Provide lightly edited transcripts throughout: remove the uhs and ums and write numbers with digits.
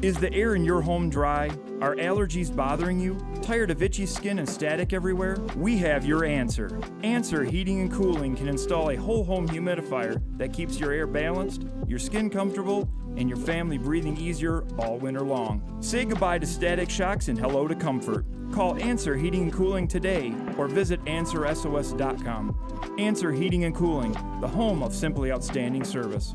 Is the air in your home dry? Are allergies bothering you? Tired of itchy skin and static everywhere? We have your answer. Answer Heating and Cooling can install a whole home humidifier that keeps your air balanced, your skin comfortable, and your family breathing easier all winter long. Say goodbye to static shocks and hello to comfort. Call Answer Heating and Cooling today or visit AnswerSOS.com. Answer Heating and Cooling, the home of simply outstanding service.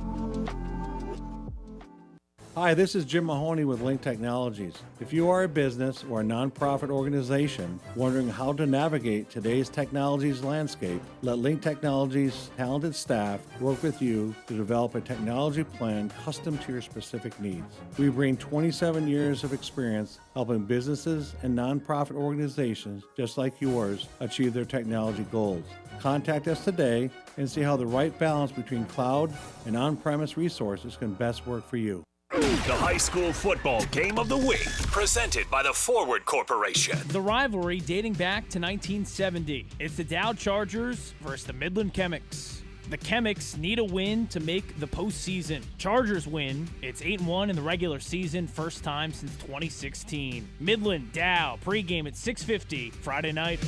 Hi, this is Jim Mahoney with Link Technologies. If you are a business or a nonprofit organization wondering how to navigate today's technologies landscape, let Link Technologies' talented staff work with you to develop a technology plan custom to your specific needs. We bring 27 years of experience helping businesses and nonprofit organizations just like yours achieve their technology goals. Contact us today and see how the right balance between cloud and on-premise resources can best work for you. The high school football game of the week, presented by the Forward Corporation. The rivalry dating back to 1970. It's the Dow Chargers versus the Midland Chemics. The Chemics need a win to make the postseason. Chargers win. It's 8-1 in the regular season, first time since 2016. Midland, Dow, pregame at 6:50 Friday night.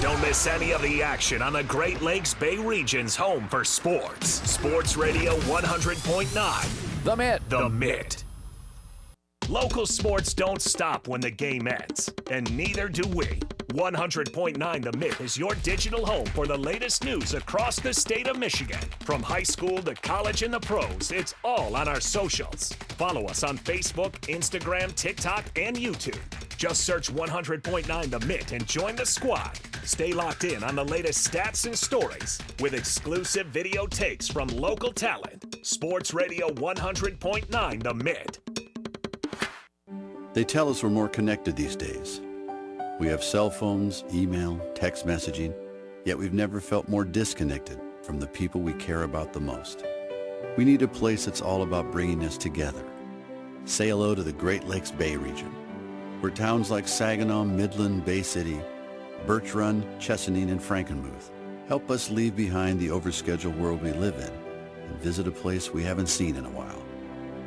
Don't miss any of the action on the Great Lakes Bay region's home for sports. Sports Radio 100.9. The Mitt. The Mitt. Local sports don't stop when the game ends, and neither do we. 100.9 The Mitt is your digital home for the latest news across the state of Michigan. From high school to college and the pros, it's all on our socials. Follow us on Facebook, Instagram, TikTok, and YouTube. Just search 100.9 The Mitt and join the squad. Stay locked in on the latest stats and stories with exclusive video takes from local talent. Sports Radio 100.9 The Mitt. They tell us we're more connected these days. We have cell phones, email, text messaging, yet we've never felt more disconnected from the people we care about the most. We need a place that's all about bringing us together. Say hello to the Great Lakes Bay region, where towns like Saginaw, Midland, Bay City, Birch Run, Chesaning, and Frankenmuth help us leave behind the overscheduled world we live in and visit a place we haven't seen in a while,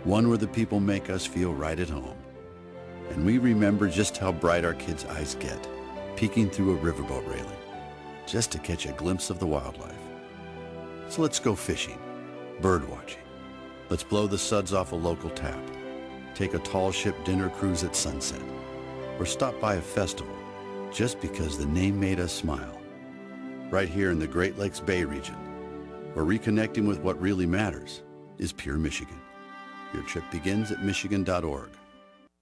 one where the people make us feel right at home. And we remember just how bright our kids' eyes get, peeking through a riverboat railing, just to catch a glimpse of the wildlife. So let's go fishing, bird watching. Let's blow the suds off a local tap, take a tall ship dinner cruise at sunset, or stop by a festival just because the name made us smile. Right here in the Great Lakes Bay region, where reconnecting with what really matters is pure Michigan. Your trip begins at michigan.org.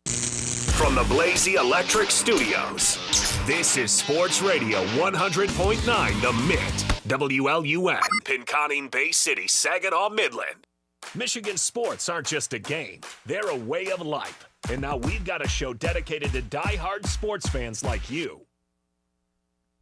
From the Blazy Electric Studios, this is Sports Radio 100.9 The Mitt. WLUN, Pinconning, Bay City, Saginaw, Midland. Michigan sports aren't just a game, they're a way of life. And now we've got a show dedicated to die-hard sports fans like you.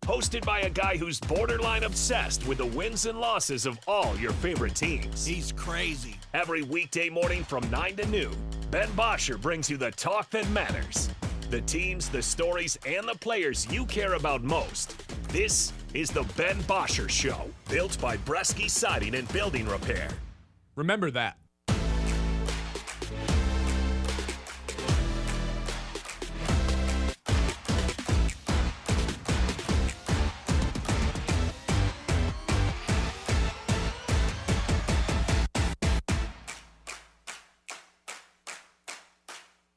Hosted by a guy who's borderline obsessed with the wins and losses of all your favorite teams. He's crazy. Every weekday morning from 9 to noon, Ben Bosscher brings you the talk that matters. The teams, the stories, and the players you care about most. This is the Ben Bosscher Show, built by Bresky Siding and Building Repair. Remember that.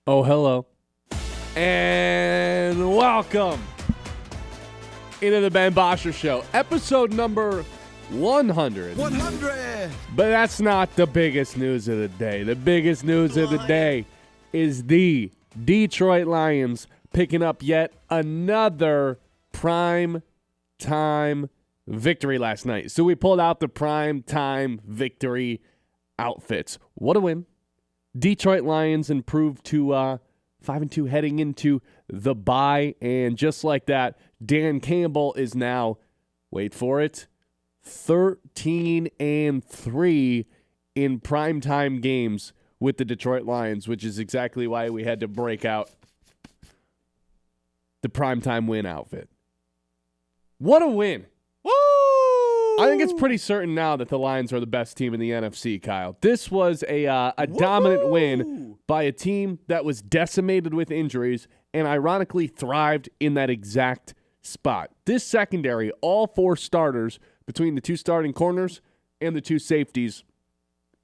Oh, hello. And welcome into the Ben Bosscher Show, episode number 100. 100! But that's not the biggest news of the day. The biggest news of the day is the Detroit Lions picking up yet another prime time victory last night. So we pulled out the prime time victory outfits. What a win. Detroit Lions improved to 5-2 heading into the bye, and just like that, Dan Campbell is now, wait for it, 13-3 in primetime games with the Detroit Lions, which is exactly why we had to break out the primetime win outfit. What a win. Woo! I think it's pretty certain now that the Lions are the best team in the NFC, Kyle. This was a dominant win by a team that was decimated with injuries and ironically thrived in that exact spot. This secondary, all 4 starters between the 2 starting corners and the 2 safeties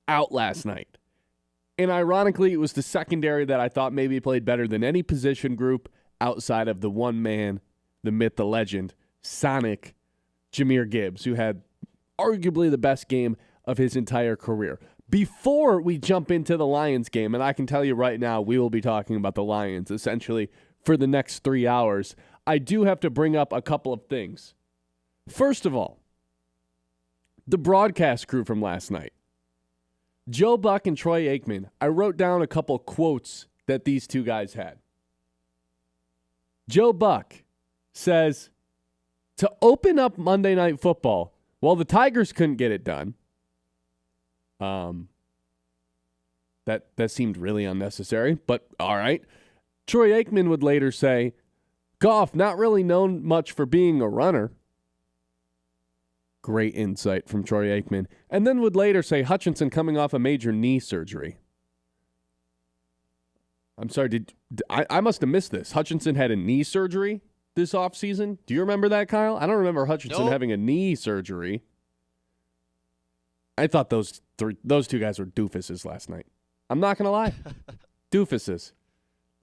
out last night. And ironically, it was the secondary that I thought maybe played better than any position group outside of the one man, the myth, the legend, Sonic Jahmyr Gibbs, who had arguably the best game of his entire career. Before we jump into the Lions game, and I can tell you right now, we will be talking about the Lions essentially for the next 3 hours, I do have to bring up a couple of things. First of all, the broadcast crew from last night. Joe Buck and Troy Aikman. I wrote down a couple quotes that these two guys had. Joe Buck says, to open up Monday Night Football, while the Tigers couldn't get it done, that seemed really unnecessary, but all right. Troy Aikman would later say, Goff, not really known much for being a runner. Great insight from Troy Aikman. And then would later say Hutchinson coming off a major knee surgery. I'm sorry, I must have missed this. Hutchinson had a knee surgery this offseason? Do you remember that, Kyle? I don't remember Hutchinson having a knee surgery. I thought those 2 guys were doofuses last night. I'm not going to lie. Doofuses.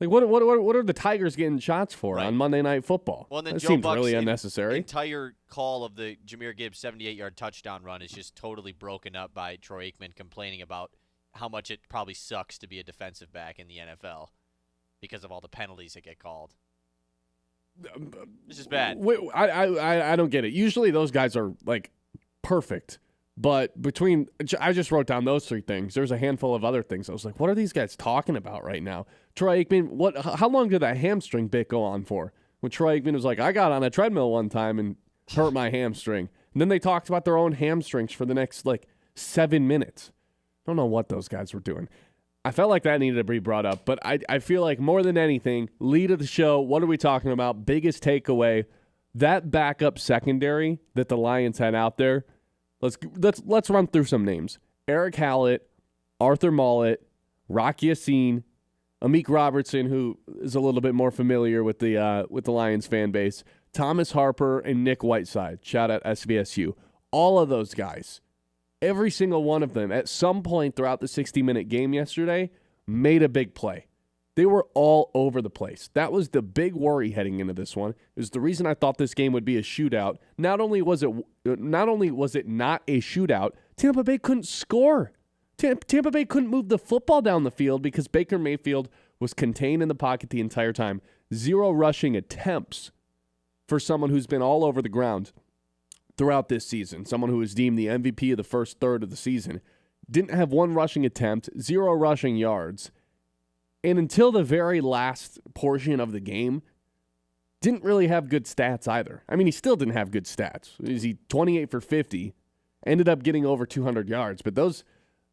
Like, what are the Tigers getting shots for on Monday Night Football? Well, and then that Joe seems Buck's really unnecessary. Entire call of the Jahmyr Gibbs 78-yard touchdown run is just totally broken up by Troy Aikman complaining about how much it probably sucks to be a defensive back in the NFL because of all the penalties that get called. This is bad. I don't get it. Usually those guys are, like, perfect. But I just wrote down those 3 things. There's a handful of other things. I was like, what are these guys talking about right now? Troy Aikman, how long did that hamstring bit go on for? When Troy Aikman was like, I got on a treadmill one time and hurt my hamstring. And then they talked about their own hamstrings for the next, 7 minutes. I don't know what those guys were doing. I felt like that needed to be brought up. But I feel like more than anything, lead of the show, what are we talking about? Biggest takeaway, that backup secondary that the Lions had out there. Let's run through some names. Eric Hallett, Arthur Mollett, Rock Yassin, Amik Robertson, who is a little bit more familiar with the Lions fan base, Thomas Harper, and Nick Whiteside. Shout out SVSU. All of those guys, every single one of them, at some point throughout the 60-minute game yesterday, made a big play. They were all over the place. That was the big worry heading into this one. It was the reason I thought this game would be a shootout. Not only was it not a shootout, Tampa Bay couldn't score. Tampa Bay couldn't move the football down the field because Baker Mayfield was contained in the pocket the entire time. 0 rushing attempts for someone who's been all over the ground throughout this season. Someone who was deemed the MVP of the first third of the season. Didn't have 1 rushing attempt, 0 rushing yards. And until the very last portion of the game, didn't really have good stats either. I mean, he still didn't have good stats. Is he 28 for 50? Ended up getting over 200 yards. But those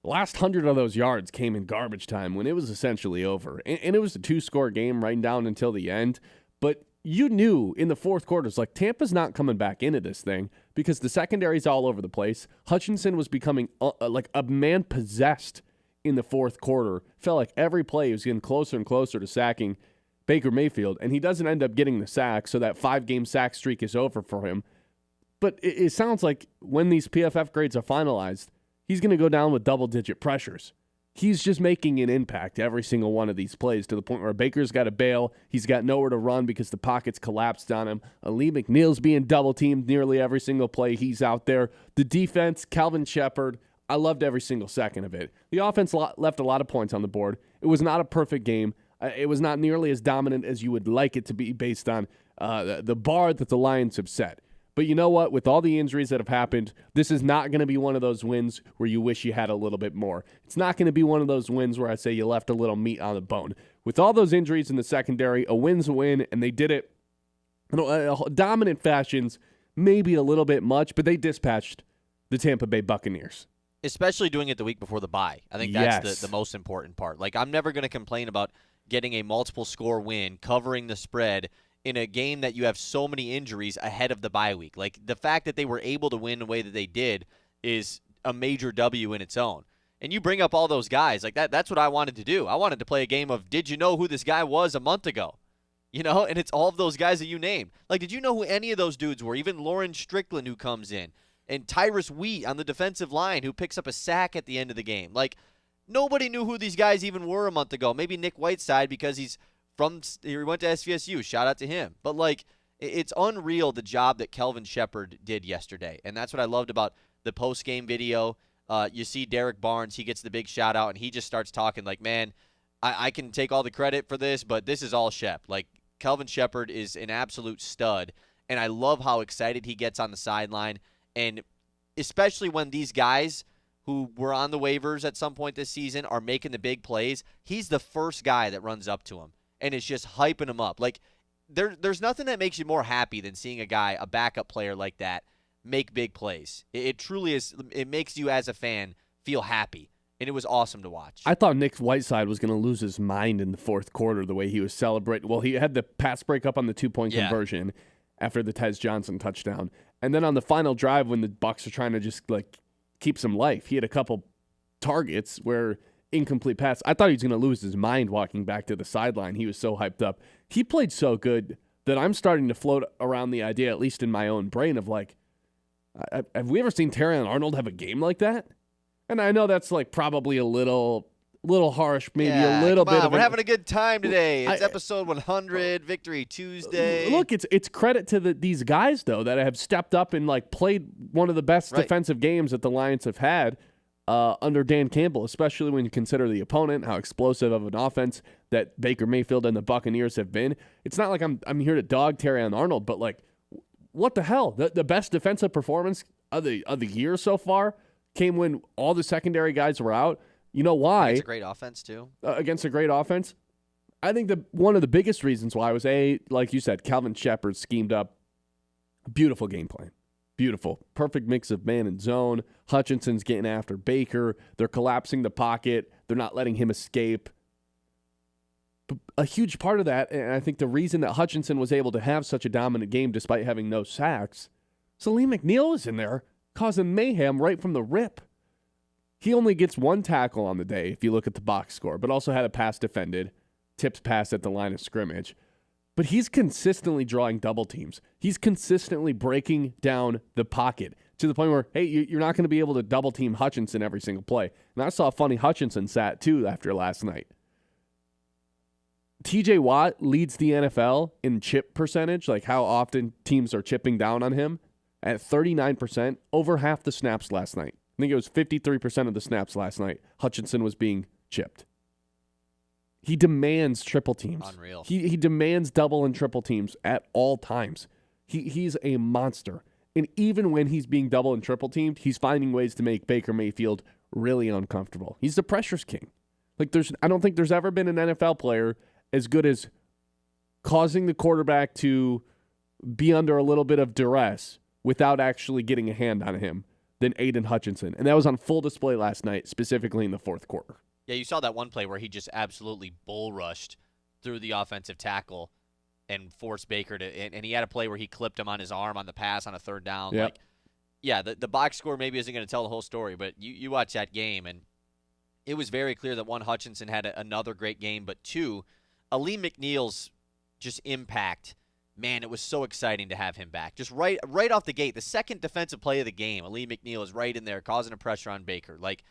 last 100 of those yards came in garbage time when it was essentially over. And it was a 2-score game right down until the end. But you knew in the fourth quarter, it's like Tampa's not coming back into this thing because the secondary's all over the place. Hutchinson was becoming like a man possessed in the fourth quarter. Felt like every play he was getting closer and closer to sacking Baker Mayfield, and he doesn't end up getting the sack, so that 5-game sack streak is over for him. But it sounds like when these PFF grades are finalized, he's going to go down with double-digit pressures. He's just making an impact every single one of these plays to the point where Baker's got to bail. He's got nowhere to run because the pocket's collapsed on him. Ali McNeil's being double-teamed nearly every single play he's out there. The defense, Calvin Shepard, I loved every single second of it. The offense left a lot of points on the board. It was not a perfect game. It was not nearly as dominant as you would like it to be based on the bar that the Lions have set. But you know what? With all the injuries that have happened, this is not going to be one of those wins where you wish you had a little bit more. It's not going to be one of those wins where I say you left a little meat on the bone. With all those injuries in the secondary, a win's a win, and they did it in dominant fashions, maybe a little bit much, but they dispatched the Tampa Bay Buccaneers. Especially doing it the week before the bye. I think that's the most important part. Like, I'm never going to complain about getting a multiple score win, covering the spread, in a game that you have so many injuries ahead of the bye week. Like, the fact that they were able to win the way that they did is a major W in its own. And you bring up all those guys. Like, that's what I wanted to do. I wanted to play a game of, did you know who this guy was a month ago? You know, and it's all of those guys that you named. Like, did you know who any of those dudes were? Even Lauren Strickland, who comes in, and Tyrus Wheat on the defensive line, who picks up a sack at the end of the game. Like, nobody knew who these guys even were a month ago. Maybe Nick Whiteside, because he went to SVSU. Shout out to him. But, like, it's unreal the job that Kelvin Shepard did yesterday. And that's what I loved about the post-game video. You see Derek Barnes, he gets the big shout out, and he just starts talking like, man, I can take all the credit for this, but this is all Shep. Like, Kelvin Shepard is an absolute stud, and I love how excited he gets on the sideline, and especially when these guys who were on the waivers at some point this season are making the big plays, he's the first guy that runs up to him and is just hyping him up. Like, there's nothing that makes you more happy than seeing a backup player like that, make big plays. It truly is. It makes you as a fan feel happy, and it was awesome to watch. I thought Nick Whiteside was going to lose his mind in the fourth quarter the way he was celebrating. Well, he had the pass breakup on the 2-point conversion after the Tez Johnson touchdown. And then on the final drive when the Bucs are trying to just like keep some life, he had a couple targets where incomplete pass. I thought he was going to lose his mind walking back to the sideline. He was so hyped up. He played so good that I'm starting to float around the idea, at least in my own brain, of like, have we ever seen Terrion Arnold have a game like that? And I know that's like probably a little harsh, maybe a little bit. We're having a good time today. It's episode 100, Victory Tuesday. Look, it's credit to these guys though that have stepped up and like played one of the best defensive games that the Lions have had under Dan Campbell, especially when you consider the opponent, how explosive of an offense that Baker Mayfield and the Buccaneers have been. It's not like I'm here to dog Terrion Arnold, but like, what the hell? The best defensive performance of the year so far came when all the secondary guys were out. You know why? It's a great offense, too. Against a great offense. I think one of the biggest reasons why was, like you said, Kelvin Shepard schemed up. Beautiful game plan. Beautiful. Perfect mix of man and zone. Hutchinson's getting after Baker. They're collapsing the pocket. They're not letting him escape. A huge part of that, and I think the reason that Hutchinson was able to have such a dominant game despite having no sacks, Salim McNeil was in there causing mayhem right from the rip. He only gets one tackle on the day if you look at the box score, but also had a pass defended, tips pass at the line of scrimmage. But he's consistently drawing double teams. He's consistently breaking down the pocket to the point where, hey, you're not going to be able to double team Hutchinson every single play. And I saw a funny Hutchinson stat, too, after last night. TJ Watt leads the NFL in chip percentage, like how often teams are chipping down on him, at 39%, over half the snaps last night. I think it was 53% of the snaps last night. Hutchinson was being chipped. He demands triple teams. Unreal. He demands double and triple teams at all times. He's a monster. And even when he's being double and triple teamed, he's finding ways to make Baker Mayfield really uncomfortable. He's the pressures king. Like I don't think there's ever been an NFL player as good as causing the quarterback to be under a little bit of duress without actually getting a hand on him than Aiden Hutchinson. And that was on full display last night, specifically in the fourth quarter. Yeah, you saw that one play where he just absolutely bull rushed through the offensive tackle and forced Baker to, and he had a play where he clipped him on his arm on the pass on a third down. Yep. Like, yeah, the box score maybe isn't going to tell the whole story, but you watch that game, and it was very clear that one, Hutchinson had another great game, but two, Aleem McNeil's just impact, man, it was so exciting to have him back. Just right off the gate, the second defensive play of the game, Aleem McNeil is right in there causing a pressure on Baker. Like,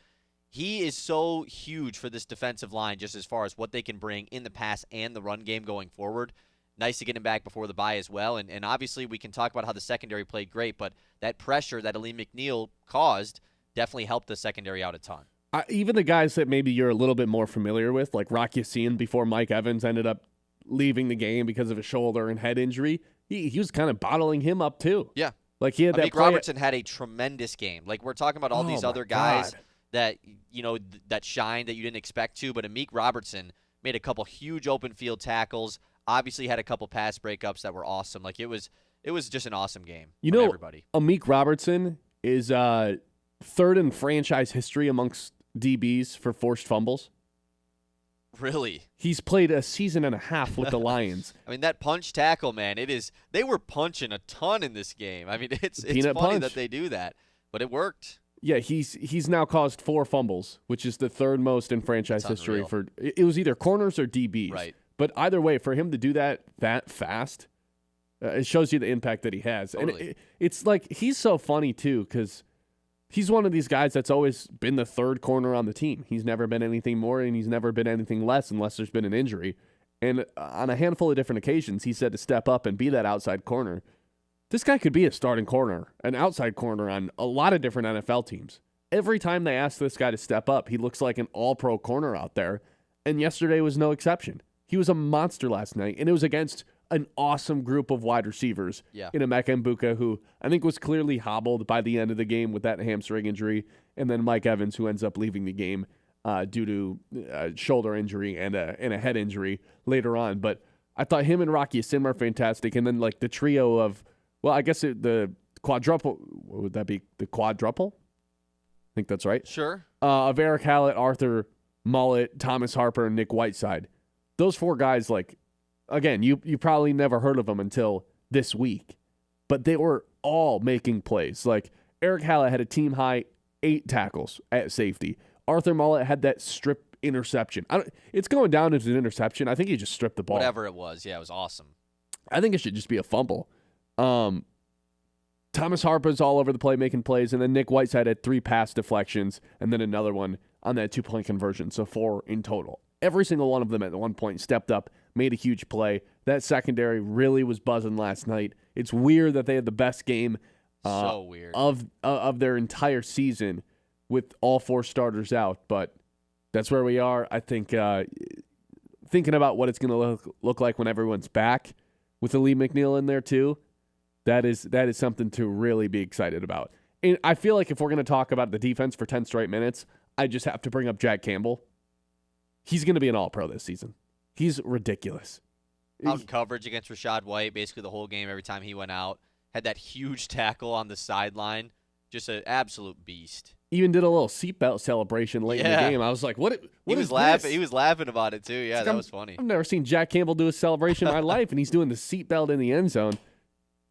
he is so huge for this defensive line just as far as what they can bring in the pass and the run game going forward. Nice to get him back before the bye as well. And obviously we can talk about how the secondary played great, but that pressure that Aleem McNeil caused definitely helped the secondary out a ton. Even the guys that maybe you're a little bit more familiar with, like Rock Ya-Sin before Mike Evans ended up leaving the game because of a shoulder and head injury, he was kind of bottling him up too. Yeah. Like he had that play. Robertson had a tremendous game. Like we're talking about all these other guys that, you know, that shined that you didn't expect to, but Amik Robertson made a couple huge open field tackles, obviously had a couple pass breakups that were awesome. Like it was just an awesome game. You know, everybody. Amik Robertson is third in franchise history amongst DBs for forced fumbles. Really? He's played a season and a half with the Lions. I mean, that punch tackle, man, they were punching a ton in this game. I mean, it's funny punch. that they do that, but it worked. Yeah, he's now caused 4 fumbles, which is the 3rd most in franchise history. It was either corners or DBs. Right. But either way, for him to do that fast, it shows you the impact that he has. Totally. And it's like he's so funny, too, because he's one of these guys that's always been the 3rd corner on the team. He's never been anything more, and he's never been anything less unless there's been an injury. And on a handful of different occasions, he said to step up and be that outside corner. This guy could be a starting corner, an outside corner on a lot of different NFL teams. Every time they ask this guy to step up, he looks like an all-pro corner out there, and yesterday was no exception. He was a monster last night, and it was against an awesome group of wide receivers in Emeka Egbuka, who I think was clearly hobbled by the end of the game with that hamstring injury, and then Mike Evans, who ends up leaving the game due to a shoulder injury and a head injury later on. But I thought him and Rocky Sim are fantastic, and then like the trio of, well, I guess the quadruple, what would that be? The quadruple? I think that's right. Sure. Of Eric Hallett, Arthur Mullet, Thomas Harper, and Nick Whiteside. Those 4 guys, like, again, you probably never heard of them until this week, but they were all making plays. Like, Eric Hallett had a team-high 8 tackles at safety. Arthur Mullet had that strip interception. It's going down as an interception. I think he just stripped the ball. Whatever it was. Yeah, it was awesome. I think it should just be a fumble. Thomas Harper's all over the play making plays, and then Nick Whiteside had 3 pass deflections, and then another one on that 2-point conversion, so 4 in total. Every single one of them at one point stepped up, made a huge play. That secondary really was buzzing last night. It's weird that they had the best game so weird. of their entire season with all 4 starters out, but that's where we are. I think thinking about what it's going to look like when everyone's back with Lee McNeil in there too, that is something to really be excited about. And I feel like if we're going to talk about the defense for 10 straight minutes, I just have to bring up Jack Campbell. He's going to be an all-pro this season. He's ridiculous. Out in coverage against Rachaad White, basically the whole game, every time he went out. Had that huge tackle on the sideline. Just an absolute beast. Even did a little seatbelt celebration late in the game. I was like, what he was is laughing. this? He was laughing about it, too. Yeah, that was funny. I've never seen Jack Campbell do a celebration in my life, and he's doing the seatbelt in the end zone.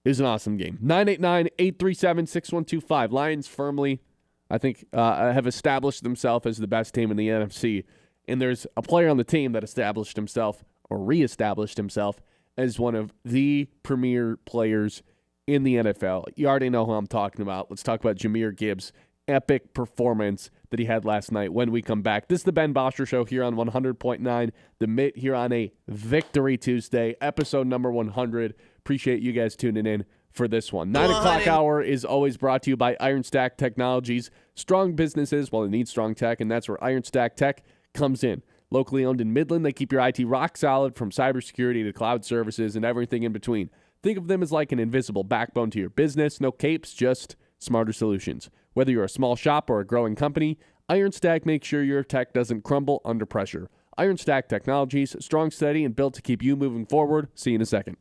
It was an awesome game. 989-837-6125. Lions firmly, I think, have established themselves as the best team in the NFC. And there's a player on the team that established himself or reestablished himself as one of the premier players in the NFL. You already know who I'm talking about. Let's talk about Jahmyr Gibbs' epic performance that he had last night when we come back. This is the Ben Bosscher Show here on 100.9 The Mitt here on a Victory Tuesday, episode number 100. Appreciate you guys tuning in for this one. 9 o'clock hour is always brought to you by Iron Stack Technologies. Strong businesses, well, they need strong tech, and that's where Iron Stack Tech comes in. Locally owned in Midland, they keep your IT rock solid from cybersecurity to cloud services and everything in between. Think of them as like an invisible backbone to your business. No capes, just smarter solutions. Whether you're a small shop or a growing company, Iron Stack makes sure your tech doesn't crumble under pressure. Iron Stack Technologies, strong, steady, and built to keep you moving forward. See you in a second.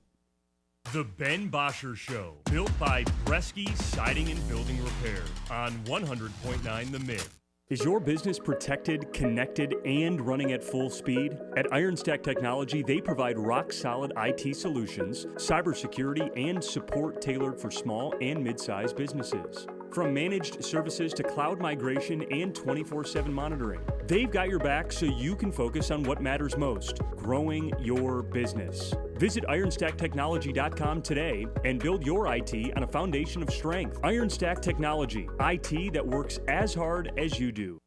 The Ben Bosscher Show, built by Bresky Siding and Building Repair on 100.9 The Mid. Is your business protected, connected, and running at full speed? At Iron Stack Technology, they provide rock-solid IT solutions, cybersecurity, and support tailored for small and mid-sized businesses. From managed services to cloud migration and 24/7 monitoring, they've got your back so you can focus on what matters most, growing your business. Visit IronStackTechnology.com today and build your IT on a foundation of strength. Iron Stack Technology, IT that works as hard as you do.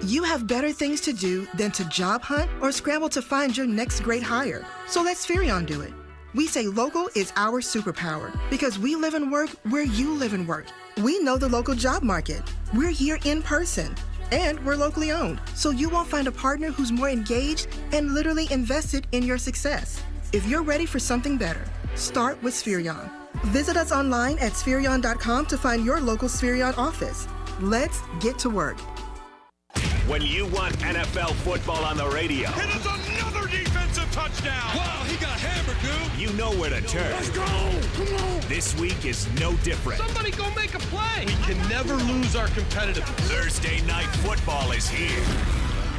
You have better things to do than to job hunt or scramble to find your next great hire. So let Spherion do it. We say local is our superpower because we live and work where you live and work. We know the local job market. We're here in person. And we're locally owned, so you won't find a partner who's more engaged and literally invested in your success. If you're ready for something better, start with Spherion. Visit us online at Spherion.com to find your local Spherion office. Let's get to work. When you want NFL football on the radio. It is another defensive touchdown. Wow, he got hammered, dude. You know where to turn. Let's go. Come on. This week is no different. Somebody go make a play. We can never lose our competitiveness. Thursday night football is here.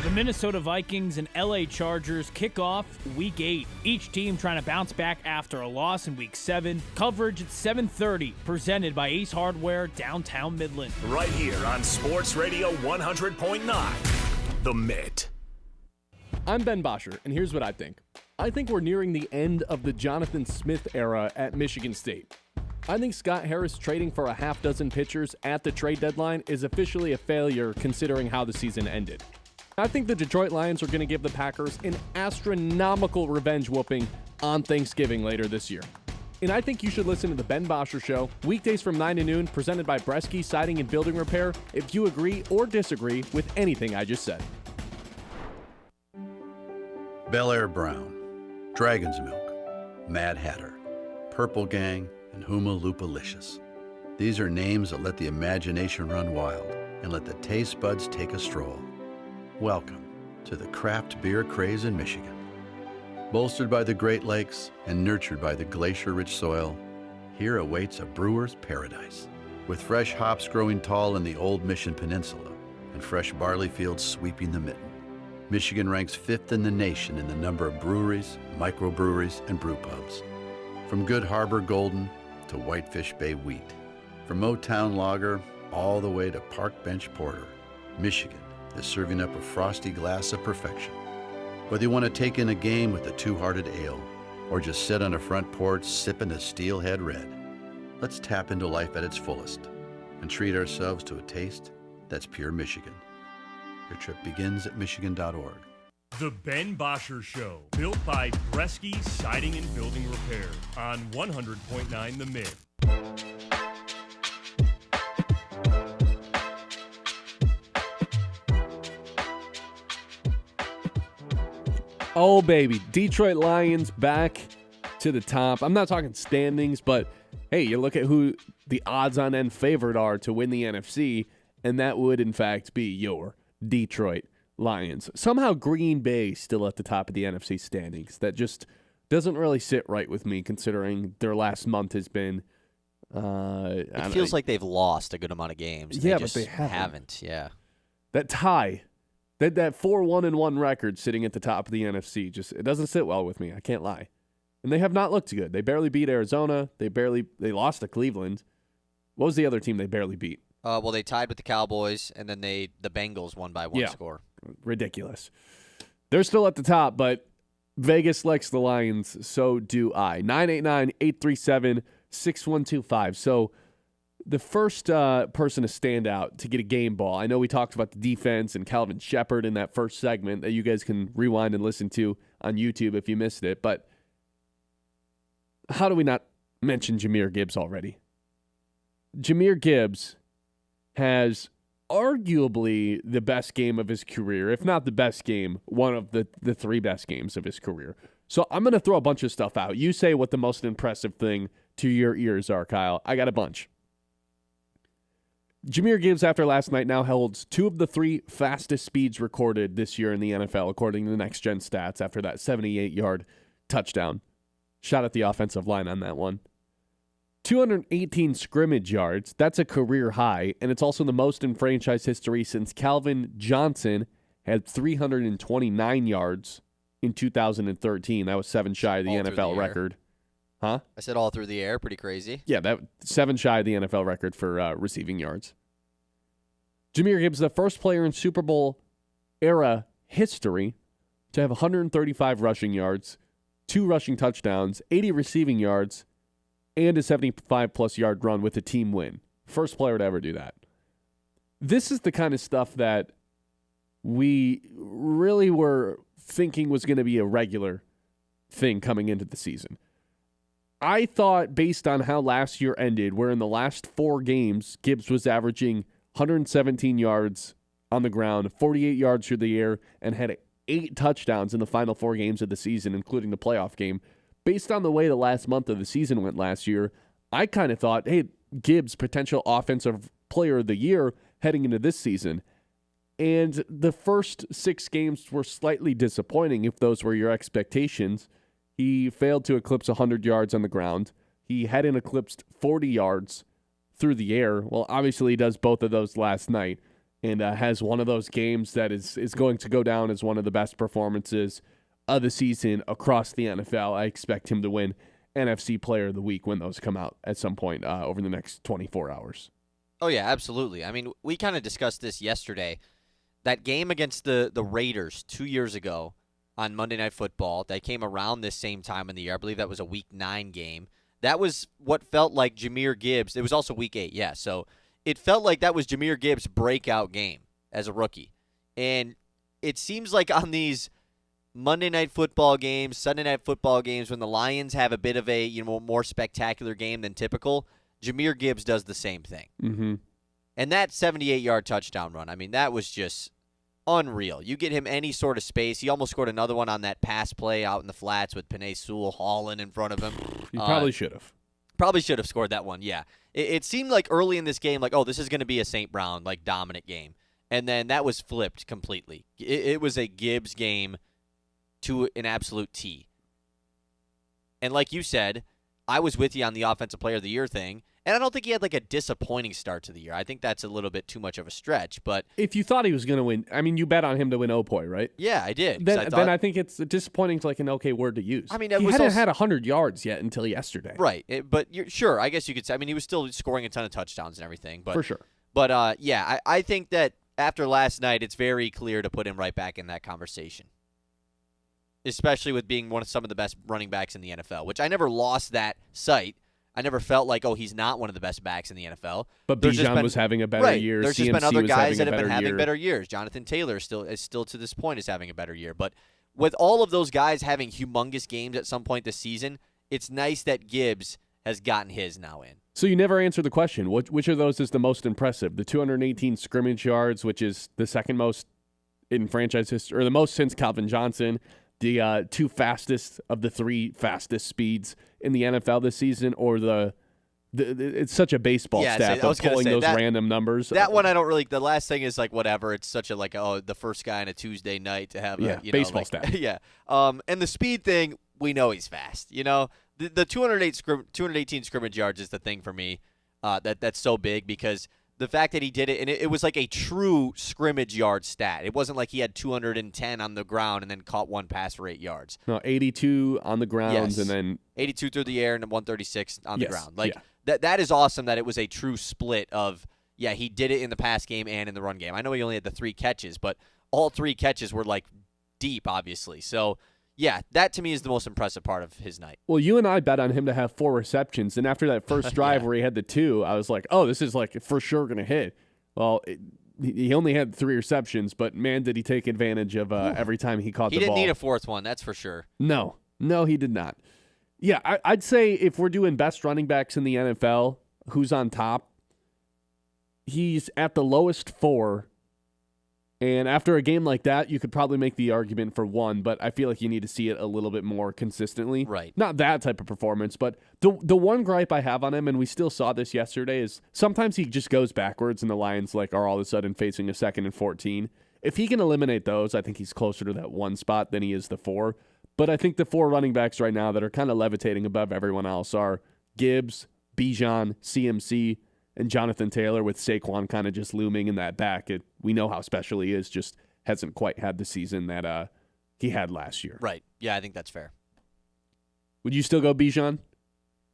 The Minnesota Vikings and LA Chargers kick off Week 8. Each team trying to bounce back after a loss in Week 7. Coverage at 7:30, presented by Ace Hardware, downtown Midland. Right here on Sports Radio 100.9, The Mitt. I'm Ben Bosscher, and here's what I think. I think we're nearing the end of the Jonathan Smith era at Michigan State. I think Scott Harris trading for a half dozen pitchers at the trade deadline is officially a failure considering how the season ended. I think the Detroit Lions are going to give the Packers an astronomical revenge whooping on Thanksgiving later this year. And I think you should listen to The Ben Bosscher Show, weekdays from 9 to noon, presented by Bresky Siding and Building Repair, if you agree or disagree with anything I just said. Bel Air Brown, Dragon's Milk, Mad Hatter, Purple Gang, and Huma Loopalicious. These are names that let the imagination run wild and let the taste buds take a stroll. Welcome to the craft beer craze in Michigan. Bolstered by the Great Lakes and nurtured by the glacier-rich soil, here awaits a brewer's paradise. With fresh hops growing tall in the old Mission Peninsula and fresh barley fields sweeping the mitten, Michigan ranks 5th in the nation in the number of breweries, microbreweries, and brew pubs. From Good Harbor Golden to Whitefish Bay Wheat, from Motown Lager all the way to Park Bench Porter, Michigan is serving up a frosty glass of perfection. Whether you want to take in a game with a two-hearted ale or just sit on a front porch sipping a Steelhead Red, let's tap into life at its fullest and treat ourselves to a taste that's pure Michigan. Your trip begins at Michigan.org. The Ben Bosscher Show, built by Bresky Siding and Building Repair on 100.9 The Mid. Oh, baby. Detroit Lions back to the top. I'm not talking standings, but hey, you look at who the odds-on end favorite are to win the NFC, and that would, in fact, be your Detroit Lions. Somehow Green Bay still at the top of the NFC standings. That just doesn't really sit right with me, considering their last month has been... it feels like they've lost a good amount of games. Yeah, but they haven't. Yeah. That tie... That 4-1-1 record sitting at the top of the NFC, it doesn't sit well with me. I can't lie. And they have not looked good. They barely beat Arizona. They lost to Cleveland. What was the other team they barely beat? Well, they tied with the Cowboys, and then the Bengals won by one score. Ridiculous. They're still at the top, but Vegas likes the Lions. So do I. 989-837-6125. So the first person to stand out to get a game ball, I know we talked about the defense and Calvin Shepard in that first segment that you guys can rewind and listen to on YouTube if you missed it, but how do we not mention Jahmyr Gibbs already? Jahmyr Gibbs has arguably the best game of his career, if not the best game, one of the three best games of his career. So I'm going to throw a bunch of stuff out. You say what the most impressive thing to your ears are, Kyle. I got a bunch. Jahmyr Gibbs, after last night, now holds 2 of the 3 fastest speeds recorded this year in the NFL, according to the Next Gen Stats, after that 78-yard touchdown. Shot at the offensive line on that one. 218 scrimmage yards. That's a career high, and it's also the most in franchise history since Calvin Johnson had 329 yards in 2013. That was 7 shy of the NFL record. Huh? I said all through the air. Pretty crazy. Yeah, that 7 shy of the NFL record for receiving yards. Jahmyr Gibbs, the first player in Super Bowl era history to have 135 rushing yards, 2 rushing touchdowns, 80 receiving yards, and a 75-plus yard run with a team win. First player to ever do that. This is the kind of stuff that we really were thinking was going to be a regular thing coming into the season. I thought, based on how last year ended, where in the last 4 games, Gibbs was averaging 117 yards on the ground, 48 yards through the air, and had 8 touchdowns in the final 4 games of the season, including the playoff game. Based on the way the last month of the season went last year, I kind of thought, hey, Gibbs, potential offensive player of the year heading into this season. And the first 6 games were slightly disappointing, if those were your expectations. He failed to eclipse 100 yards on the ground. He hadn't eclipsed 40 yards through the air. Well, obviously he does both of those last night. and has one of those games that is going to go down as one of the best performances of the season across the NFL. I expect him to win NFC Player of the Week when those come out at some point over the next 24 hours. Oh, yeah, absolutely. I mean, we kind of discussed this yesterday. That game against the Raiders 2 years ago on Monday Night Football, that came around this same time in the year. I believe that was a Week 9 game. That was what felt like Jahmyr Gibbs. It was also Week 8, yeah. So it felt like that was Jahmyr Gibbs' breakout game as a rookie. And it seems like on these Monday Night Football games, Sunday Night Football games, when the Lions have a bit of a more spectacular game than typical, Jahmyr Gibbs does the same thing. Mm-hmm. And that 78-yard touchdown run, I mean, that was just unreal. You get him any sort of space. He almost scored another one on that pass play out in the flats with Penei Sewell hauling in front of him. You probably should have. Probably should have scored that one, yeah. It seemed like early in this game, like, oh, this is going to be a St. Brown, like, dominant game. And then that was flipped completely. It was a Gibbs game to an absolute T. And like you said, I was with you on the Offensive Player of the Year thing, and I don't think he had like a disappointing start to the year. I think that's a little bit too much of a stretch. But if you thought he was going to win, I mean, you bet on him to win Opoi, right? Yeah, I did. Then I think it's disappointing, like an okay word to use. I mean, he hadn't had 100 yards yet until yesterday. Right, but sure, I guess you could say. I mean, he was still scoring a ton of touchdowns and everything. But for sure. But yeah, I think that after last night, it's very clear to put him right back in that conversation. Especially with being some of the best running backs in the NFL, which I never lost that sight. I never felt like, oh, he's not one of the best backs in the NFL. But Bijan was having a better year. There's CMC just been other guys that have been having having better years. Jonathan Taylor is still to this point is having a better year. But with all of those guys having humongous games at some point this season, it's nice that Gibbs has gotten his now in. So you never answered the question. Which of those is the most impressive? The 218 scrimmage yards, which is the second most in franchise history, or the most since Calvin Johnson. The two fastest of the three fastest speeds in the NFL this season, or it's such a baseball stat of pulling those random numbers. That one I don't really. The last thing is like whatever. It's such a the first guy on a Tuesday night to have baseball stat. Yeah. And the speed thing, we know he's fast. The 218 scrimmage yards is the thing for me. That's so big because the fact that he did it, and it was like a true scrimmage yard stat. It wasn't like he had 210 on the ground and then caught one pass for 8 yards. No, 82 on the ground, yes. and then 82 through the air and 136 on the ground. Like yeah. that is awesome that it was a true split of, yeah, he did it in the pass game and in the run game. I know he only had the 3 catches, but all 3 catches were like deep, obviously. So, yeah, that to me is the most impressive part of his night. Well, you and I bet on him to have 4 receptions, and after that first drive where he had the 2, I was like, oh, this is like for sure going to hit. Well, he only had 3 receptions, but man, did he take advantage of every time he caught the ball. He didn't need a 4th one, that's for sure. No, he did not. Yeah, I'd say if we're doing best running backs in the NFL, who's on top, he's at the lowest 4. And after a game like that, you could probably make the argument for 1, but I feel like you need to see it a little bit more consistently. Right. Not that type of performance, but the one gripe I have on him, and we still saw this yesterday, is sometimes he just goes backwards and the Lions are all of a sudden facing a 2nd and 14. If he can eliminate those, I think he's closer to that 1 spot than he is the 4. But I think the 4 running backs right now that are kind of levitating above everyone else are Gibbs, Bijan, CMC, and Jonathan Taylor, with Saquon kind of just looming in that back. We know how special he is, just hasn't quite had the season that he had last year. Right. Yeah, I think that's fair. Would you still go Bijan?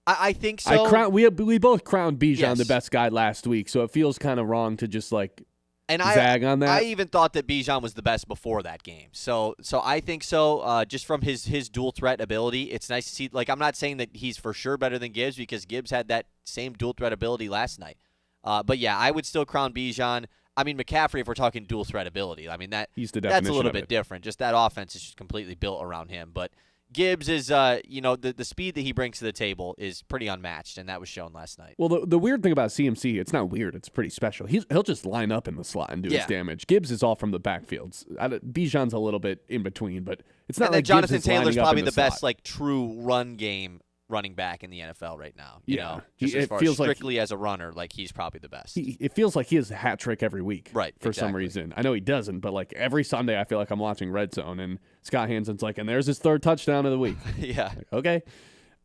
I think so. We both crowned Bijan the best guy last week, so it feels kind of wrong to just zag on that. I even thought that Bijan was the best before that game. So I think so. Just from his dual threat ability, it's nice to see. Like, I'm not saying that he's for sure better than Gibbs because Gibbs had that same dual threat ability last night. But yeah, I would still crown Bijan. I mean, McCaffrey, if we're talking dual threat ability, I mean that's a little bit different. Just that offense is just completely built around him. But Gibbs is, the speed that he brings to the table is pretty unmatched, and that was shown last night. Well, the weird thing about CMC, it's not weird. It's pretty special. He'll just line up in the slot and do his damage. Gibbs is all from the backfields. Bijan's a little bit in between, but it's not like Jonathan Gibbs is Taylor's probably the slot. best true run game running back in the NFL right now. You know, just it feels strictly as a runner, he's probably the best. It feels like he has a hat trick every week, right? For some reason, I know he doesn't, but every Sunday, I feel like I'm watching Red Zone, and Scott Hansen's and there's his 3rd touchdown of the week. Yeah. Okay.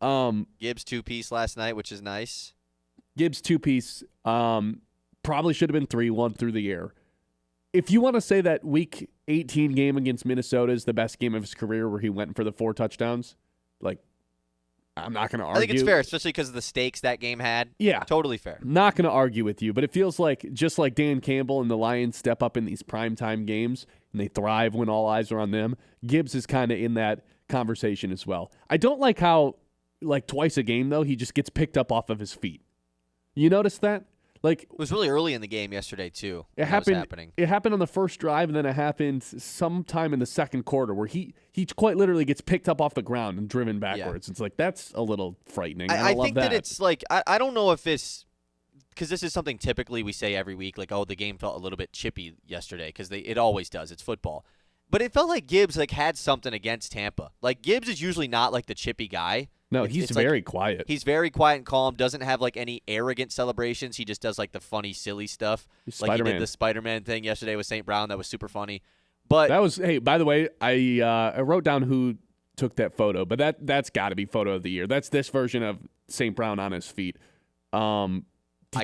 Gibbs 2-piece last night, which is nice. Gibbs 2-piece. Probably should have been 3, 1 through the air. if you want to say that Week 18 game against Minnesota is the best game of his career where he went for the 4 touchdowns, like, I'm not going to argue. I think it's fair, especially because of the stakes that game had. Yeah. Totally fair. Not going to argue with you, but it feels like just like Dan Campbell and the Lions step up in these primetime games and they thrive when all eyes are on them, Gibbs is kind of in that conversation as well. I don't like how, like, twice a game, though, he just gets picked up off of his feet. You notice that? Like, it was really early in the game yesterday, too. It happened on the first drive, and then it happened sometime in the second quarter where he quite literally gets picked up off the ground and driven backwards. Yeah. It's like, that's a little frightening. I think that it's like, I don't know if it's, because this is something typically we say every week, like, oh, the game felt a little bit chippy yesterday, because it always does. It's football. But it felt like Gibbs like had something against Tampa. Like, Gibbs is usually not like the chippy guy. No, he's very quiet. He's very quiet and calm, doesn't have like any arrogant celebrations. He just does like the funny, silly stuff. Like he did the Spider-Man thing yesterday with St. Brown. That was super funny. But that was, hey, by the way, I wrote down who took that photo, but that's got to be photo of the year. That's this version of St. Brown on his feet. I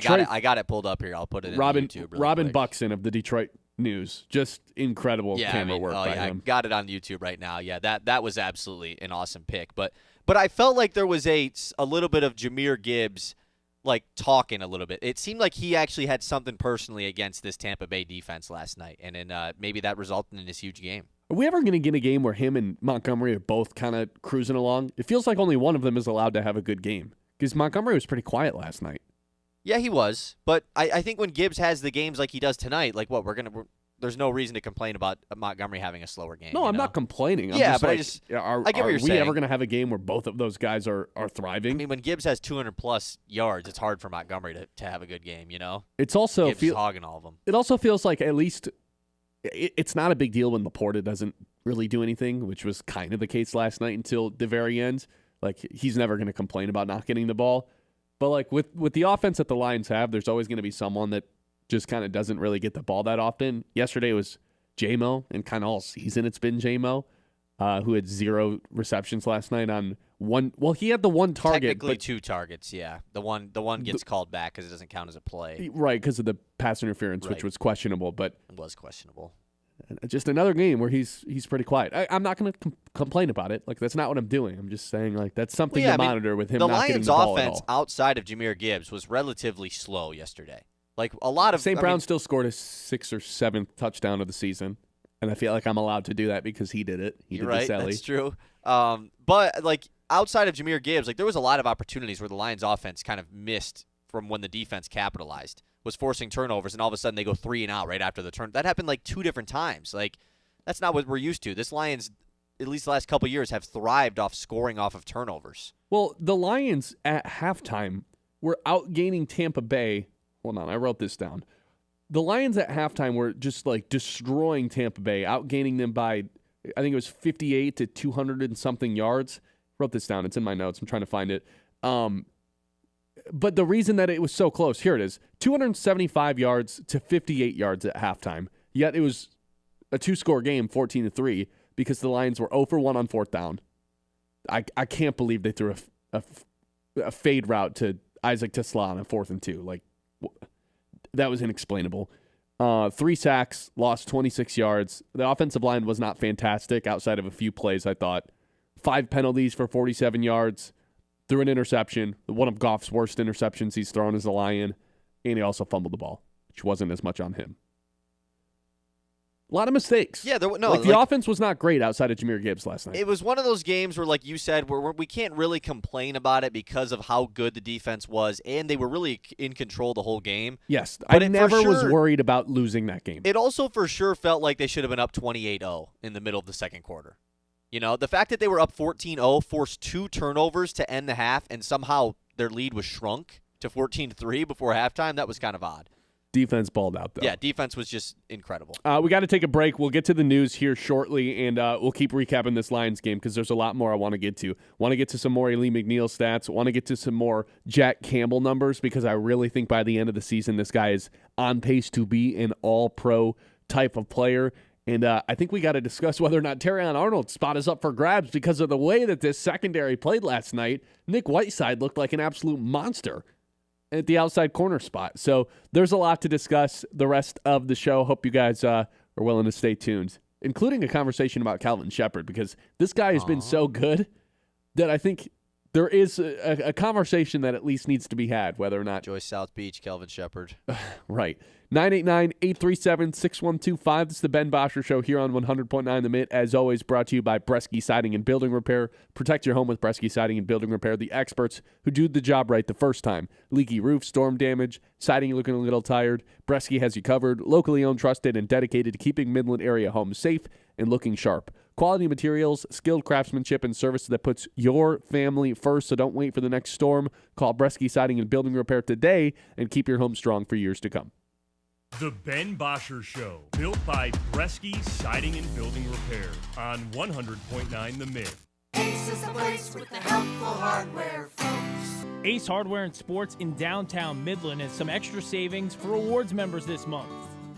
got it pulled up here. I'll put it in YouTube. Robin Buxton of the Detroit News. Just incredible camera work by him. I got it on YouTube right now. Yeah, that was absolutely an awesome pick. But I felt like there was a little bit of Jahmyr Gibbs like talking a little bit. It seemed like he actually had something personally against this Tampa Bay defense last night, and then maybe that resulted in this huge game. Are we ever going to get a game where him and Montgomery are both kind of cruising along? It feels like only one of them is allowed to have a good game because Montgomery was pretty quiet last night. Yeah, he was. But I think when Gibbs has the games like he does tonight, like there's no reason to complain about Montgomery having a slower game. No, I'm not complaining. I get what you're saying. Are we ever going to have a game where both of those guys are thriving? I mean, when Gibbs has 200-plus yards, it's hard for Montgomery to have a good game, It's also Gibbs is hogging all of them. It also feels like at least it's not a big deal when Laporta doesn't really do anything, which was kind of the case last night until the very end. Like, he's never going to complain about not getting the ball. But, like, with the offense that the Lions have, there's always going to be someone that just kind of doesn't really get the ball that often. Yesterday was J-Mo, and kind of all season it's been J-Mo, who had 0 receptions last night on one. Well, he had the one target. Technically 2 targets, yeah. The one gets called back because it doesn't count as a play. Right, because of the pass interference, which was questionable. But it was questionable. Just another game where he's pretty quiet. I'm not going to complain about it. Like, that's not what I'm doing. I'm just saying, like, that's something to monitor with him not getting the ball at all. The Lions' offense outside of Jahmyr Gibbs was relatively slow yesterday. Like, a lot of St. Brown still scored his 6th or 7th touchdown of the season, and I feel like I'm allowed to do that because he did it. He did right, the Sally. That's true. But like outside of Jahmyr Gibbs, like there was a lot of opportunities where the Lions' offense kind of missed from when the defense capitalized, was forcing turnovers, and all of a sudden they go 3 and out right after the turn. That happened like 2 different times. Like, that's not what we're used to. This Lions, at least the last couple of years, have thrived off scoring off of turnovers. Well, the Lions at halftime were outgaining Tampa Bay. Hold on, I wrote this down. The Lions at halftime were just like destroying Tampa Bay, outgaining them by, I think it was 58 to 200 and something yards. Wrote this down. It's in my notes. I'm trying to find it. But the reason that it was so close, here it is, 275 yards to 58 yards at halftime. Yet it was a 2-score game, 14-3, because the Lions were 0 for 1 on 4th down. I can't believe they threw a fade route to Isaac Tesla on a 4th and 2. Like, that was inexplainable. 3 sacks, lost 26 yards. The offensive line was not fantastic outside of a few plays, I thought. 5 penalties for 47 yards. Threw an interception, one of Goff's worst interceptions he's thrown as a Lion, and he also fumbled the ball, which wasn't as much on him. A lot of mistakes. Yeah, the offense was not great outside of Jahmyr Gibbs last night. It was one of those games where, like you said, where we can't really complain about it because of how good the defense was, and they were really in control the whole game. Yes, but I never was worried about losing that game. It also for sure felt like they should have been up 28-0 in the middle of the second quarter. You know, the fact that they were up 14-0 forced 2 turnovers to end the half, and somehow their lead was shrunk to 14-3 before halftime, that was kind of odd. Defense balled out, though. Yeah, defense was just incredible. We got to take a break. We'll get to the news here shortly, and we'll keep recapping this Lions game because there's a lot more I want to get to. Want to get to some more Lee McNeil stats. Want to get to some more Jack Campbell numbers because I really think by the end of the season, this guy is on pace to be an all-pro type of player. And I think we got to discuss whether or not Terrion Arnold's spot is up for grabs because of the way that this secondary played last night. Nick Whiteside looked like an absolute monster. at the outside corner spot. So there's a lot to discuss the rest of the show. Hope you guys are willing to stay tuned, including a conversation about Calvin Shepard, because this guy has been so good that I think there is a conversation that at least needs to be had, whether or not. Joyce South Beach, Calvin Shepard. Right. 989-837-6125. This is the Ben Bosscher Show here on 100.9 The Mid. As always, brought to you by Bresky Siding and Building Repair. Protect your home with Bresky Siding and Building Repair, the experts who do the job right the first time. Leaky roof, storm damage, siding looking a little tired. Bresky has you covered. Locally owned, trusted, and dedicated to keeping Midland area homes safe and looking sharp. Quality materials, skilled craftsmanship, and service that puts your family first. So don't wait for the next storm. Call Bresky Siding and Building Repair today and keep your home strong for years to come. The Ben Bosscher Show, built by Bresky Siding and Building Repair on 100.9 The Mid. Ace is the place with the helpful hardware, folks. Ace Hardware and Sports in downtown Midland has some extra savings for rewards members this month.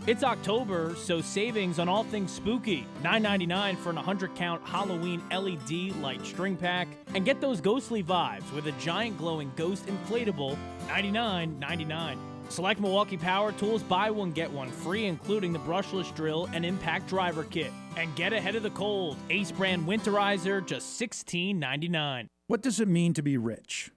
It's October, so savings on all things spooky. $9.99 for an 100-count Halloween LED light string pack. And get those ghostly vibes with a giant glowing ghost inflatable, $99.99. Select Milwaukee Power Tools, buy one, get one free, including the brushless drill and impact driver kit. And get ahead of the cold. Ace brand winterizer, just $16.99. What does it mean to be rich?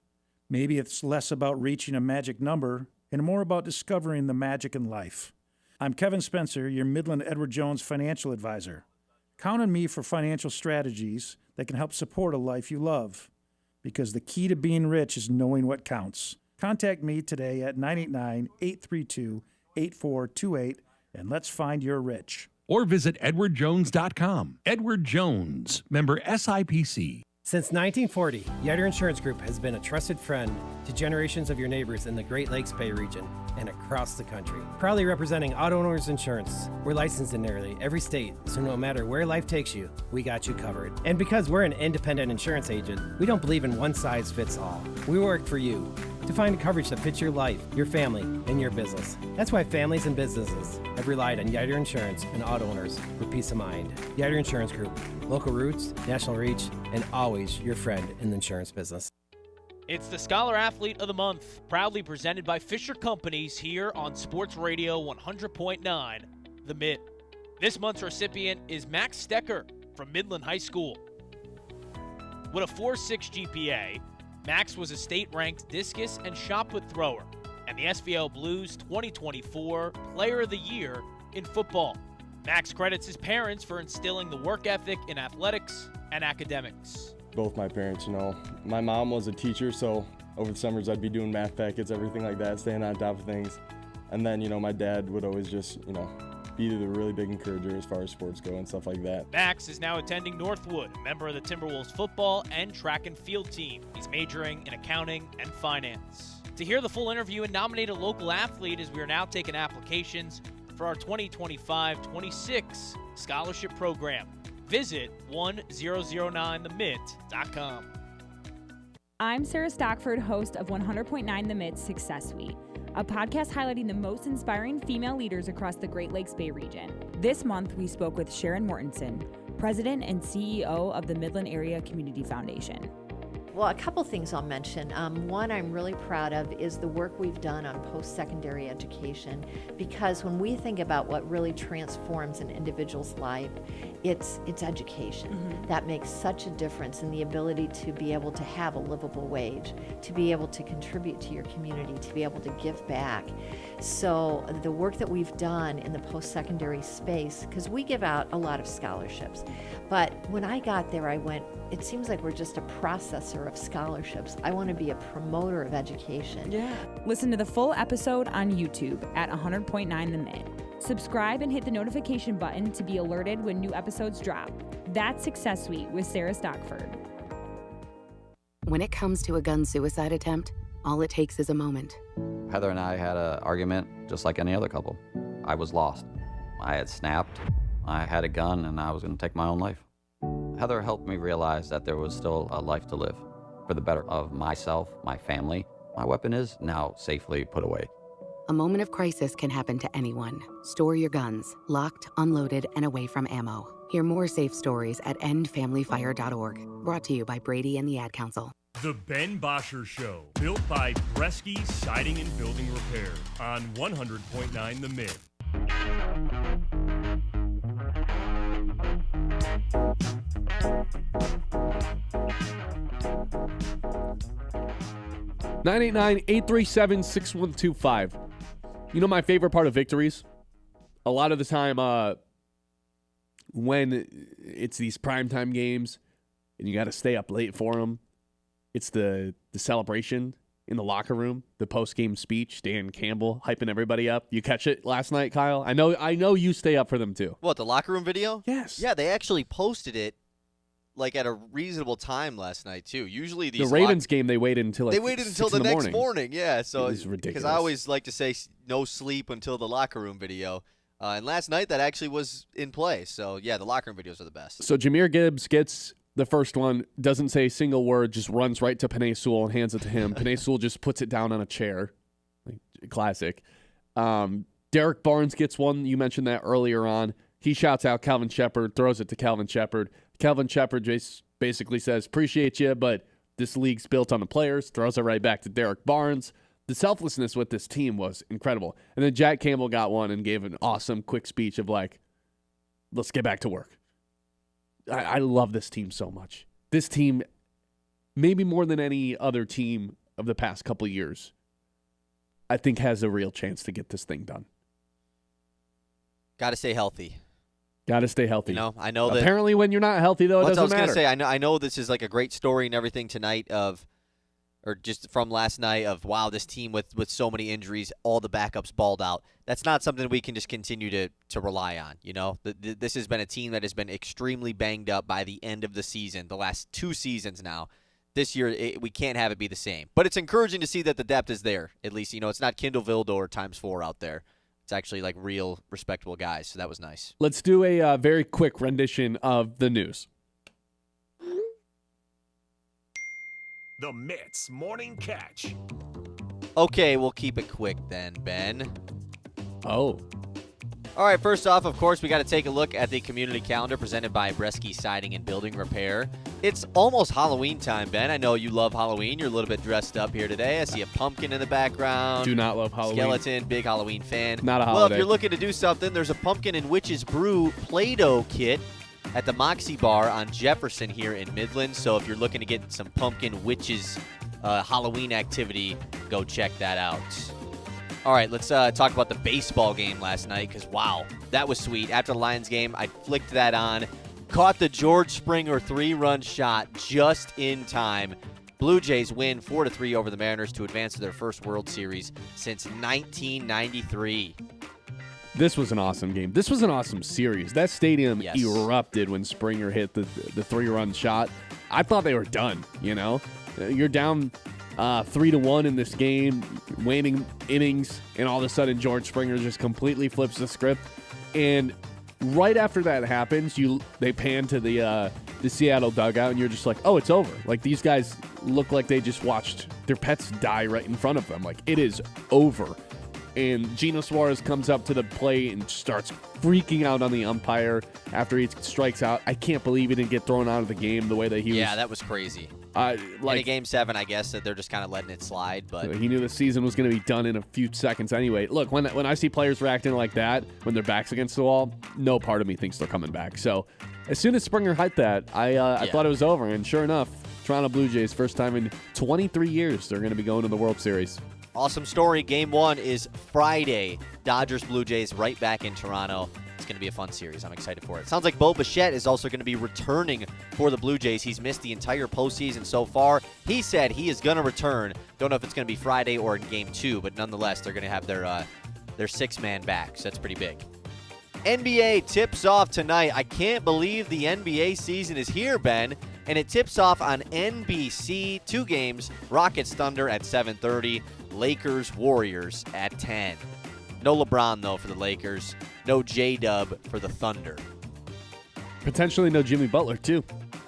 Maybe it's less about reaching a magic number and more about discovering the magic in life. I'm Kevin Spencer, your Midland Edward Jones financial advisor. Count on me for financial strategies that can help support a life you love. Because the key to being rich is knowing what counts. Contact me today at 989-832-8428 and let's find your rich. Or visit edwardjones.com. Edward Jones, member SIPC. Since 1940, Yiter Insurance Group has been a trusted friend to generations of your neighbors in the Great Lakes Bay region and across the country. Proudly representing auto owners insurance, we're licensed in nearly every state, so no matter where life takes you, we got you covered. And because we're an independent insurance agent, we don't believe in one size fits all. We work for you to find coverage that fits your life, your family, and your business. That's why families and businesses have relied on Yiter Insurance and auto owners for peace of mind. Yiter Insurance Group, local roots, national reach, and always your friend in the insurance business. It's the Scholar Athlete of the Month, proudly presented by Fisher Companies here on Sports Radio 100.9 The Mid. This month's recipient is Max Stecker from Midland High School. With a 4.6 GPA, Max was a state-ranked discus and shot put thrower and the SVL Blues 2024 Player of the Year in football. Max credits his parents for instilling the work ethic in athletics and academics. Both my parents, my mom was a teacher, so over the summers I'd be doing math packets, everything like that, staying on top of things. And then, my dad would always just, be the really big encourager as far as sports go and stuff like that. Max is now attending Northwood, a member of the Timberwolves football and track and field team. He's majoring in accounting and finance. To hear the full interview and nominate a local athlete, as we are now taking applications for our 2025-26 scholarship program, visit 1009themid.com. I'm Sarah Stockford, host of 100.9 The Mid Success Suite, a podcast highlighting the most inspiring female leaders across the Great Lakes Bay region. This month, we spoke with Sharon Mortensen, President and CEO of the Midland Area Community Foundation. Well, a couple things I'll mention. One I'm really proud of is the work we've done on post-secondary education, because when we think about what really transforms an individual's life, it's education. That makes such a difference in the ability to be able to have a livable wage, to be able to contribute to your community, to be able to give back. So the work that we've done in the post-secondary space, because we give out a lot of scholarships, but when I got there, I went, it seems like we're just a processor of scholarships. I want to be a promoter of education. Yeah. Listen to the full episode on YouTube at 100.9 The Mid. Subscribe and hit the notification button to be alerted when new episodes drop. That's Success Suite with Sarah Stockford. When it comes to a gun suicide attempt, all it takes is a moment. Heather and I had an argument just like any other couple. I was lost. I had snapped. I had a gun and I was going to take my own life. Heather helped me realize that there was still a life to live for the better of myself, my family. My weapon is now safely put away. A moment of crisis can happen to anyone. Store your guns, locked, unloaded, and away from ammo. Hear more safe stories at endfamilyfire.org. Brought to you by Brady and the Ad Council. The Ben Bosscher Show, built by Bresky Siding and Building Repair on 100.9 The Myth. (989-837-6125). You know my favorite part of victories? A lot of the time when it's these primetime games and you got to stay up late for them, it's the celebration in the locker room, the post-game speech, Dan Campbell hyping everybody up. You catch it last night, Kyle? I know you stay up for them too. What, the locker room video? Yes. Yeah, they actually posted it like at a reasonable time last night too. Usually these the Ravens game they waited until the next morning. Yeah, so it was ridiculous. Because I always like to say no sleep until the locker room video. And last night that actually was in play. So yeah, the locker room videos are the best. So Jahmyr Gibbs gets the first one, doesn't say a single word, just runs right to Penei Sewell and hands it to him. Penei Sewell just puts it down on a chair. Classic. Derek Barnes gets one. You mentioned that earlier on. He shouts out Calvin Shepard, throws it to Calvin Shepard. Calvin Shepard basically says, appreciate you, but this league's built on the players. Throws it right back to Derek Barnes. The selflessness with this team was incredible. And then Jack Campbell got one and gave an awesome quick speech of like, let's get back to work. I love this team so much. This team, maybe more than any other team of the past couple of years, I think has a real chance to get this thing done. Got to stay healthy. Got to stay healthy. You know, I know that. Apparently, when you're not healthy, though, it doesn't matter. I was going to say, I know this is like a great story and everything tonight or just from last night of, wow, this team with so many injuries, all the backups balled out. That's not something we can just continue to rely on, you know? This has been a team that has been extremely banged up by the end of the season, the last 2 seasons now. This year, we can't have it be the same. But it's encouraging to see that the depth is there, at least. You know, it's not Kindle Vildor times 4 out there. It's actually like real respectable guys, so that was nice. Let's do a very quick rendition of the news. The Mets Morning Catch. Okay, we'll keep it quick then, Ben. Oh. All right, first off, of course, we got to take a look at the community calendar presented by Bresky Siding and Building Repair. It's almost Halloween time, Ben. I know you love Halloween. You're a little bit dressed up here today. I see a pumpkin in the background. Do not love Halloween. Skeleton, big Halloween fan. Not a holiday. Well, if you're looking to do something, there's a Pumpkin and Witch's Brew Play-Doh kit at the Moxie Bar on Jefferson here in Midland. So if you're looking to get some Pumpkin Witches Halloween activity, go check that out. All right, let's talk about the baseball game last night because, wow, that was sweet. After the Lions game, I flicked that on, caught the George Springer 3-run shot just in time. Blue Jays win 4-3 over the Mariners to advance to their first World Series since 1993. This was an awesome game. This was an awesome series. That stadium erupted when Springer hit the 3-run shot. I thought they were done, you know? You're down 3-1 in this game, waning innings, and all of a sudden George Springer just completely flips the script. And right after that happens, they pan to the Seattle dugout, and you're just like, oh, it's over. Like, these guys look like they just watched their pets die right in front of them. Like, it is over. And Gino Suarez comes up to the plate and starts freaking out on the umpire after he strikes out. I can't believe he didn't get thrown out of the game the way that he was. Yeah, that was crazy. In a Game 7, I guess, that they're just kind of letting it slide. But he knew the season was going to be done in a few seconds anyway. Look, when I see players reacting like that, when their back's against the wall, no part of me thinks they're coming back. So as soon as Springer hit that, I thought it was over. And sure enough, Toronto Blue Jays, first time in 23 years, they're going to be going to the World Series. Awesome story. Game 1 is Friday. Dodgers, Blue Jays right back in Toronto. It's going to be a fun series. I'm excited for it. Sounds like Bosscher is also going to be returning for the Blue Jays. He's missed the entire postseason so far. He said he is going to return. Don't know if it's going to be Friday or in Game 2, but nonetheless, they're going to have their six-man back, so that's pretty big. NBA tips off tonight. I can't believe the NBA season is here, Ben, and it tips off on NBC. 2 games, Rockets Thunder at 7:30, Lakers Warriors at 10. No LeBron, though, for the Lakers. No J-Dub for the Thunder. Potentially no Jimmy Butler, too.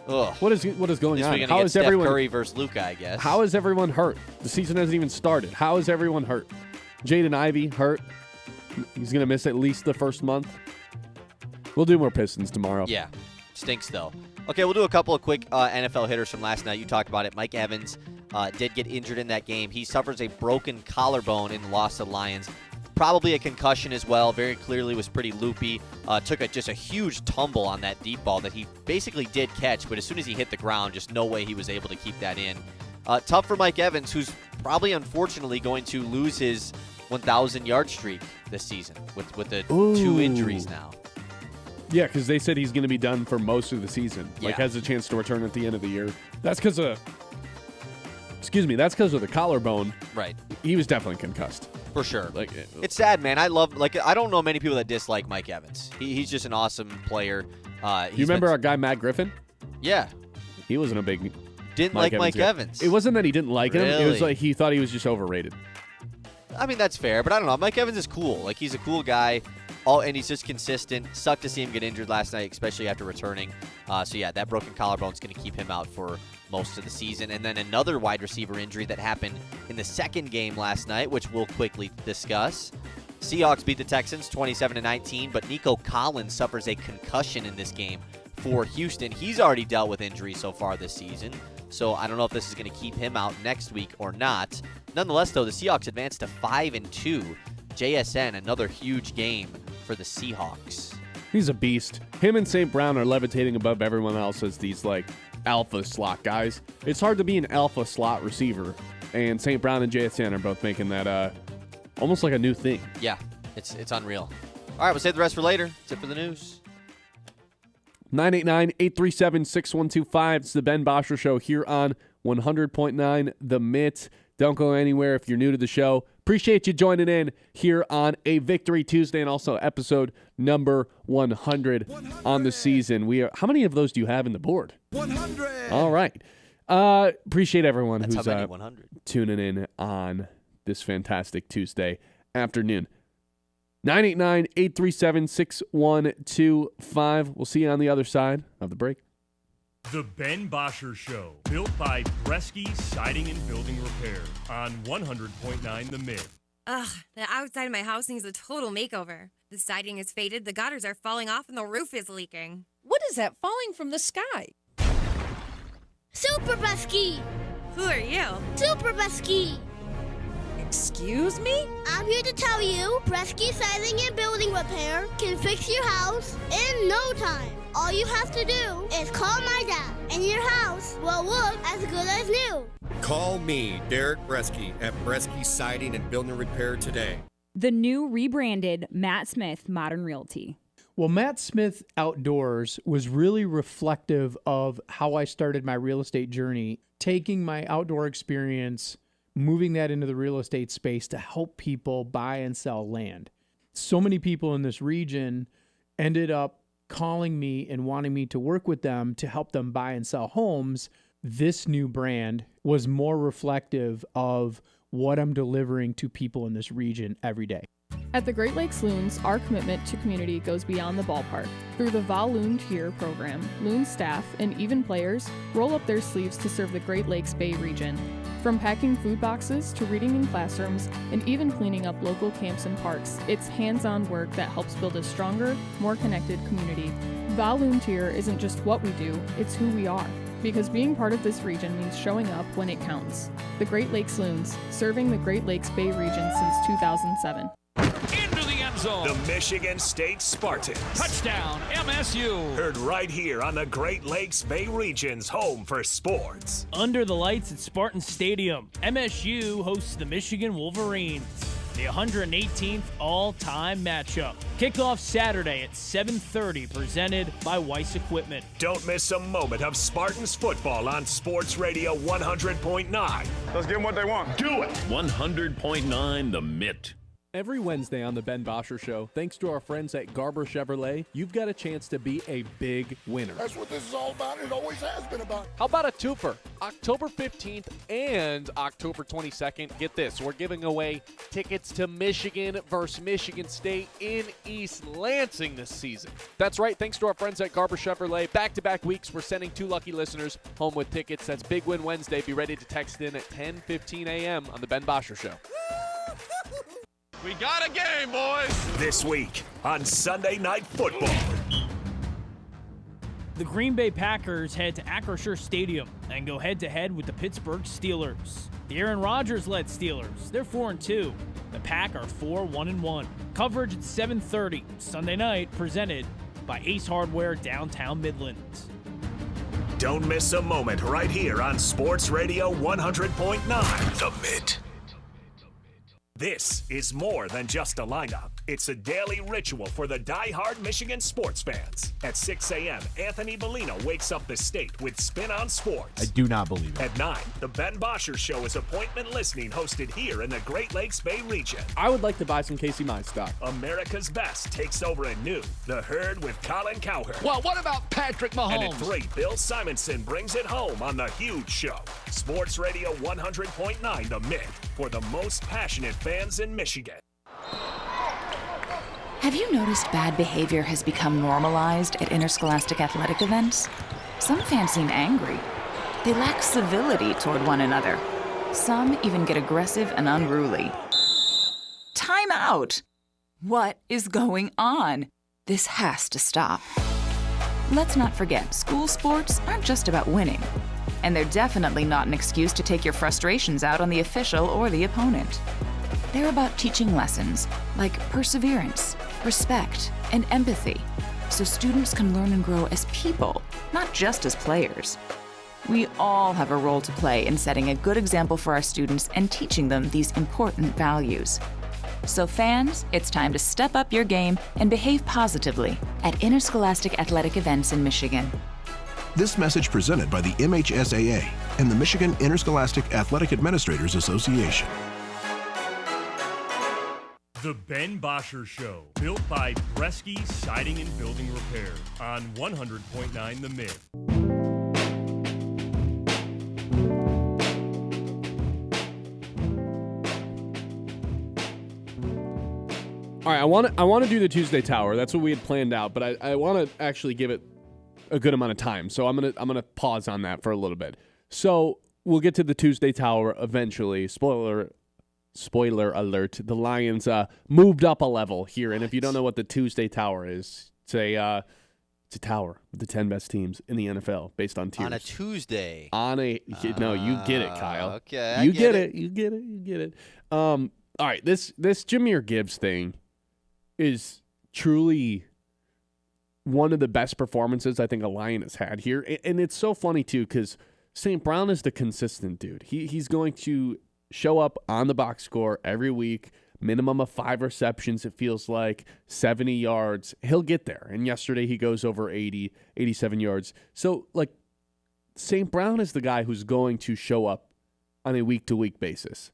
Ugh. What is going on? How is Steph Curry versus Luka, I guess. How is everyone hurt? The season hasn't even started. How is everyone hurt? Jaden Ivey hurt. He's going to miss at least the first month. We'll do more Pistons tomorrow. Yeah. Stinks, though. Okay, we'll do a couple of quick NFL hitters from last night. You talked about it. Mike Evans did get injured in that game. He suffers a broken collarbone in the loss to the Lions. Probably a concussion as well. Very clearly was pretty loopy. Took just a huge tumble on that deep ball that he basically did catch, but as soon as he hit the ground, just no way he was able to keep that in. Tough for Mike Evans, who's probably, unfortunately, going to lose his 1,000-yard streak this season with the 2 injuries now. Yeah, because they said he's going to be done for most of the season. Like, has a chance to return at the end of the year. That's because of the collarbone. Right. He was definitely concussed. For sure. It's sad, man. I don't know many people that dislike Mike Evans. He's just an awesome player. You remember our guy Matt Griffin? Yeah. He wasn't a big Didn't like Mike Evans. It wasn't that he didn't like him. It was like he thought he was just overrated. I mean, that's fair, but I don't know. Mike Evans is cool. Like, he's a cool guy, and he's just consistent. Sucked to see him get injured last night, especially after returning. So, yeah, that broken collarbone is going to keep him out for most of the season. And then another wide receiver injury that happened in the second game last night, which we'll quickly discuss. Seahawks beat the Texans 27-19, but Nico Collins suffers a concussion in this game for Houston. He's already dealt with injuries so far this season, so I don't know if this is going to keep him out next week or not. Nonetheless, though, the Seahawks advanced to 5-2. JSN, another huge game for the Seahawks. He's a beast. Him and St. Brown are levitating above everyone else as these, alpha slot guys. It's hard to be an alpha slot receiver, and St. Brown and JSN are both making that almost like a new thing. Yeah, it's unreal. All right, we'll save the rest for later. That's it for the news. 989-837-6125. It's the Ben Bosscher Show here on 100.9 The Mitt. Don't go anywhere if you're new to the show. Appreciate you joining in here on a Victory Tuesday and also episode number 100 on the season. How many of those do you have in the board? 100. All right. Appreciate everyone That's who's how many 100. Tuning in on this fantastic Tuesday afternoon. 989-837-6125. We'll see you on the other side of the break. The Ben Bosscher Show, built by Bresky Siding and Building Repair on 100.9 The Myth. Ugh, the outside of my house needs a total makeover. The siding is faded, the gutters are falling off, and the roof is leaking. What is that falling from the sky? Super Bresky! Who are you? Super Bresky! Excuse me? I'm here to tell you, Bresky Siding and Building Repair can fix your house in no time. All you have to do is call my dad, and your house will look as good as new. Call me, Derek Bresky, at Bresky Siding and Building Repair today. The new rebranded Matt Smith Modern Realty. Well, Matt Smith Outdoors was really reflective of how I started my real estate journey, taking my outdoor experience, moving that into the real estate space to help people buy and sell land. So many people in this region ended up calling me and wanting me to work with them to help them buy and sell homes. This new brand was more reflective of what I'm delivering to people in this region every day. At the Great Lakes Loons, our commitment to community goes beyond the ballpark. Through the Volunteer program, Loon staff and even players roll up their sleeves to serve the Great Lakes Bay region. From packing food boxes to reading in classrooms and even cleaning up local camps and parks, it's hands-on work that helps build a stronger, more connected community. Volunteer isn't just what we do, it's who we are. Because being part of this region means showing up when it counts. The Great Lakes Loons, serving the Great Lakes Bay region since 2007. Into the end zone. The Michigan State Spartans. Touchdown, MSU. Heard right here on the Great Lakes Bay region's home for sports. Under the lights at Spartan Stadium, MSU hosts the Michigan Wolverines. The 118th all-time matchup. Kickoff Saturday at 7:30, presented by Weiss Equipment. Don't miss a moment of Spartans football on Sports Radio 100.9. Let's give them what they want. Do it. 100.9 The Mitt. Every Wednesday on the Ben Bosscher Show, thanks to our friends at Garber Chevrolet, you've got a chance to be a big winner. That's what this is all about. It always has been about. How about a twofer? October 15th and October 22nd. Get this, we're giving away tickets to Michigan versus Michigan State in East Lansing this season. That's right, thanks to our friends at Garber Chevrolet. Back-to-back weeks, we're sending 2 lucky listeners home with tickets. That's Big Win Wednesday. Be ready to text in at 10:15 a.m. on the Ben Bosscher Show. We got a game, boys. This week on Sunday Night Football. The Green Bay Packers head to Acrisure Stadium and go head-to-head with the Pittsburgh Steelers. The Aaron Rodgers-led Steelers, they're 4-2. The Pack are 4-1-1. Coverage at 7:30 Sunday night, presented by Ace Hardware, downtown Midland. Don't miss a moment right here on Sports Radio 100.9 The Mid. This is more than just a lineup. It's a daily ritual for the die-hard Michigan sports fans. At 6 a.m., Anthony Bellino wakes up the state with Spin on Sports. I do not believe it. At 9, the Ben Bosscher Show is appointment listening, hosted here in the Great Lakes Bay region. I would like to buy some Casey Mize stock. America's Best takes over at noon. The Herd with Colin Cowherd. Well, what about Patrick Mahomes? And at 3, Bill Simonson brings it home on The Huge Show. Sports Radio 100.9 The Mid, for the most passionate fans in Michigan. Have you noticed bad behavior has become normalized at interscholastic athletic events? Some fans seem angry. They lack civility toward one another. Some even get aggressive and unruly. Time out! What is going on? This has to stop. Let's not forget, school sports aren't just about winning. And they're definitely not an excuse to take your frustrations out on the official or the opponent. They're about teaching lessons like perseverance, respect, and empathy, so students can learn and grow as people, not just as players. We all have a role to play in setting a good example for our students and teaching them these important values. So fans, it's time to step up your game and behave positively at interscholastic athletic events in Michigan. This message presented by the MHSAA and the Michigan Interscholastic Athletic Administrators Association. The Ben Bosscher Show, built by Bresky Siding and Building Repair on 100.9 The Mid. All right, I want to do the Tuesday Tower. That's what we had planned out, but I want to actually give it a good amount of time. So I'm gonna pause on that for a little bit. So we'll get to the Tuesday Tower eventually. Spoiler alert, the Lions moved up a level here. And if you don't know what the Tuesday Tower is, it's a tower with the 10 best teams in the NFL based on tiers. On a Tuesday. No, you get it, Kyle. Okay, You get it. All right, this Jahmyr Gibbs thing is truly one of the best performances I think a Lion has had here. And it's so funny, too, because St. Brown is the consistent dude. He's going to show up on the box score every week, minimum of 5 receptions, it feels like, 70 yards. He'll get there. And yesterday he goes over 87 yards. So, St. Brown is the guy who's going to show up on a week-to-week basis.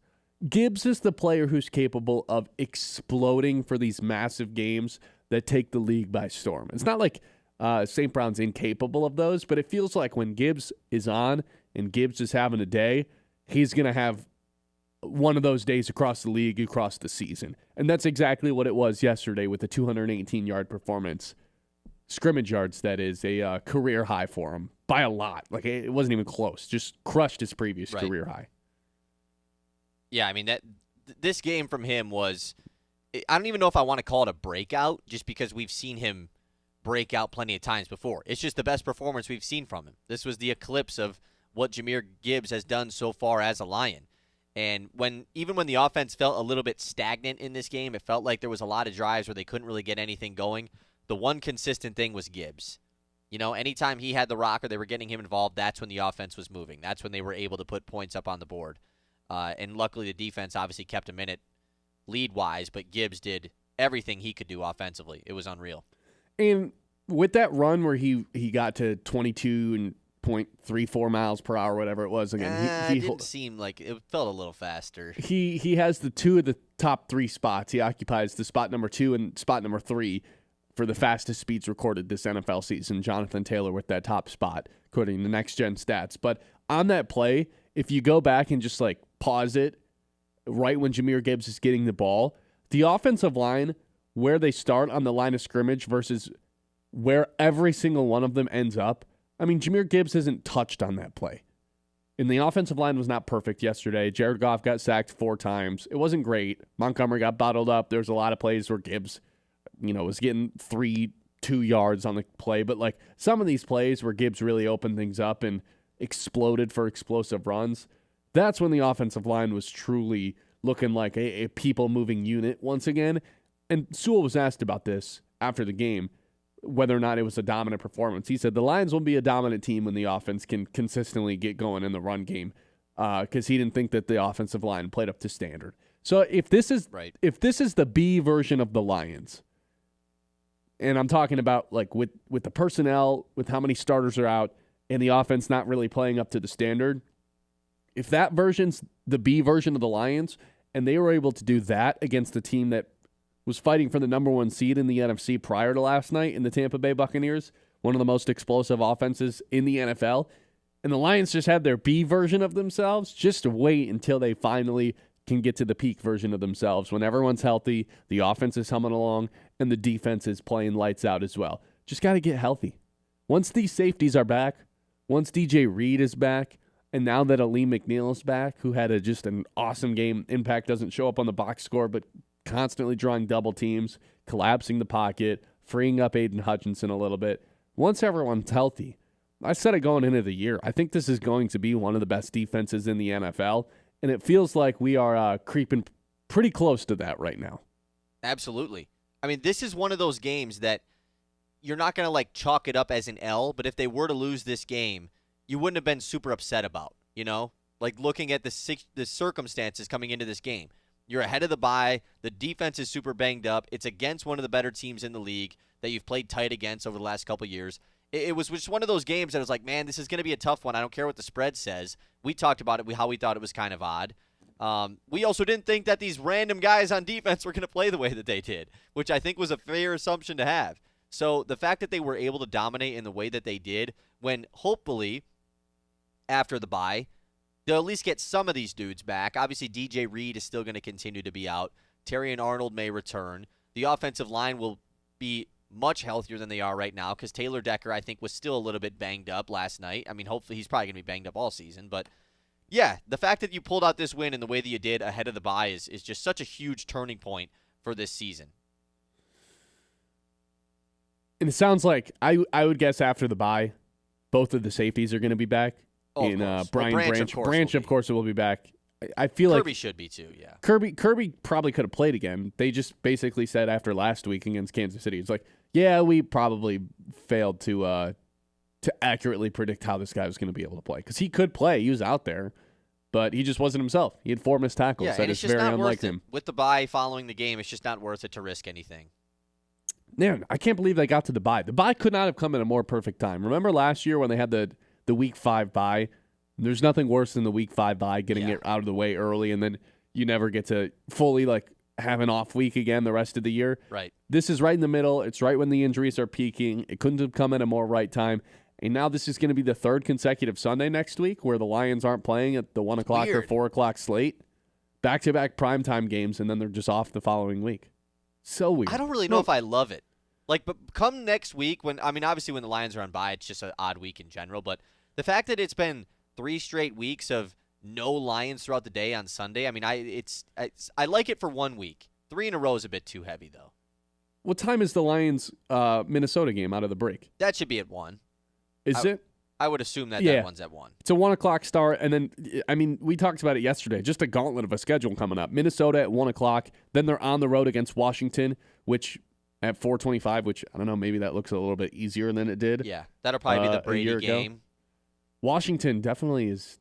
Gibbs is the player who's capable of exploding for these massive games that take the league by storm. It's not like St. Brown's incapable of those, but it feels like when Gibbs is on and Gibbs is having a day, he's going to have one of those days across the league, across the season. And that's exactly what it was yesterday with the 218-yard performance. Scrimmage yards, that is, a career high for him by a lot. It wasn't even close. Just crushed his previous career high. Yeah, I mean, this game from him was, I don't even know if I want to call it a breakout, just because we've seen him break out plenty of times before. It's just the best performance we've seen from him. This was the eclipse of what Jahmyr Gibbs has done so far as a Lion. And even when the offense felt a little bit stagnant in this game, it felt like there was a lot of drives where they couldn't really get anything going. The one consistent thing was Gibbs. You know, anytime he had the rock or they were getting him involved, that's when the offense was moving. That's when they were able to put points up on the board. And luckily the defense obviously kept him in it lead-wise, but Gibbs did everything he could do offensively. It was unreal. And with that run where he got to 22.34 miles per hour, whatever it was, again, it didn't seem like it felt a little faster. He has the 2 of the top 3 spots. He occupies the spot number 2 and spot number 3 for the fastest speeds recorded this NFL season. Jonathan Taylor with that top spot, according to Next Gen Stats. But on that play, if you go back and just pause it right when Jahmyr Gibbs is getting the ball, the offensive line, where they start on the line of scrimmage versus where every single one of them ends up, I mean, Jahmyr Gibbs isn't touched on that play. And the offensive line was not perfect yesterday. Jared Goff got sacked 4 times. It wasn't great. Montgomery got bottled up. There was a lot of plays where Gibbs, was getting 3 2 yards on the play, but like some of these plays where Gibbs really opened things up and exploded for explosive runs, that's when the offensive line was truly looking like a people-moving unit once again. And Sewell was asked about this after the game, whether or not it was a dominant performance. He said the Lions will be a dominant team when the offense can consistently get going in the run game, because he didn't think that the offensive line played up to standard. So if this is the B version of the Lions, and I'm talking about like with the personnel, with how many starters are out, and the offense not really playing up to the standard, if that version's the B version of the Lions, and they were able to do that against a team that was fighting for the number 1 seed in the NFC prior to last night in the Tampa Bay Buccaneers, one of the most explosive offenses in the NFL, and the Lions just had their B version of themselves, just wait until they finally can get to the peak version of themselves when everyone's healthy, the offense is humming along, and the defense is playing lights out as well. Just got to get healthy. Once these safeties are back, once DJ Reed is back, and now that Aleem McNeil is back, who had just an awesome game, impact doesn't show up on the box score, but constantly drawing double teams, collapsing the pocket, freeing up Aiden Hutchinson a little bit. Once everyone's healthy, I said it going into the year, I think this is going to be one of the best defenses in the NFL, and it feels like we are creeping pretty close to that right now. Absolutely. I mean, this is one of those games that you're not going to like chalk it up as an L, but if they were to lose this game, you wouldn't have been super upset about, you know? Like looking at the circumstances coming into this game. You're ahead of the bye. The defense is super banged up. It's against one of the better teams in the league that you've played tight against over the last couple of years. It was just one of those games that was like, man, this is going to be a tough one. I don't care what the spread says. We talked about it, how we thought it was kind of odd. We also didn't think that these random guys on defense were going to play the way that they did, which I think was a fair assumption to have. So the fact that they were able to dominate in the way that they did, when hopefully after the bye, they'll at least get some of these dudes back. Obviously, DJ Reed is still going to continue to be out. Terry and Arnold may return. The offensive line will be much healthier than they are right now because Taylor Decker, I think, was still a little bit banged up last night. I mean, hopefully he's probably going to be banged up all season. But, yeah, the fact that you pulled out this win in the way that you did ahead of the bye is just such a huge turning point for this season. And it sounds like, I would guess after the bye, both of the safeties are going to be back. Oh, Brian Branch, of course, will be back. I feel Kirby like should be too, yeah. Kirby probably could have played again. They just basically said after last week against Kansas City, it's like, yeah, we probably failed to accurately predict how this guy was going to be able to play because he could play. He was out there, but he just wasn't himself. He had 4 missed tackles. Yeah, that and is it's just very not unlike worth him. With the bye following the game, it's just not worth it to risk anything. Man, I can't believe they got to the bye. The bye could not have come at a more perfect time. Remember last year when they had the Week 5 bye? There's nothing worse than the Week 5 bye, getting it out of the way early, and then you never get to fully have an off week again the rest of the year. Right. This is right in the middle. It's right when the injuries are peaking. It couldn't have come at a more right time. And now this is going to be the 3rd consecutive Sunday next week where the Lions aren't playing at the 1 o'clock or 4 o'clock slate. Back-to-back primetime games, and then they're just off the following week. So weird. I don't really know if I love it. But come next week, obviously when the Lions are on bye, it's just an odd week in general. But the fact that it's been 3 straight weeks of no Lions throughout the day on Sunday, I like it for 1 week. 3 in a row is a bit too heavy, though. What time is the Lions Minnesota game out of the break? That should be at 1. Is it? I would assume that one's at 1. It's a 1 o'clock start, and then, we talked about it yesterday, just a gauntlet of a schedule coming up. Minnesota at 1 o'clock, then they're on the road against Washington, which at 4:25, which, I don't know, maybe that looks a little bit easier than it did. Yeah, that'll probably be the Brady game. Washington definitely is.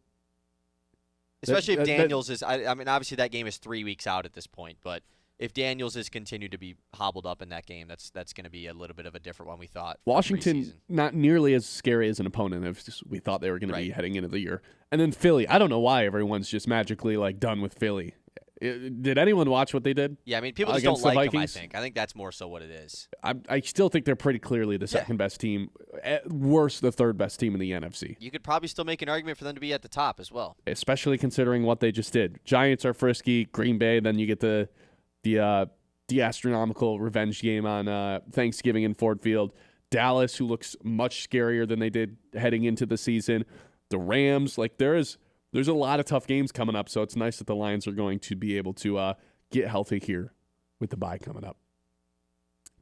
Especially if Daniels is, obviously that game is 3 weeks out at this point, but if Daniels is continued to be hobbled up in that game, that's going to be a little bit of a different one we thought. Washington, not nearly as scary as an opponent as we thought they were going to be heading into the year. And then Philly, I don't know why everyone's just magically done with Philly. Did anyone watch what they did? Yeah, people just don't like them, I think. I think that's more so what it is. I still think they're pretty clearly the second-best team. At worst, the third-best team in the NFC. You could probably still make an argument for them to be at the top as well. Especially considering what they just did. Giants are frisky. Green Bay, then you get the astronomical revenge game on Thanksgiving in Ford Field. Dallas, who looks much scarier than they did heading into the season. The Rams, there's a lot of tough games coming up, so it's nice that the Lions are going to be able to get healthy here with the bye coming up.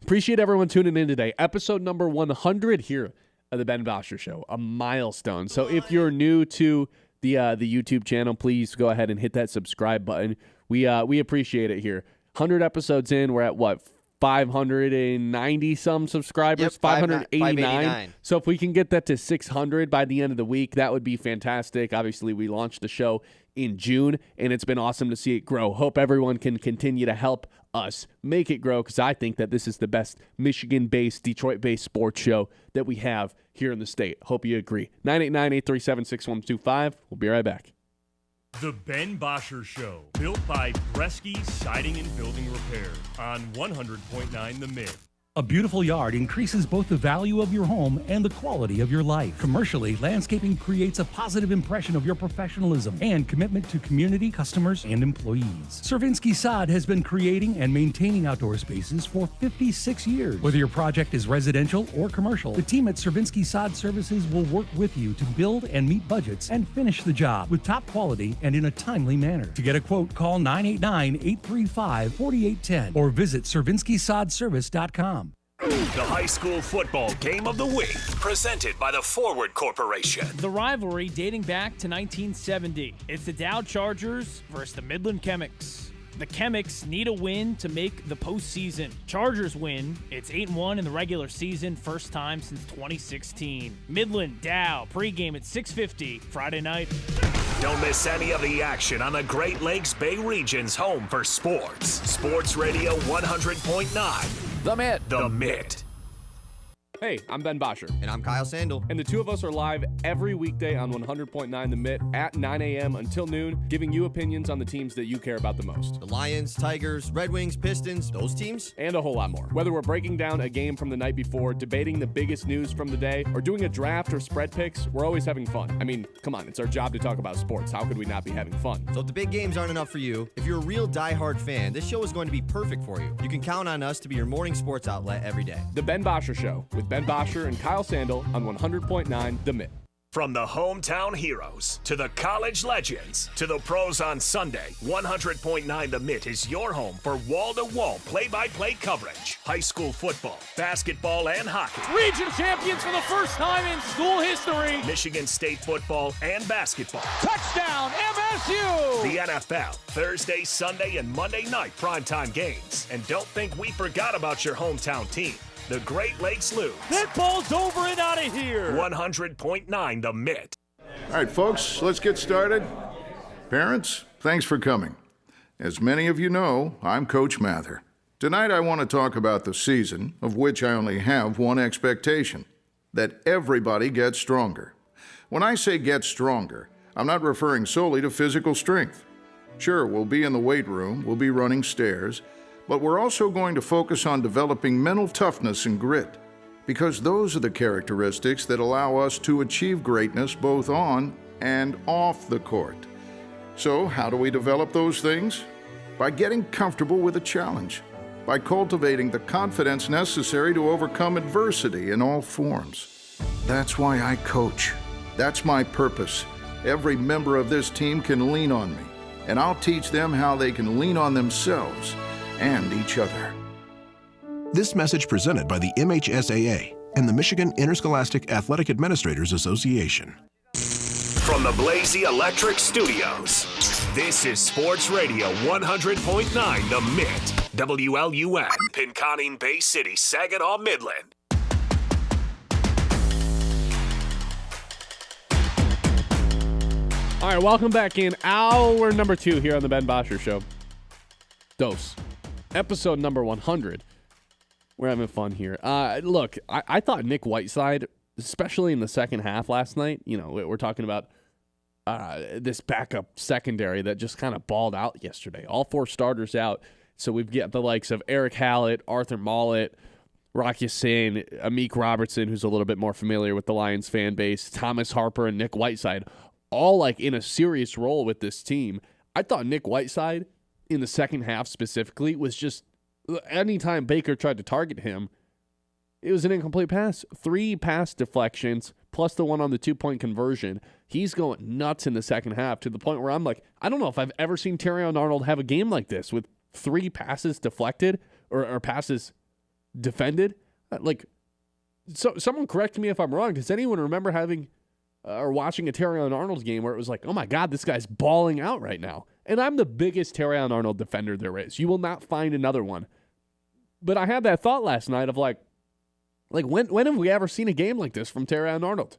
Appreciate everyone tuning in today. Episode number 100 here of the Ben Bosscher Show, a milestone. So if you're new to the YouTube channel, please go ahead and hit that subscribe button. We appreciate it here. 100 episodes in, we're at what? 590 some subscribers, Yep, 589. So if we can get that to 600 by the end of the week, that would be fantastic. Obviously, we launched the show in June, and it's been awesome to see it grow. Hope everyone can continue to help us make it grow, because I think that this is the best Michigan-based, Detroit-based sports show that we have here in the state. Hope you agree. 989-837-6125. We'll be right back. The Ben Bosscher Show, built by Bresky Siding and Building Repair on 100.9 The Mid. A beautiful yard increases both the value of your home and the quality of your life. Commercially, landscaping creates a positive impression of your professionalism and commitment to community, customers, and employees. Cervinsky Sod has been creating and maintaining outdoor spaces for 56 years. Whether your project is residential or commercial, the team at Cervinsky Sod Services will work with you to build and meet budgets and finish the job with top quality and in a timely manner. To get a quote, call 989-835-4810 or visit CervinskySodService.com. The high school football game of the week, presented by the Forward Corporation. The rivalry dating back to 1970. It's the Dow Chargers versus the Midland Chemics. The Chemics need a win to make the postseason. Chargers win. It's 8-1 in the regular season, first time since 2016. Midland, Dow, pregame at 6:50 Friday night. Don't miss any of the action on the Great Lakes Bay region's home for sports. Sports Radio 100.9. The Mitt. The Mitt. Hey, I'm Ben Bosscher. And I'm Kyle Sandel. And the two of us are live every weekday on 100.9 The Mitt at 9 a.m. until noon, giving you opinions on the teams that you care about the most. The Lions, Tigers, Red Wings, Pistons, those teams. And a whole lot more. Whether we're breaking down a game from the night before, debating the biggest news from the day, or doing a draft or spread picks, we're always having fun. I mean, come on, it's our job to talk about sports. How could we not be having fun? So if the big games aren't enough for you, if you're a real diehard fan, this show is going to be perfect for you. You can count on us to be your morning sports outlet every day. The Ben Bosscher Show with Ben Bosscher and Kyle Sandel on 100.9 The Mitt. From the hometown heroes to the college legends to the pros on Sunday, 100.9 The Mitt is your home for wall-to-wall play-by-play coverage. High school football, basketball, and hockey. Region champions for the first time in school history. Michigan State football and basketball. Touchdown, MSU! The NFL, Thursday, Sunday, and Monday night primetime games. And don't think we forgot about your hometown team. The Great Lakes Loons. That ball's over and out of here. 100.9 The Mitt. All right, folks, let's get started. Parents, thanks for coming. As many of you know, I'm Coach Mather. Tonight I want to talk about the season, of which I only have one expectation: that everybody gets stronger. When I say get stronger, I'm not referring solely to physical strength. Sure, we'll be in the weight room, we'll be running stairs, but we're also going to focus on developing mental toughness and grit, because those are the characteristics that allow us to achieve greatness both on and off the court. So, how do we develop those things? By getting comfortable with a challenge, by cultivating the confidence necessary to overcome adversity in all forms. That's why I coach. That's my purpose. Every member of this team can lean on me, and I'll teach them how they can lean on themselves and each other. This message presented by the MHSAA and the Michigan Interscholastic Athletic Administrators Association. From the Blazy Electric Studios, this is Sports Radio 100.9 The Mitt. WLUN, Pinconning, Bay City, Saginaw, Midland. All right, welcome back in hour number 2 here on the Ben Bosscher Show. Dose. Episode number 100. We're having fun here. Look, I thought Nick Whiteside, especially in the second half last night, you know, we're talking about this backup secondary that just kind of balled out yesterday. All 4 starters out. So we've got the likes of Eric Hallett, Arthur Mollett, Rock Ya-Sin, Amik Robertson, who's a little bit more familiar with the Lions fan base, Thomas Harper, and Nick Whiteside, all like in a serious role with this team. I thought Nick Whiteside in the second half specifically was just, anytime Baker tried to target him, it was an incomplete pass. 3 pass deflections plus the one on the 2-point conversion. He's going nuts in the second half to the point where I'm like, I don't know if I've ever seen Terrion Arnold have a game like this with 3 passes deflected or passes defended. So someone correct me if I'm wrong. Does anyone remember having or watching a Terrion Arnold game where it was like, oh my God, this guy's balling out right now? And I'm the biggest Terrion Arnold defender there is. You will not find another one. But I had that thought last night of like when have we ever seen a game like this from Terrion Arnold?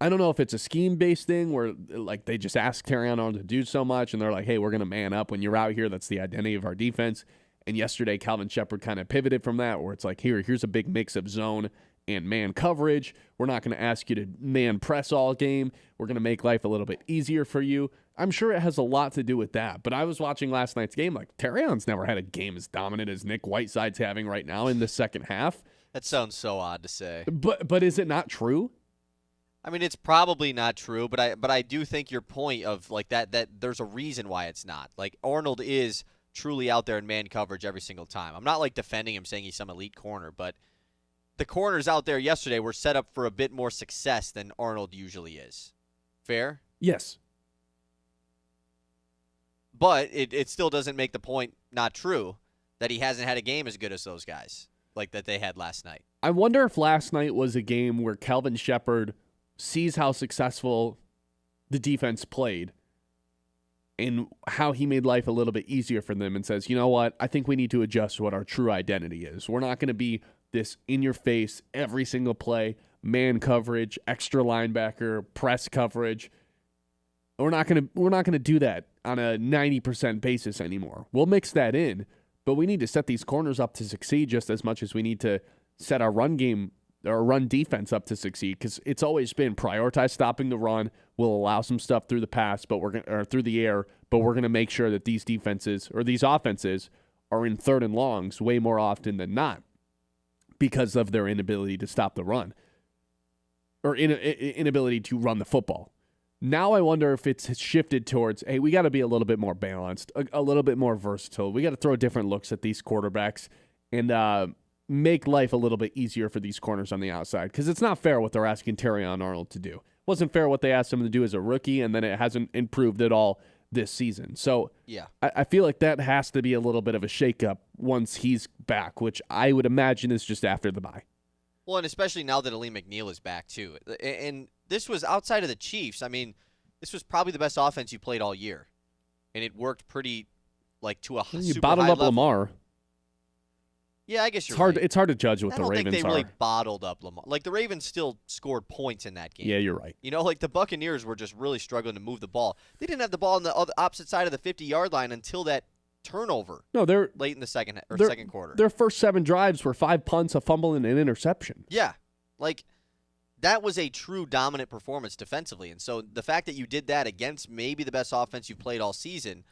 I don't know if it's a scheme-based thing where like they just ask Terrion Arnold to do so much and they're like, hey, we're going to man up when you're out here. That's the identity of our defense. And yesterday, Calvin Shepard kind of pivoted from that where it's like, here's a big mix of zone and man coverage. We're not going to ask you to man press all game. We're going to make life a little bit easier for you. I'm sure it has a lot to do with that. But I was watching last night's game. Like, Terrion's never had a game as dominant as Nick Whiteside's having right now in the second half. That sounds so odd to say. But is it not true? I mean, it's probably not true, but I do think your point of like that there's a reason why it's not. Like, Arnold is truly out there in man coverage every single time. I'm not like defending him saying he's some elite corner, but the corners out there yesterday were set up for a bit more success than Arnold usually is. Fair? Yes. But it still doesn't make the point not true that he hasn't had a game as good as those guys like that they had last night. I wonder if last night was a game where Calvin Shepard sees how successful the defense played and how he made life a little bit easier for them and says, you know what, I think we need to adjust what our true identity is. We're not going to be this in-your-face, every single play, man coverage, extra linebacker, press coverage. We're not going to do that on a 90% basis anymore. We'll mix that in, but we need to set these corners up to succeed just as much as we need to set our run game or run defense up to succeed, because it's always been prioritize stopping the run. We'll allow some stuff through the pass, or through the air, but we're going to make sure that these defenses or these offenses are in third and longs way more often than not because of their inability to stop the run or inability to run the football. Now I wonder if it's shifted towards, hey, we got to be a little bit more balanced, a little bit more versatile. We got to throw different looks at these quarterbacks and make life a little bit easier for these corners on the outside, because it's not fair what they're asking Terrion Arnold to do. It wasn't fair what they asked him to do as a rookie, and then it hasn't improved at all this season. So yeah, I feel like that has to be a little bit of a shakeup once he's back, which I would imagine is just after the bye. Well, and especially now that Aleem McNeil is back, too. And this was outside of the Chiefs. I mean, this was probably the best offense you played all year. And it worked pretty, like, to a super high level. You bottled up Lamar. Yeah, I guess you're right. It's hard to judge what the Ravens are. I don't think they really bottled up Lamar. Like, the Ravens still scored points in that game. Yeah, you're right. You know, like, the Buccaneers were just really struggling to move the ball. They didn't have the ball on the opposite side of the 50-yard line until that turnover. No, they're late in the second quarter. Their first 7 drives were 5 punts, a fumble, and an interception. Yeah. Like, that was a true dominant performance defensively. And so the fact that you did that against maybe the best offense you've played all season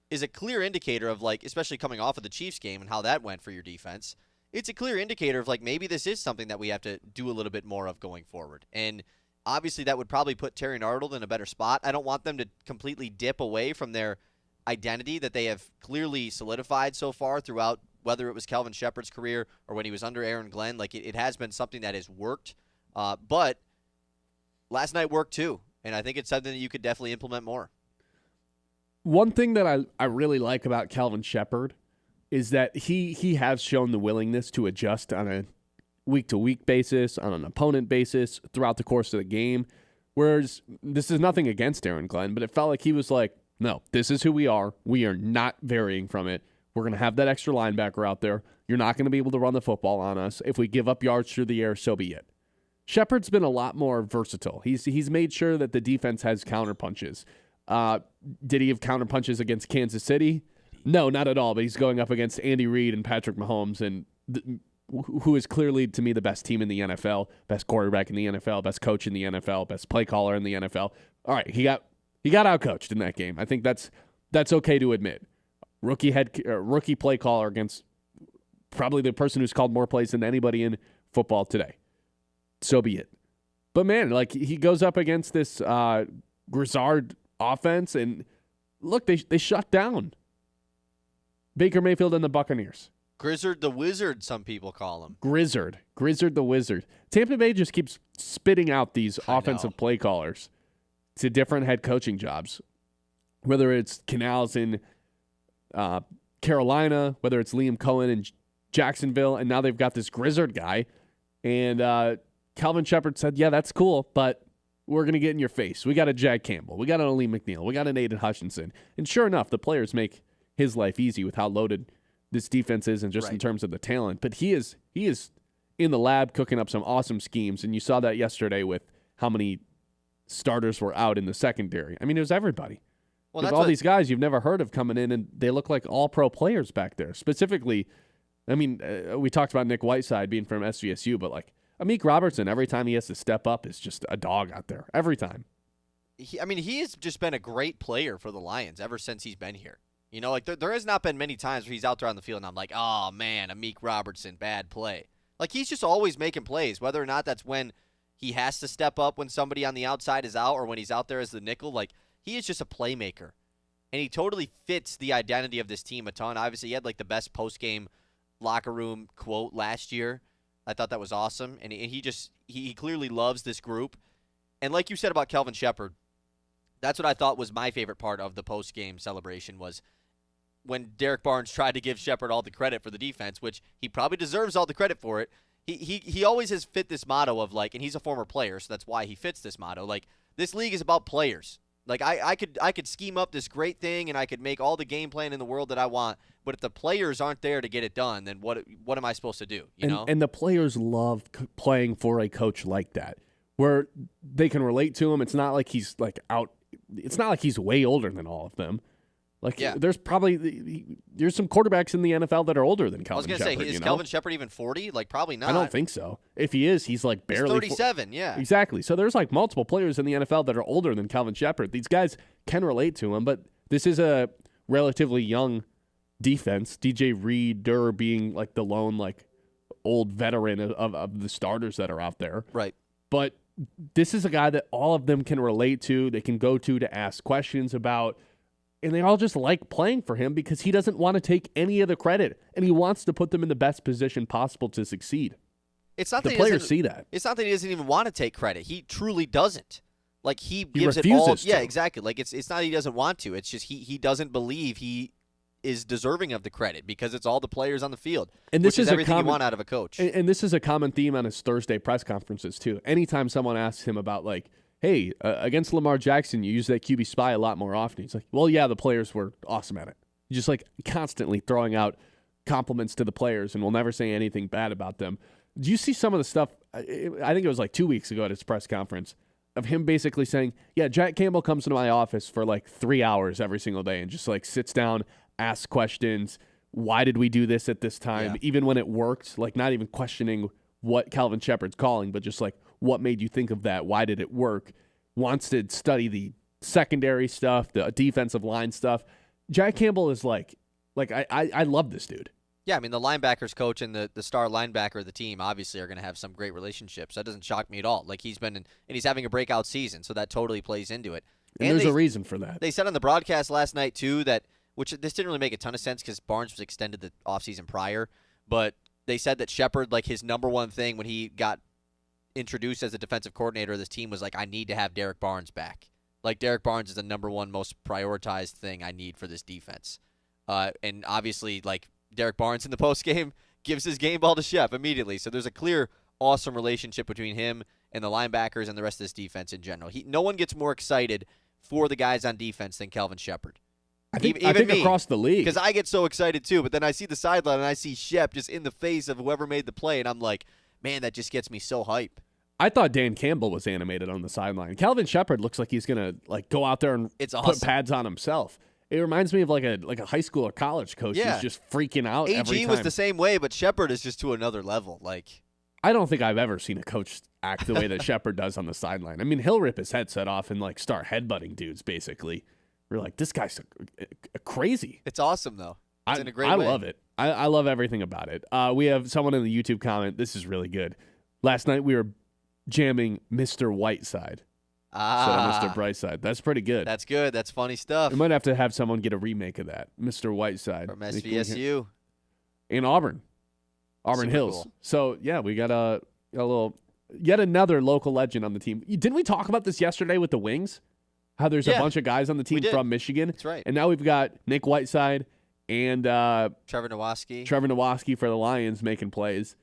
is a clear indicator of, like, especially coming off of the Chiefs game and how that went for your defense. It's a clear indicator of, like, maybe this is something that we have to do a little bit more of going forward. And obviously that would probably put Terrion Arnold in a better spot. I don't want them to completely dip away from their identity that they have clearly solidified so far throughout, whether it was Calvin Shepard's career or when he was under Aaron Glenn. Like, it has been something that has worked. But last night worked too, and I think it's something that you could definitely implement more. One thing that I really like about Calvin Shepard is that he has shown the willingness to adjust on a week-to-week basis, on an opponent basis, throughout the course of the game, whereas this is nothing against Aaron Glenn, but it felt like he was like, no, this is who we are. We are not varying from it. We're going to have that extra linebacker out there. You're not going to be able to run the football on us. If we give up yards through the air, so be it. Shepard's been a lot more versatile. He's made sure that the defense has counterpunches. Did he have counterpunches against Kansas City? No, not at all. But he's going up against Andy Reid and Patrick Mahomes, and who is clearly, to me, the best team in the NFL, best quarterback in the NFL, best coach in the NFL, best play caller in the NFL. All right, he got outcoached in that game. I think that's okay to admit. Rookie play caller against probably the person who's called more plays than anybody in football today. So be it. But man, like, he goes up against this Grizzard offense, and look, they shut down Baker Mayfield and the Buccaneers. Grizzard the Wizard, some people call him. Grizzard the Wizard. Tampa Bay just keeps spitting out these offensive play callers to different head coaching jobs, whether it's Canals in Carolina, whether it's Liam Cohen in Jacksonville, and now they've got this Grizzard guy. And Calvin Shepard said, yeah, that's cool, but we're going to get in your face. We got a Jack Campbell. We got an Aleem McNeil. We got an Aiden Hutchinson. And sure enough, the players make his life easy with how loaded this defense is and just in terms of the talent. But he is in the lab cooking up some awesome schemes, and you saw that yesterday with how many starters were out in the secondary. I mean, it was everybody. Well, There's all these guys you've never heard of coming in, and they look like all-pro players back there. Specifically, I mean, we talked about Nick Whiteside being from SVSU, but like Amik Robertson, every time he has to step up, is just a dog out there. Every time. He has just been a great player for the Lions ever since he's been here. You know, like there has not been many times where he's out there on the field and I'm like, oh man, Amik Robertson, bad play. Like he's just always making plays, whether or not that's when he has to step up when somebody on the outside is out or when he's out there as the nickel. Like he is just a playmaker, and he totally fits the identity of this team a ton. Obviously, he had like the best post-game locker room quote last year. I thought that was awesome, and he clearly loves this group. And like you said about Kelvin Shepard, that's what I thought was my favorite part of the post-game celebration was when Derek Barnes tried to give Shepard all the credit for the defense, which he probably deserves all the credit for it. He always has fit this motto of like, and he's a former player, so that's why he fits this motto. Like this league is about players. Like I could scheme up this great thing and I could make all the game plan in the world that I want, but if the players aren't there to get it done, then what am I supposed to do? You know? And the players love playing for a coach like that, where they can relate to him. It's not like he's like out. It's not like he's way older than all of them. Like there's some quarterbacks in the NFL that are older than Kelvin Shepard. I was going to say, is Kelvin Shepard even 40? Like probably not. I don't think so. If he is, he's like barely 37, yeah. Exactly. So there's like multiple players in the NFL that are older than Kelvin Shepard. These guys can relate to him, but this is a relatively young defense. DJ Reed, Durr being like the lone like old veteran of the starters that are out there. Right. But this is a guy that all of them can relate to. They can go to ask questions about. And they all just like playing for him because he doesn't want to take any of the credit, and he wants to put them in the best position possible to succeed. It's not the that players see that. It's not that he doesn't even want to take credit. He truly doesn't. Like he gives it refuses all. to. Yeah, exactly. Like it's not he doesn't want to. It's just he doesn't believe he is deserving of the credit because it's all the players on the field. And this is everything you want out of a coach. And this is a common theme on his Thursday press conferences too. Anytime someone asks him about like, hey, against Lamar Jackson, you use that QB spy a lot more often. He's like, well, yeah, the players were awesome at it. He's just like constantly throwing out compliments to the players and will never say anything bad about them. Do you see some of the stuff, I think it was like 2 weeks ago at his press conference, of him basically saying, yeah, Jack Campbell comes into my office for like 3 hours every single day and just like sits down, asks questions. Why did we do this at this time? Yeah. Even when it worked, like not even questioning what Calvin Shepard's calling, but just like, what made you think of that? Why did it work? Wants to study the secondary stuff, the defensive line stuff. Jack Campbell is like I love this dude. Yeah, I mean, the linebackers coach and the star linebacker of the team obviously are going to have some great relationships. That doesn't shock me at all. Like he's been and he's having a breakout season, so that totally plays into it. And there's a reason for that. They said on the broadcast last night too that this didn't really make a ton of sense because Barnes was extended the offseason prior, but they said that Shepard, like his number one thing when he got introduced as a defensive coordinator of this team was like, I need to have Derek Barnes back. Like Derek Barnes is the number one most prioritized thing I need for this defense. And obviously, like Derek Barnes in the post game gives his game ball to Shep immediately. So there's a clear, awesome relationship between him and the linebackers and the rest of this defense in general. No one gets more excited for the guys on defense than Kelvin Shepard. I think me, across the league. Because I get so excited too, but then I see the sideline and I see Shep just in the face of whoever made the play, and I'm like, man, that just gets me so hype. I thought Dan Campbell was animated on the sideline. Calvin Shepard looks like he's gonna like go out there and put pads on himself. It reminds me of like a high school or college coach who's just freaking out every time. AG was the same way, but Shepard is just to another level. Like, I don't think I've ever seen a coach act the way that Shepard does on the sideline. I mean, he'll rip his headset off and like start headbutting dudes. Basically, we're like, this guy's crazy. It's awesome though. It's in a great way. I love it. I love everything about it. We have someone in the YouTube comment. This is really good. Last night we were jamming Mr. Whiteside. Mr. Brightside. That's pretty good. That's good. That's funny stuff. We might have to have someone get a remake of that. Mr. Whiteside. From SVSU. In Auburn. Auburn Hills. Cool. So, yeah, we got a little, yet another local legend on the team. Didn't we talk about this yesterday with the Wings? How there's a bunch of guys on the team from Michigan? That's right. And now we've got Nick Whiteside and Trevor Nowatzki. Trevor Nowatzki for the Lions making plays,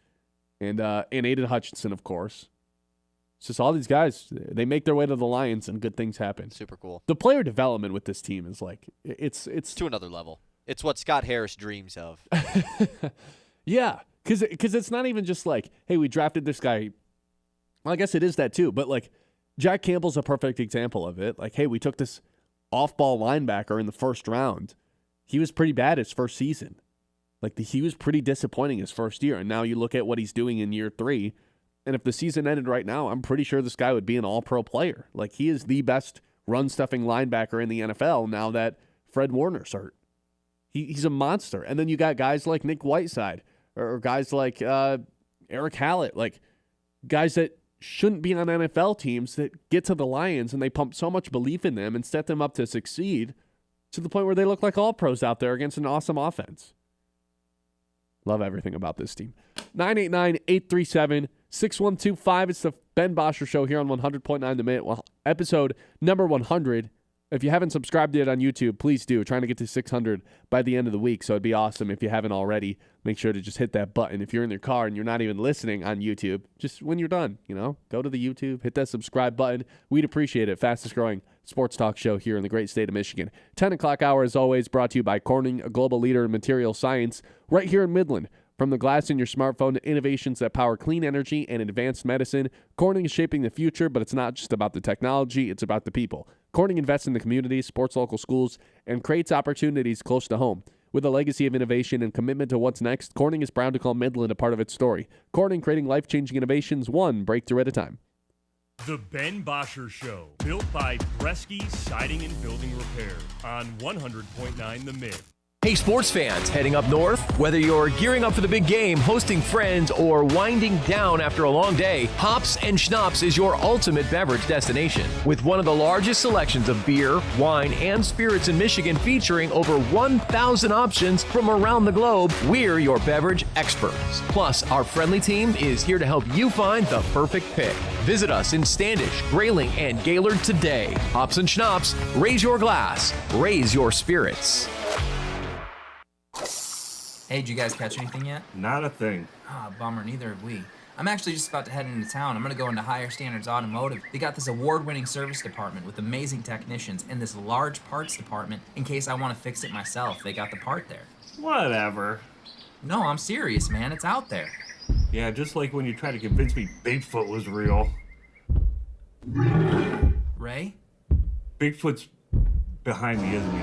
and Aiden Hutchinson, of course. It's just all these guys, they make their way to the Lions and good things happen. Super cool. The player development with this team is like, it's to another level. It's what Scott Harris dreams of. Yeah, because it's not even just like, hey, we drafted this guy. Well, I guess it is that too, but like Jack Campbell's a perfect example of it. Like, hey, we took this off-ball linebacker in the first round. He was pretty bad his first season. Like, he was pretty disappointing his first year, and now you look at what he's doing in year 3, and if the season ended right now, I'm pretty sure this guy would be an all-pro player. Like, he is the best run-stuffing linebacker in the NFL now that Fred Warner's hurt. He's a monster. And then you got guys like Nick Whiteside or guys like Eric Hallett, like guys that shouldn't be on NFL teams that get to the Lions and they pump so much belief in them and set them up to succeed to the point where they look like all pros out there against an awesome offense. Love everything about this team. 989-837-6125. It's the Ben Bosscher Show here on 100.9 The Minute. Well, episode number 100. If you haven't subscribed yet on YouTube, please do. We're trying to get to 600 by the end of the week, so it'd be awesome if you haven't already. Make sure to just hit that button. If you're in your car and you're not even listening on YouTube, just when you're done, go to the YouTube, hit that subscribe button. We'd appreciate it. Fastest growing sports talk show here in the great state of Michigan. 10 o'clock hour, as always, brought to you by Corning, a global leader in material science, right here in Midland. From the glass in your smartphone to innovations that power clean energy and advanced medicine, Corning is shaping the future, but it's not just about the technology, it's about the people. Corning invests in the community, supports local schools, and creates opportunities close to home. With a legacy of innovation and commitment to what's next, Corning is proud to call Midland a part of its story. Corning, creating life-changing innovations one breakthrough at a time. The Ben Bosscher Show, built by Bresky Siding and Building Repair on 100.9 The Mid. Hey, sports fans, heading up north? Whether you're gearing up for the big game, hosting friends, or winding down after a long day, Hops and Schnapps is your ultimate beverage destination. With one of the largest selections of beer, wine, and spirits in Michigan featuring over 1,000 options from around the globe, we're your beverage experts. Plus, our friendly team is here to help you find the perfect pick. Visit us in Standish, Grayling, and Gaylord today. Hops and Schnapps, raise your glass, raise your spirits. Hey, did you guys catch anything yet? Not a thing. Bummer, neither have we. I'm actually just about to head into town. I'm gonna go into Higher Standards Automotive. They got this award-winning service department with amazing technicians and this large parts department in case I want to fix it myself. They got the part there. Whatever. No, I'm serious, man. It's out there. Yeah, just like when you tried to convince me Bigfoot was real. Ray? Bigfoot's behind me, isn't he?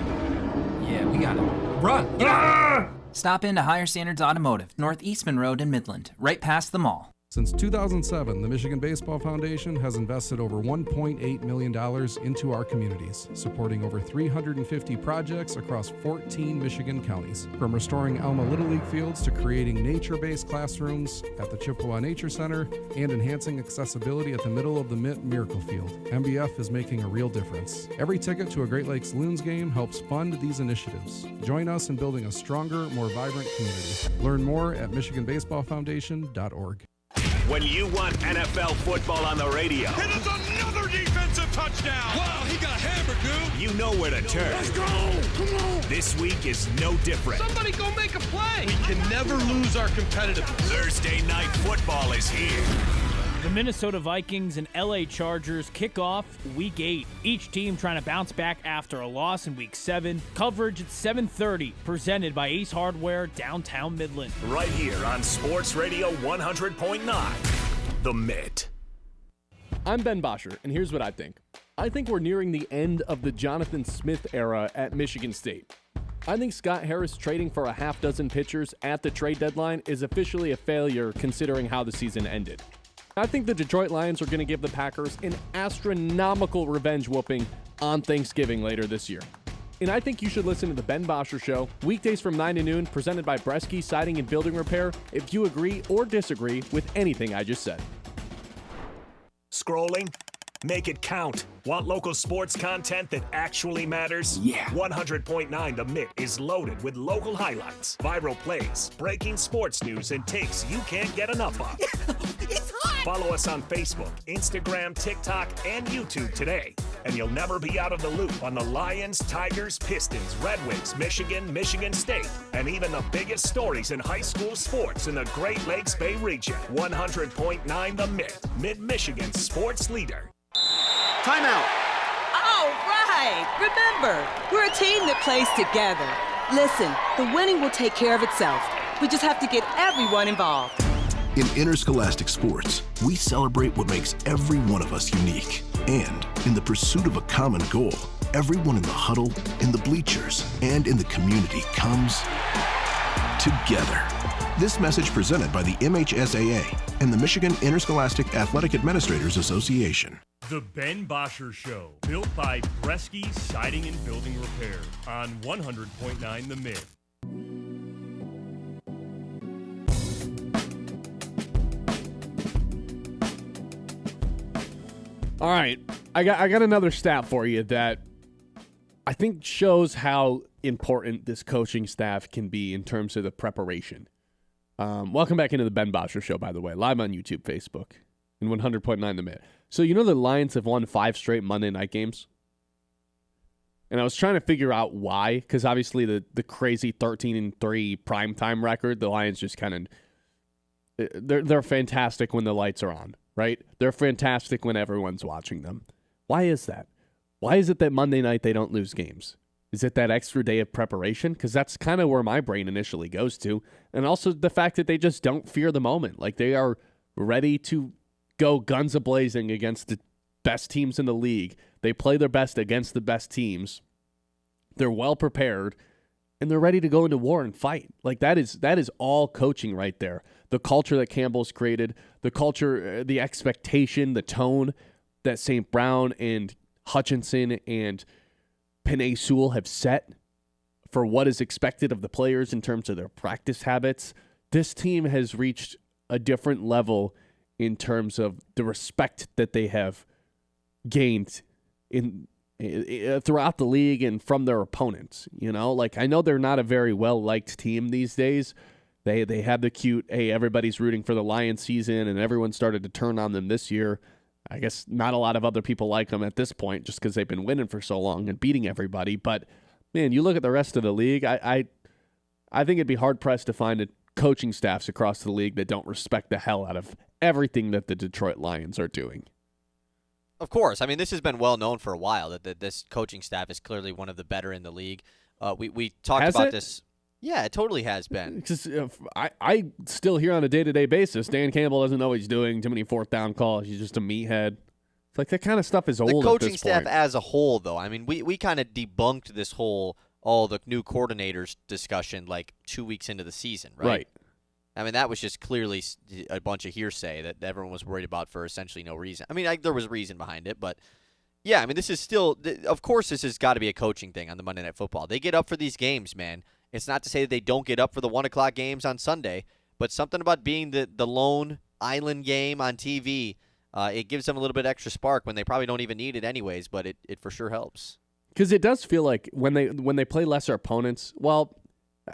Yeah, we got it. Run! Ah! Stop into Higher Standards Automotive, North Eastman Road in Midland, right past the mall. Since 2007, the Michigan Baseball Foundation has invested over $1.8 million into our communities, supporting over 350 projects across 14 Michigan counties. From restoring Alma Little League fields to creating nature-based classrooms at the Chippewa Nature Center and enhancing accessibility at the middle of the Miracle Field, MBF is making a real difference. Every ticket to a Great Lakes Loons game helps fund these initiatives. Join us in building a stronger, more vibrant community. Learn more at MichiganBaseballFoundation.org. When you want NFL football on the radio. And it's another defensive touchdown. Wow, he got hammered, dude. You know where to turn. Let's go. Come on. This week is no different. Somebody go make a play. We can never lose our competitiveness. Thursday night football is here. The Minnesota Vikings and LA Chargers kick off Week 8. Each team trying to bounce back after a loss in Week 7. Coverage at 7:30, presented by Ace Hardware, downtown Midland. Right here on Sports Radio 100.9, The Mitt. I'm Ben Bosscher, and here's what I think. I think we're nearing the end of the Jonathan Smith era at Michigan State. I think Scott Harris trading for a half dozen pitchers at the trade deadline is officially a failure considering how the season ended. I think the Detroit Lions are going to give the Packers an astronomical revenge whooping on Thanksgiving later this year. And I think you should listen to the Ben Bosscher Show, weekdays from 9 to noon, presented by Bresky Siding and Building Repair, if you agree or disagree with anything I just said. Scrolling? Make it count. Want local sports content that actually matters? Yeah. 100.9 The Mitt is loaded with local highlights, viral plays, breaking sports news, and takes you can't get enough of. It's hot. Follow us on Facebook, Instagram, TikTok, and YouTube today and you'll never be out of the loop on the Lions, Tigers, Pistons, Red Wings, Michigan, Michigan State, and even the biggest stories in high school sports in the Great Lakes Bay region. 100.9 The Myth, Mid-Michigan's sports leader. Timeout. All right. Remember, we're a team that plays together. Listen, the winning will take care of itself. We just have to get everyone involved. In interscholastic sports, we celebrate what makes every one of us unique. And in the pursuit of a common goal, everyone in the huddle, in the bleachers, and in the community comes together. This message presented by the MHSAA and the Michigan Interscholastic Athletic Administrators Association. The Ben Bosscher Show, built by Bresky Siding and Building Repair on 100.9 The Myth. All right, I got another stat for you that I think shows how important this coaching staff can be in terms of the preparation. Welcome back into the Ben Bosscher Show, by the way, live on YouTube, Facebook, and 100.9 The Myth. So you know the Lions have won 5 straight Monday night games? And I was trying to figure out why, because obviously the crazy 13-3 primetime record, the Lions just kind of, they're fantastic when the lights are on. Right? They're fantastic when everyone's watching them. Why is that? Why is it that Monday night they don't lose games? Is it that extra day of preparation? Because that's kind of where my brain initially goes to. And also the fact that they just don't fear the moment. Like they are ready to go guns a-blazing against the best teams in the league. They play their best against the best teams. They're well prepared. And they're ready to go into war and fight. Like that is all coaching right there. The culture that Campbell's created, the culture, the expectation, the tone that St. Brown and Hutchinson and Penei Sewell have set for what is expected of the players in terms of their practice habits. This team has reached a different level in terms of the respect that they have gained in throughout the league and from their opponents. You know, like I know they're not a very well-liked team these days. They had the cute, hey, everybody's rooting for the Lions season, and everyone started to turn on them this year. I guess not a lot of other people like them at this point just because they've been winning for so long and beating everybody. But, man, you look at the rest of the league, I think it'd be hard-pressed to find coaching staffs across the league that don't respect the hell out of everything that the Detroit Lions are doing. Of course. I mean, this has been well known for a while that this coaching staff is clearly one of the better in the league. We talked about this. Yeah, it totally has been. Because I still hear on a day-to-day basis, Dan Campbell doesn't know what he's doing, too many fourth-down calls, he's just a meathead. It's like that kind of stuff is old at this point. The coaching staff as a whole, though, I mean, we kind of debunked this whole all the new coordinators discussion like 2 weeks into the season, right? Right. I mean, that was just clearly a bunch of hearsay that everyone was worried about for essentially no reason. I mean, there was a reason behind it, but yeah, I mean, this is still, of course, this has got to be a coaching thing on the Monday Night Football. They get up for these games, man. It's not to say that they don't get up for the 1 o'clock games on Sunday, but something about being the lone island game on TV, it gives them a little bit extra spark when they probably don't even need it anyways, but it for sure helps. Because it does feel like when they play lesser opponents, well,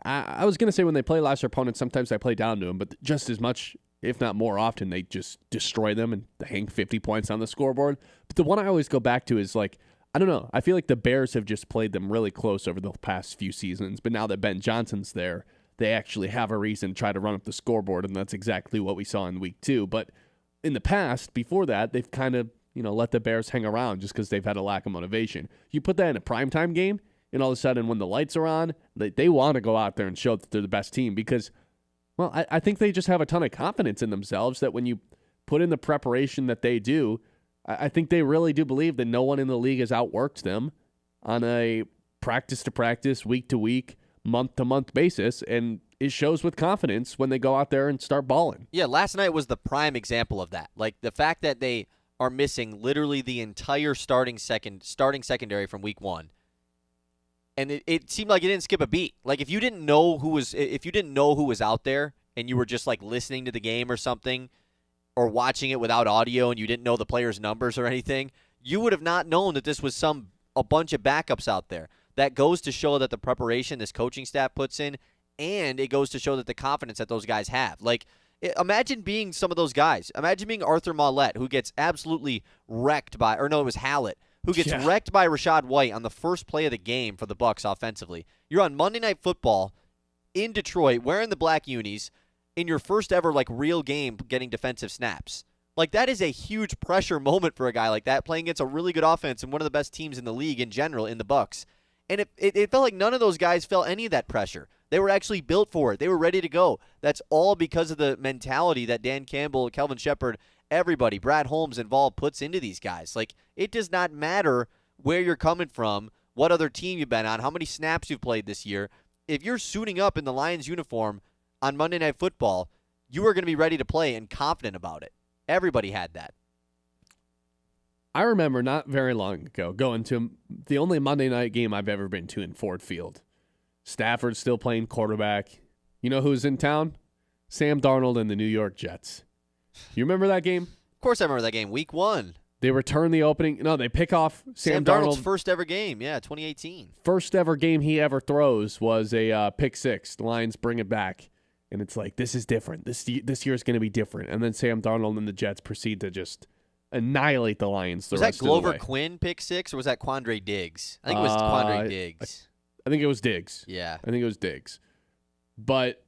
I was going to say when they play lesser opponents, sometimes they play down to them, but just as much, if not more often, they just destroy them and hang 50 points on the scoreboard. But the one I always go back to is like, I don't know, I feel like the Bears have just played them really close over the past few seasons, but now that Ben Johnson's there, they actually have a reason to try to run up the scoreboard, and that's exactly what we saw in week 2. But in the past, before that, they've kind of, let the Bears hang around just because they've had a lack of motivation. You put that in a primetime game, and all of a sudden when the lights are on, they want to go out there and show that they're the best team because, well, I think they just have a ton of confidence in themselves that when you put in the preparation that they do, I think they really do believe that no one in the league has outworked them on a practice-to-practice, week-to-week, month-to-month basis, and it shows with confidence when they go out there and start balling. Yeah, last night was the prime example of that. Like, the fact that they are missing literally the entire starting secondary from week 1. And it seemed like it didn't skip a beat. Like if you didn't know who was out there and you were just like listening to the game or something or watching it without audio and you didn't know the players' numbers or anything, you would have not known that this was a bunch of backups out there. That goes to show that the preparation this coaching staff puts in, and it goes to show that the confidence that those guys have. Like imagine being some of those guys. Imagine being Arthur Maulet, who gets absolutely wrecked by, or no, it was Hallett, who gets wrecked by Rashad White on the first play of the game for the Bucs offensively. You're on Monday Night Football in Detroit wearing the black unis in your first ever real game getting defensive snaps. That is a huge pressure moment for a guy like that, playing against a really good offense and one of the best teams in the league in general in the Bucs. And it felt like none of those guys felt any of that pressure. They were actually built for it. They were ready to go. That's all because of the mentality that Dan Campbell, Kelvin Shepard, everybody, Brad Holmes involved, puts into these guys. It does not matter where you're coming from, what other team you've been on, how many snaps you've played this year. If you're suiting up in the Lions uniform on Monday Night Football, you are going to be ready to play and confident about it. Everybody had that. I remember not very long ago going to the only Monday night game I've ever been to in Ford Field. Stafford's still playing quarterback. You know who's in town? Sam Darnold and the New York Jets. You remember that game? Of course I remember that game. Week 1. They return the opening. No, they pick off Sam Darnold's first ever game. Yeah, 2018. First ever game he ever throws was a pick six. The Lions bring it back. And it's this is different. This year is going to be different. And then Sam Darnold and the Jets proceed to just annihilate the Lions. Was that Glover Quinn pick six, or was that Quandre Diggs? I think it was Quandre Diggs. I think it was Diggs. Yeah. I think it was Diggs. But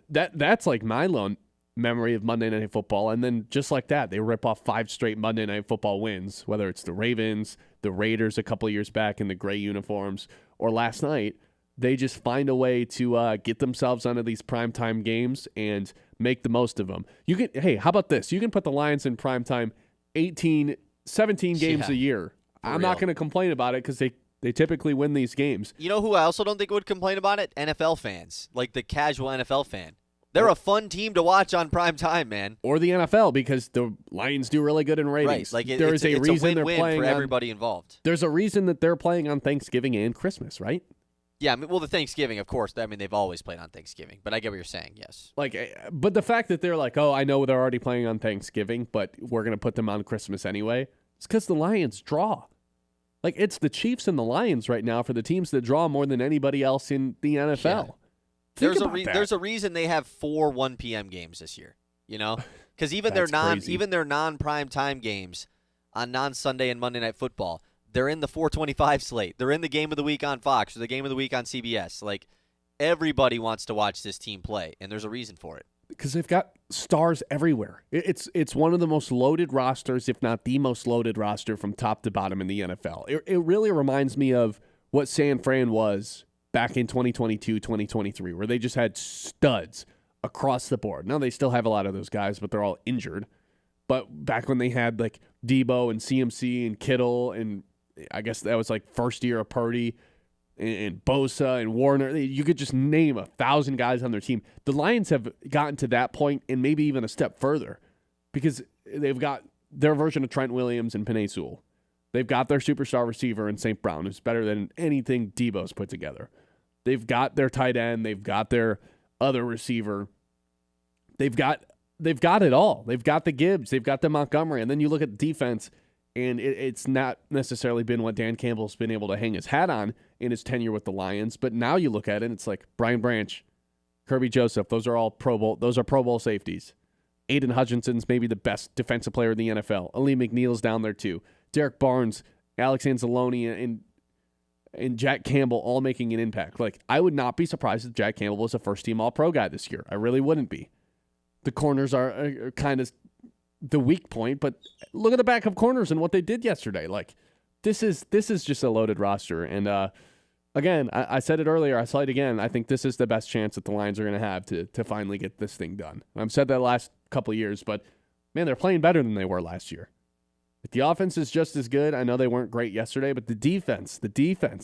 that's my lone memory of Monday Night Football. And then just like that, they rip off 5 straight Monday Night Football wins, whether it's the Ravens, the Raiders a couple of years back in the gray uniforms, or last night. They just find a way to get themselves onto these primetime games and make the most of them. Hey, how about this? You can put the Lions in primetime 17 games a year. I'm not going to complain about it because they typically win these games. You know who I also don't think would complain about it? NFL fans, the casual NFL fan. They're a fun team to watch on prime time, man. Or the NFL, because the Lions do really good in ratings. Right, it's a reason they're playing for everybody involved. There's a reason that they're playing on Thanksgiving and Christmas, right? Yeah, the Thanksgiving, of course. They've always played on Thanksgiving, but I get what you're saying, yes. But the fact that they're I know they're already playing on Thanksgiving, but we're going to put them on Christmas anyway, it's because the Lions draw. It's the Chiefs and the Lions right now for the teams that draw more than anybody else in the NFL. Yeah. There's a reason they have 4 1 p.m. games this year, Because even their non-prime time games on non-Sunday and Monday Night Football, they're in the 425 slate. They're in the game of the week on Fox or the game of the week on CBS. Everybody wants to watch this team play, and there's a reason for it. Because they've got stars everywhere. It's one of the most loaded rosters, if not the most loaded roster from top to bottom in the NFL. It really reminds me of what San Fran was back in 2022, 2023, where they just had studs across the board. Now they still have a lot of those guys, but they're all injured. But back when they had Debo and CMC and Kittle, and I guess that was first year of Purdy and Bosa and Warner, you could just name 1,000 guys on their team. The Lions have gotten to that point and maybe even a step further because they've got their version of Trent Williams and Penei Sewell. They've got their superstar receiver in St. Brown, who's better than anything Debo's put together. They've got their tight end. They've got their other receiver. They've got it all. They've got the Gibbs. They've got the Montgomery. And then you look at the defense, and it's not necessarily been what Dan Campbell's been able to hang his hat on in his tenure with the Lions. But now you look at it, and it's Brian Branch, Kirby Joseph. Those are all Pro Bowl. Those are Pro Bowl safeties. Aiden Hutchinson's maybe the best defensive player in the NFL. Ali McNeil's down there too. Derek Barnes, Alex Anzalone, and Jack Campbell all making an impact. I would not be surprised if Jack Campbell was a first-team All-Pro guy this year. I really wouldn't be. The corners are kind of the weak point, but look at the backup corners and what they did yesterday. This is just a loaded roster. And again, I said it earlier, I saw it again. I think this is the best chance that the Lions are going to have to finally get this thing done. I've said that last couple of years, but man, they're playing better than they were last year. The offense is just as good. I know they weren't great yesterday, but the defense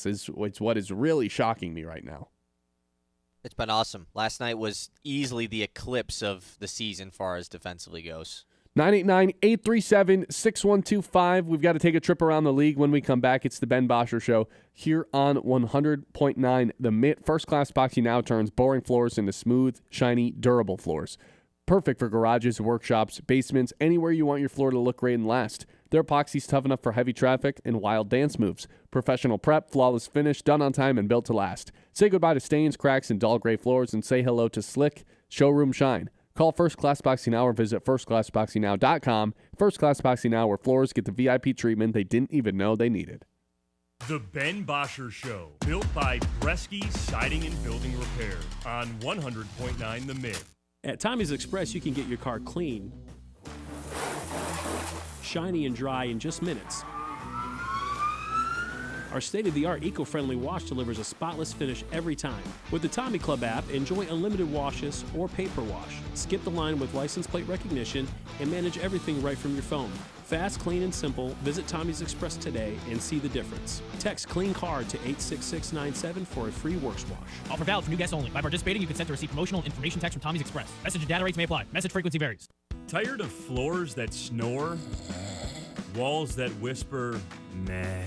is what is really shocking me right now. It's been awesome. Last night was easily the eclipse of the season far as defensively goes. 989-837-6125. We've got to take a trip around the league when we come back. It's the Ben Bosscher Show here on 100.9 The Mitt. First Class Epoxy now turns boring floors into smooth, shiny, durable floors. Perfect for garages, workshops, basements, anywhere you want your floor to look great and last. Their epoxy's tough enough for heavy traffic and wild dance moves. Professional prep, flawless finish, done on time and built to last. Say goodbye to stains, cracks, and dull gray floors and say hello to slick showroom shine. Call First Class Boxing Now or visit firstclassboxingnow.com. First Class Boxing Now, where Floors get the VIP treatment they didn't even know they needed. The Ben Bosscher Show, built by Bresky Siding and Building Repair on 100.9 The Mid. At Tommy's Express, you can get your car clean, shiny and dry in just minutes. Our state-of-the-art eco-friendly wash delivers a spotless finish every time. With the Tommy Club app, enjoy unlimited washes or paper wash. Skip the line with license plate recognition and manage everything right from your phone. Fast, clean, and simple. Visit Tommy's Express today and see the difference. Text Clean Car to 86697 for a free works wash. Offer valid for new guests only. By participating, you consent to receive promotional information text from Tommy's Express. Message and data rates may apply. Message frequency varies. Tired of floors that snore? Walls that whisper, meh?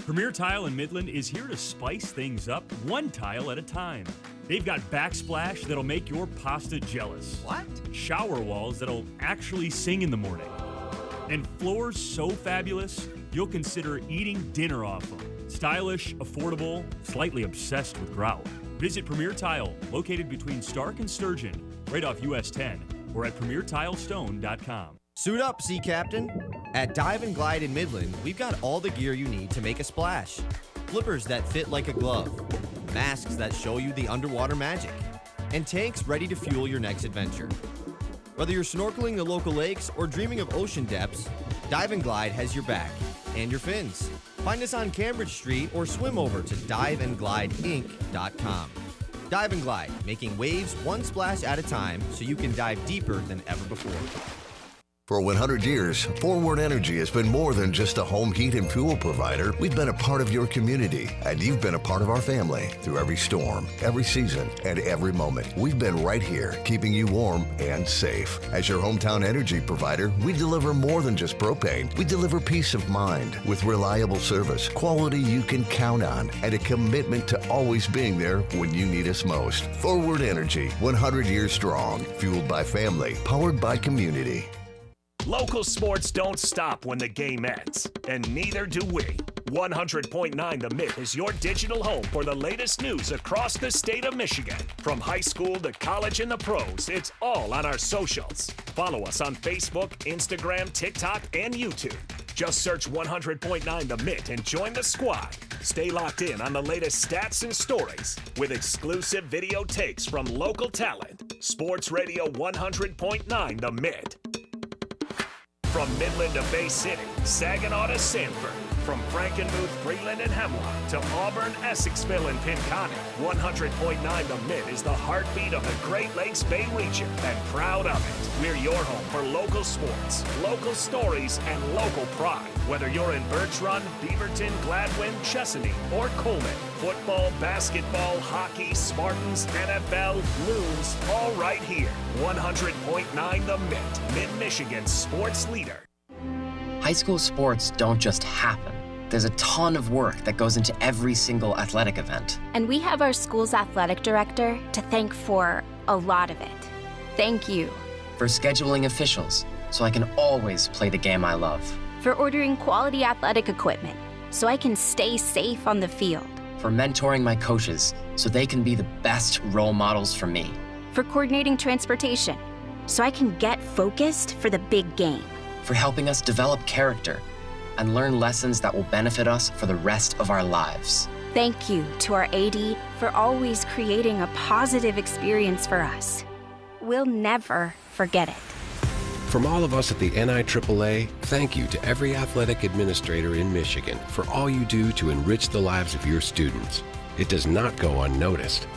Premier Tile in Midland is here to spice things up one tile at a time. They've got backsplash that'll make your pasta jealous. What? Shower walls that'll actually sing in the morning. And floors so fabulous, you'll consider eating dinner off them. Stylish, affordable, slightly obsessed with grout. Visit Premier Tile, located between Stark and Sturgeon, right off US 10, or at premiertilestone.com. Suit up, Sea Captain. At Dive and Glide in Midland, we've got all the gear you need to make a splash. Flippers that fit like a glove, masks that show you the underwater magic, and tanks ready to fuel your next adventure. Whether you're snorkeling the local lakes or dreaming of ocean depths, Dive and Glide has your back and your fins. Find us on Cambridge Street or swim over to diveandglideinc.com. Dive and Glide, making waves one splash at a time so you can dive deeper than ever before. For 100 years, Forward Energy has been more than just a home heat and fuel provider. We've been a part of your community, and you've been a part of our family through every storm, every season, and every moment. We've been right here, keeping you warm and safe. As your hometown energy provider, we deliver more than just propane. We deliver peace of mind with reliable service, quality you can count on, and a commitment to always being there when you need us most. Forward Energy, 100 years strong, fueled by family, powered by community. Local sports don't stop when the game ends, and neither do we. 100.9 The Mid is your digital home for the latest news across the state of Michigan. From high school to college and the pros, it's all on our socials. Follow us on Facebook, Instagram, TikTok, and YouTube. Just search 100.9 The Mid and join the squad. Stay locked in on the latest stats and stories with exclusive video takes from local talent. Sports Radio 100.9 The Mid. From Midland to Bay City, Saginaw to Sanford, from Frankenmuth, Freeland, and Hemlock to Auburn, Essexville, and Pinconning, 100.9 The Mid is the heartbeat of the Great Lakes Bay region, and proud of it. We're your home for local sports, local stories, and local pride. Whether you're in Birch Run, Beaverton, Gladwin, Chesaning, or Coleman, football, basketball, hockey, Spartans, NFL, Loons, all right here. 100.9 The Mid, Mid-Michigan's sports leader. High school sports don't just happen. There's a ton of work that goes into every single athletic event. And we have our school's athletic director to thank for a lot of it. Thank you. For scheduling officials, so I can always play the game I love. For ordering quality athletic equipment, so I can stay safe on the field. For mentoring my coaches, so they can be the best role models for me. For coordinating transportation, so I can get focused for the big game. For helping us develop character and learn lessons that will benefit us for the rest of our lives. Thank you to our AD for always creating a positive experience for us. We'll never forget it. From all of us at the NIAAA, thank you to every athletic administrator in Michigan for all you do to enrich the lives of your students. It does not go unnoticed.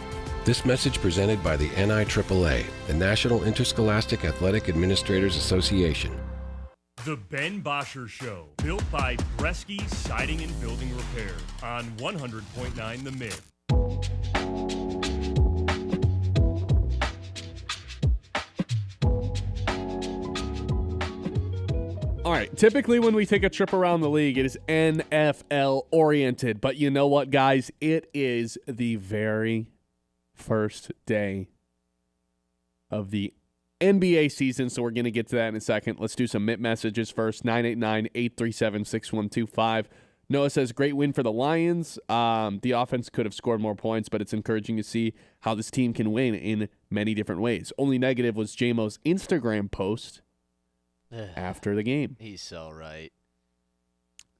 This message presented by the NIAAA, the National Interscholastic Athletic Administrators Association. The Ben Bosscher Show, built by Bresky Siding and Building Repair on 100.9 The Mid. All right, typically when we take a trip around the league, it is NFL oriented. But you know what, guys? It is the very first day of the NBA season, so we're going to get to that in a second. Let's do some MIT messages first. 989-837-6125. Noah says, great win for the Lions. The offense could have scored more points, but it's encouraging to see how this team can win in many different ways. Only negative was J-Mo's Instagram post after the game. He's so right.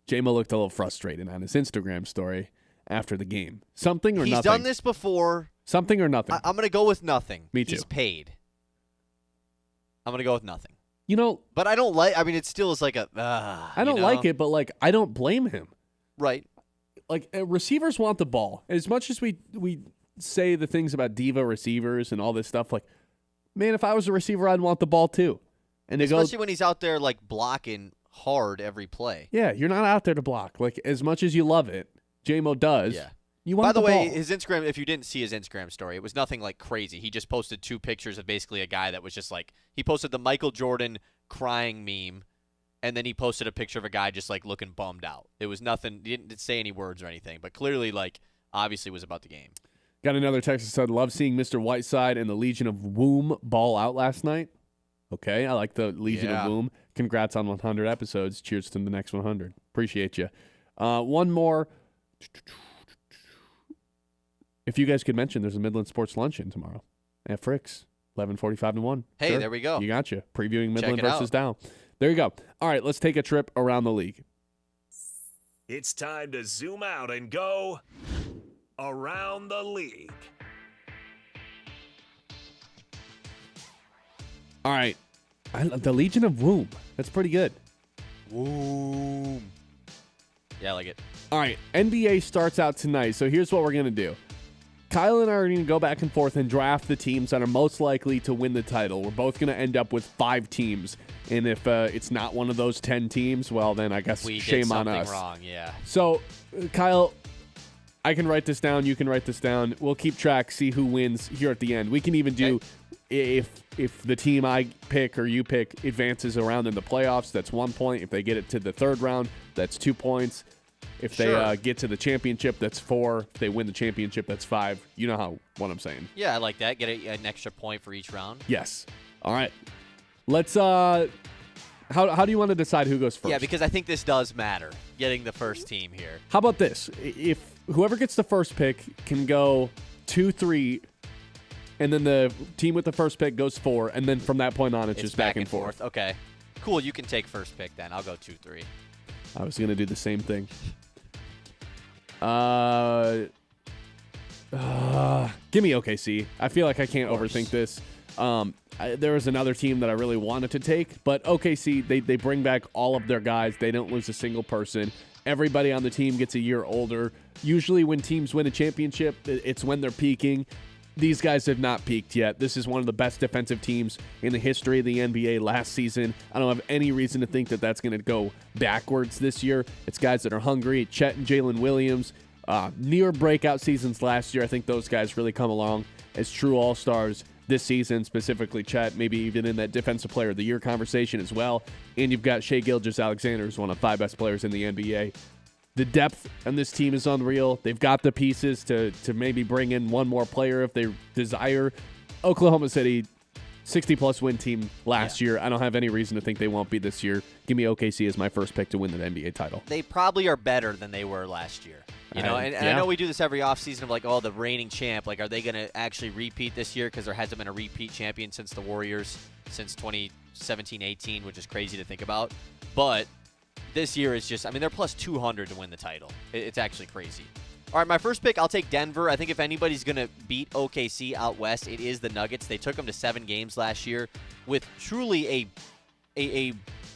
J-Mo looked a little frustrated on his Instagram story after the game. Something or He's nothing? done this before. Something or nothing? I'm going to go with nothing. Me too. He's paid. I'm going to go with nothing. You know, but I don't like. I mean, it still is like a. I don't like it, but like I don't blame him. Right. Like receivers want the ball as much as we say the things about diva receivers and all this stuff. Like, man, if I was a receiver, I'd want the ball too. And especially when he's out there like blocking hard every play. Yeah, you're not out there to block. Like as much as you love it, J-Mo does. Yeah. You want By the way, ball. his Instagram, if you didn't see his Instagram story, it was nothing like crazy. He just posted 2 pictures of basically a guy that was just like, he posted the Michael Jordan crying meme, and then he posted a picture of a guy just like looking bummed out. It was nothing, he didn't say any words or anything, but clearly like obviously was about the game. Got another text that said, love seeing Mr. Whiteside and the Legion of Womb ball out last night. Okay, I like the Legion of Womb. Congrats on 100 episodes. Cheers to the next 100. Appreciate you. One more. If you guys could mention, there's a Midland Sports Luncheon tomorrow at Frick's, 11:45 to 1. Hey, Sure. there we go. You got you. Previewing Midland Check it versus out. Dow. There you go. All right, let's take a trip around the league. It's time to zoom out and go around the league. All right. The Legion of Womb. That's pretty good. Woo. Yeah, I like it. All right, NBA starts out tonight, so here's what we're going to do. Kyle and I are going to go back and forth and draft the teams that are most likely to win the title. We're both going to end up with 5 teams, and if it's not one of those 10 teams, well, then I guess We shame did on something us. wrong, yeah. So, Kyle, I can write this down. You can write this down. We'll keep track, see who wins here at the end. We can even do if the team I pick or you pick advances around in the playoffs, that's 1 point. If they get it to the 3rd round, that's 2 points. If they get to the championship, that's 4. If they win the championship, that's 5. You know what I'm saying. Yeah, I like that. Get an extra point for each round. Yes. All right. Let's how do you want to decide who goes first? Yeah, because I think this does matter, getting the first team here. How about this? If whoever gets the first pick can go 2-3, and then the team with the first pick goes 4, and then from that point on, it's just back and forth. Okay. Cool, you can take first pick then. I'll go 2-3. I was going to do the same thing. Give me OKC. I feel like I can't overthink this. There was another team that I really wanted to take, but OKC, they bring back all of their guys. They don't lose a single person. Everybody on the team gets a year older. Usually when teams win a championship, it's when they're peaking. These guys have not peaked yet. This is one of the best defensive teams in the history of the NBA last season. I don't have any reason to think that that's going to go backwards this year. It's guys that are hungry. Chet and Jalen Williams, near breakout seasons last year. I think those guys really come along as true all-stars this season, specifically Chet, maybe even in that Defensive Player of the Year conversation as well. And you've got Shai Gilgeous-Alexander, who's one of the 5 best players in the NBA. The depth on this team is unreal. They've got the pieces to maybe bring in one more player if they desire. Oklahoma City, 60-plus win team last year. I don't have any reason to think they won't be this year. Give me OKC as my first pick to win the NBA title. They probably are better than they were last year. You know, and I know we do this every offseason of like, oh, the reigning champ. Like, are they going to actually repeat this year? Because there hasn't been a repeat champion since the Warriors since 2017-18, which is crazy to think about. But this year is just, I mean, they're plus 200 to win the title. It's actually crazy. All right, my first pick, I'll take Denver. I think if anybody's going to beat OKC out west, it is the Nuggets. They took them to 7 games last year with truly a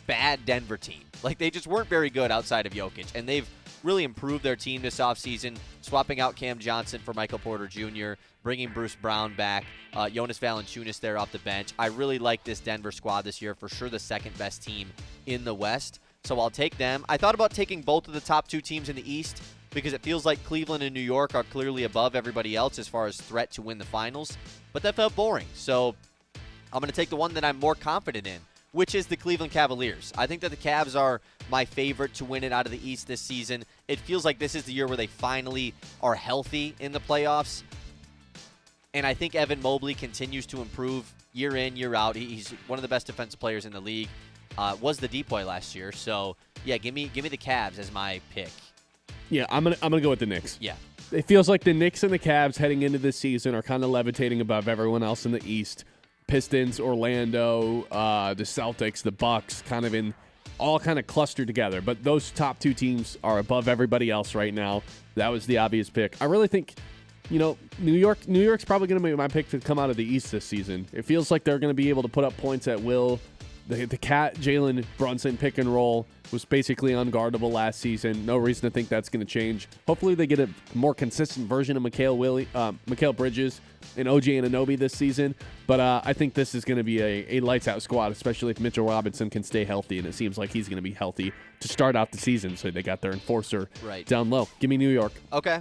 bad Denver team. Like, they just weren't very good outside of Jokic, and they've really improved their team this offseason, swapping out Cam Johnson for Michael Porter Jr., bringing Bruce Brown back, Jonas Valanciunas there off the bench. I really like this Denver squad this year, for sure the second-best team in the West. So I'll take them. I thought about taking both of the top 2 teams in the East because it feels like Cleveland and New York are clearly above everybody else as far as threat to win the finals, but that felt boring. So I'm going to take the one that I'm more confident in, which is the Cleveland Cavaliers. I think that the Cavs are my favorite to win it out of the East this season. It feels like this is the year where they finally are healthy in the playoffs, and I think Evan Mobley continues to improve year in, year out. He's one of the best defensive players in the league. Was the depoy last year, so yeah, give me the Cavs as my pick. Yeah, I'm gonna go with the Knicks. Yeah. It feels like the Knicks and the Cavs heading into this season are kind of levitating above everyone else in the East. Pistons, Orlando, the Celtics, the Bucks, all kind of clustered together. But those top two teams are above everybody else right now. That was the obvious pick. I really think, New York's probably going to be my pick to come out of the East this season. It feels like they're going to be able to put up points at will. The Cat Jalen Brunson pick and roll was basically unguardable last season. No reason to think that's going to change. Hopefully they get a more consistent version of Mikal Bridges and OG Anunoby this season. But I think this is going to be a lights-out squad, especially if Mitchell Robinson can stay healthy, and it seems like he's going to be healthy to start out the season. So they got their enforcer down low. Give me New York. Okay.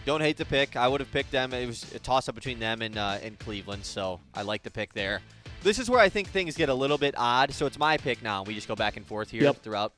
Don't hate the pick. I would have picked them. It was a toss-up between them and Cleveland, so I like the pick there. This is where I think things get a little bit odd, so it's my pick now. We just go back and forth here throughout.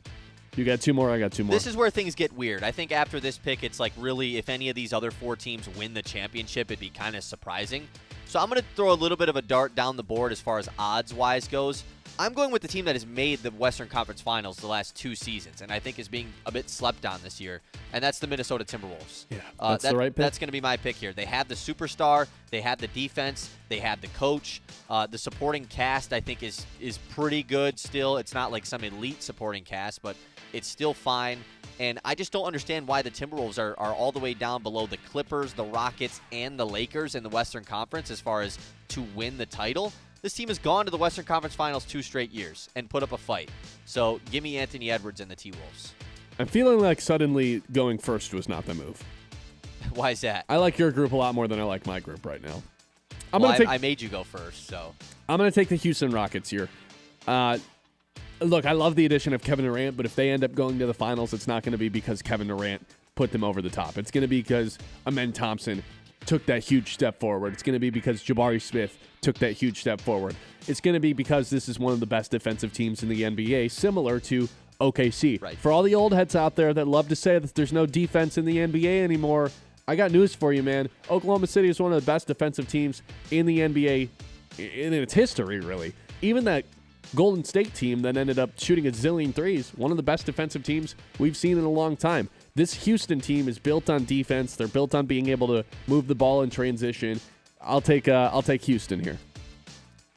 You got two more, I got two more. This is where things get weird. I think after this pick, it's like really, if any of these other four teams win the championship, it'd be kind of surprising. So I'm going to throw a little bit of a dart down the board as far as odds-wise goes. I'm going with the team that has made the Western Conference Finals the last two seasons, and I think is being a bit slept on this year, and that's the Minnesota Timberwolves. Yeah, that's the right pick. That's going to be my pick here. They have the superstar, they have the defense, they have the coach. The supporting cast, I think, is pretty good still. It's not like some elite supporting cast, but it's still fine. And I just don't understand why the Timberwolves are all the way down below the Clippers, the Rockets, and the Lakers in the Western Conference as far as to win the title. This team has gone to the Western Conference Finals 2 straight years and put up a fight. So give me Anthony Edwards and the T-Wolves. I'm feeling like suddenly going first was not the move. Why is that? I like your group a lot more than I like my group right now. I made you go first, so. I'm going to take the Houston Rockets here. Look, I love the addition of Kevin Durant, but if they end up going to the finals, it's not going to be because Kevin Durant put them over the top. It's going to be because Amen Thompson took that huge step forward. It's going to be because Jabari Smith took that huge step forward. It's going to be because this is one of the best defensive teams in the NBA, similar to OKC. Right. For all the old heads out there that love to say that there's no defense in the NBA anymore, I got news for you, man. Oklahoma City is one of the best defensive teams in the NBA in its history, really. Even that Golden State team that ended up shooting a zillion threes, one of the best defensive teams we've seen in a long time. This Houston team is built on defense. They're built on being able to move the ball in transition. I'll take Houston here.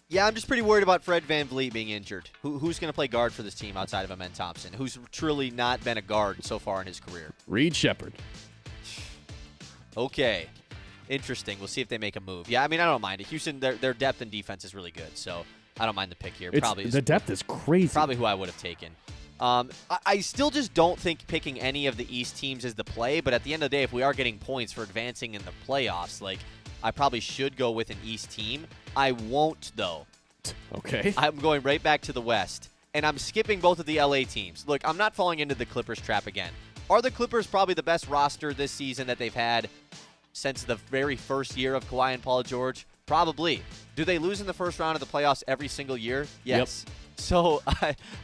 Yeah, I'm just pretty worried about Fred VanVleet being injured. Who's going to play guard for this team outside of Amen Thompson, who's truly not been a guard so far in his career? Reed Shepherd. Okay. Interesting. We'll see if they make a move. Yeah, I mean, I don't mind it. Houston, their depth and defense is really good, so I don't mind the pick here. The depth is crazy. Probably who I would have taken. I still just don't think picking any of the East teams is the play, but at the end of the day, if we are getting points for advancing in the playoffs, I probably should go with an East team. I won't, though. Okay. I'm going right back to the West, and I'm skipping both of the LA teams. Look, I'm not falling into the Clippers trap again. Are the Clippers probably the best roster this season that they've had since the very first year of Kawhi and Paul George? Probably. Do they lose in the first round of the playoffs every single year? Yes. Yep. So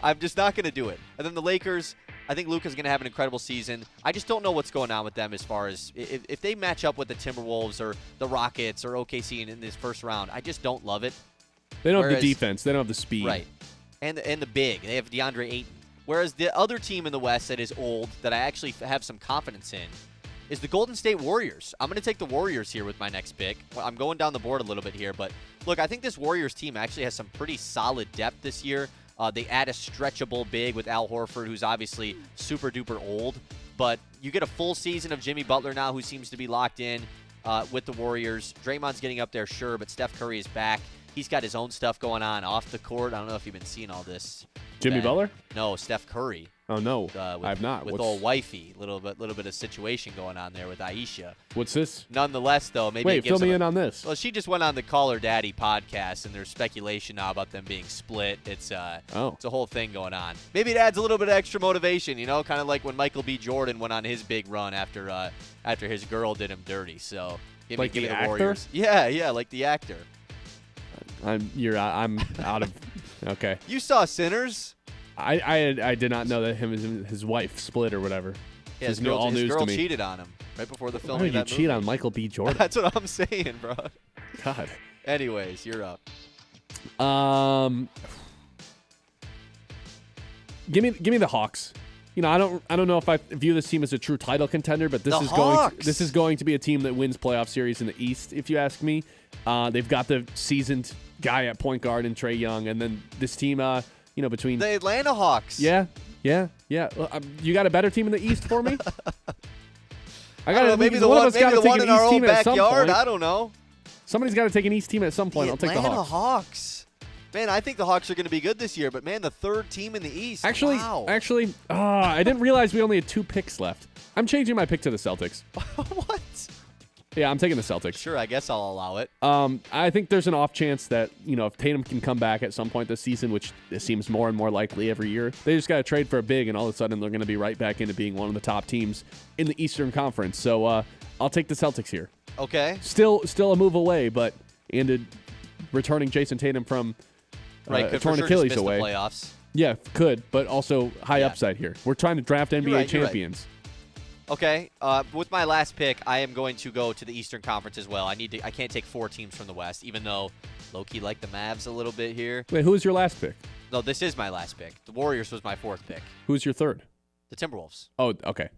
I'm just not going to do it. And then the Lakers, I think Luka's going to have an incredible season. I just don't know what's going on with them as far as if they match up with the Timberwolves or the Rockets or OKC in this first round. I just don't love it. They don't have the defense. They don't have the speed. Right. And the big. They have DeAndre Ayton. Whereas the other team in the West that is old that I actually have some confidence in is the Golden State Warriors. I'm going to take the Warriors here with my next pick. I'm going down the board a little bit here, but look, I think this Warriors team actually has some pretty solid depth this year. They add a stretchable big with Al Horford, who's obviously super-duper old, but you get a full season of Jimmy Butler now, who seems to be locked in with the Warriors. Draymond's getting up there, sure, but Steph Curry is back. He's got his own stuff going on off the court. I don't know if you've been seeing all this. Jimmy Butler? No, Steph Curry. Oh, no. I have not. With old wifey. Little bit of situation going on there with Aisha. What's this? Nonetheless, though, maybe Wait, fill me in on this. Well, she just went on the Call Her Daddy podcast, and there's speculation now about them being split. It's a whole thing going on. Maybe it adds a little bit of extra motivation, kind of like when Michael B. Jordan went on his big run after his girl did him dirty. So give me the actor? Warriors. Yeah, like the actor. I'm out of. Okay. You saw Sinners? I did not know that him and his wife split or whatever. Yeah, his girl cheated on him right before the filming of that movie. Why would you cheat on Michael B. Jordan? That's what I'm saying, bro. God. Anyways, you're up. Give me the Hawks. I don't know if I view this team as a true title contender, but this is going to be a team that wins playoff series in the East, if you ask me. They've got the seasoned guy at point guard in Trae Young, and then this team, between the Atlanta Hawks. Yeah. You got a better team in the East for me? Maybe the one in our own backyard. I don't know. Somebody's got to take an East team at some point. I'll take the Atlanta Hawks. Hawks. Man, I think the Hawks are going to be good this year, but man, the third team in the East. Actually, I didn't realize we only had 2 picks left. I'm changing my pick to the Celtics. What? Yeah, I'm taking the Celtics. Sure, I guess I'll allow it. I think there's an off chance that, if Tatum can come back at some point this season, which it seems more and more likely every year, they just got to trade for a big, and all of a sudden they're going to be right back into being one of the top teams in the Eastern Conference. So I'll take the Celtics here. Okay. Still a move away, but returning Jason Tatum from torn Achilles away. The playoffs. Yeah, could, but also high upside here. We're trying to draft NBA champions. Okay, with my last pick, I am going to go to the Eastern Conference as well. I can't take 4 teams from the West, even though low-key like the Mavs a little bit here. Wait, who was your last pick? No, this is my last pick. The Warriors was my 4th pick. Who's your 3rd? The Timberwolves. Oh, okay.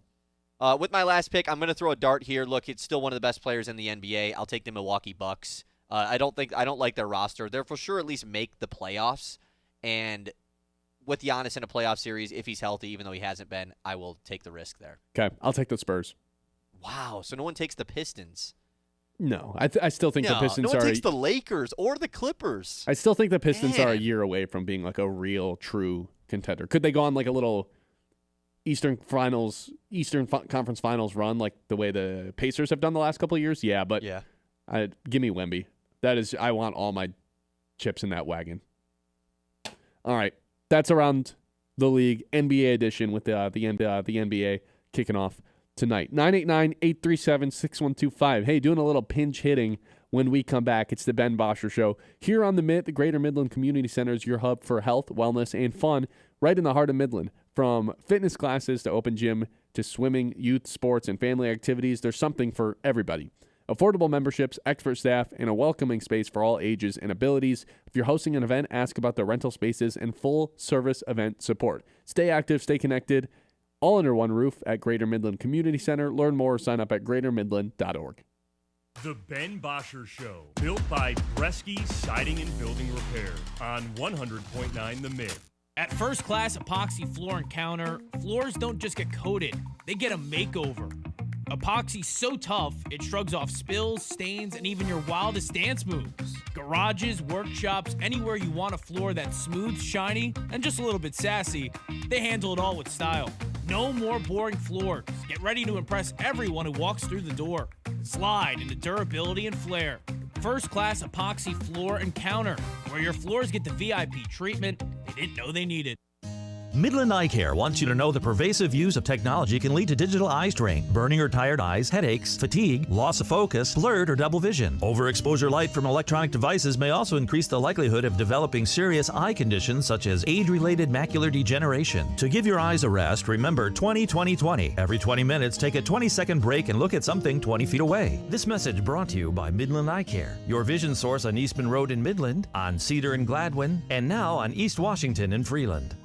With my last pick, I'm going to throw a dart here. Look, it's still one of the best players in the NBA. I'll take the Milwaukee Bucks. I don't like their roster. They're for sure at least make the playoffs, and with Giannis in a playoff series, if he's healthy, even though he hasn't been, I will take the risk there. Okay, I'll take the Spurs. Wow, so no one takes the Pistons. No, I still think the Pistons no one are. takes the Lakers or the Clippers. I still think the Pistons are a year away from being like a real, true contender. Could they go on like a little Eastern Conference Finals run like the way the Pacers have done the last couple of years? Yeah, but give me Wemby. I want all my chips in that wagon. All right. That's around the league NBA edition with the NBA kicking off tonight. 989-837-6125. Hey, doing a little pinch hitting when we come back. It's the Ben Bosscher Show here on the MIT. The Greater Midland Community Center is your hub for health, wellness, and fun right in the heart of Midland. From fitness classes to open gym to swimming, youth sports, and family activities, there's something for everybody. Affordable memberships, expert staff, and a welcoming space for all ages and abilities. If you're hosting an event, ask about the rental spaces and full-service event support. Stay active, stay connected, all under one roof at Greater Midland Community Center. Learn more or sign up at greatermidland.org. The Ben Bosscher Show, built by Bresky Siding and Building Repair on 100.9 The Mid. At First Class Epoxy Floor and Counter, floors don't just get coated, they get a makeover. Epoxy's so tough, it shrugs off spills, stains, and even your wildest dance moves. Garages, workshops, anywhere you want a floor that's smooth, shiny, and just a little bit sassy, they handle it all with style. No more boring floors. Get ready to impress everyone who walks through the door. Slide into durability and flair. First Class Epoxy Floor and Counter, where your floors get the VIP treatment they didn't know they needed. Midland Eye Care wants you to know the pervasive use of technology can lead to digital eye strain, burning or tired eyes, headaches, fatigue, loss of focus, blurred or double vision. Overexposure light from electronic devices may also increase the likelihood of developing serious eye conditions such as age-related macular degeneration. To give your eyes a rest, remember 20-20-20. Every 20 minutes, take a 20-second break and look at something 20 feet away. This message brought to you by Midland Eye Care, your vision source on Eastman Road in Midland, on Cedar and Gladwin, and now on East Washington in Freeland.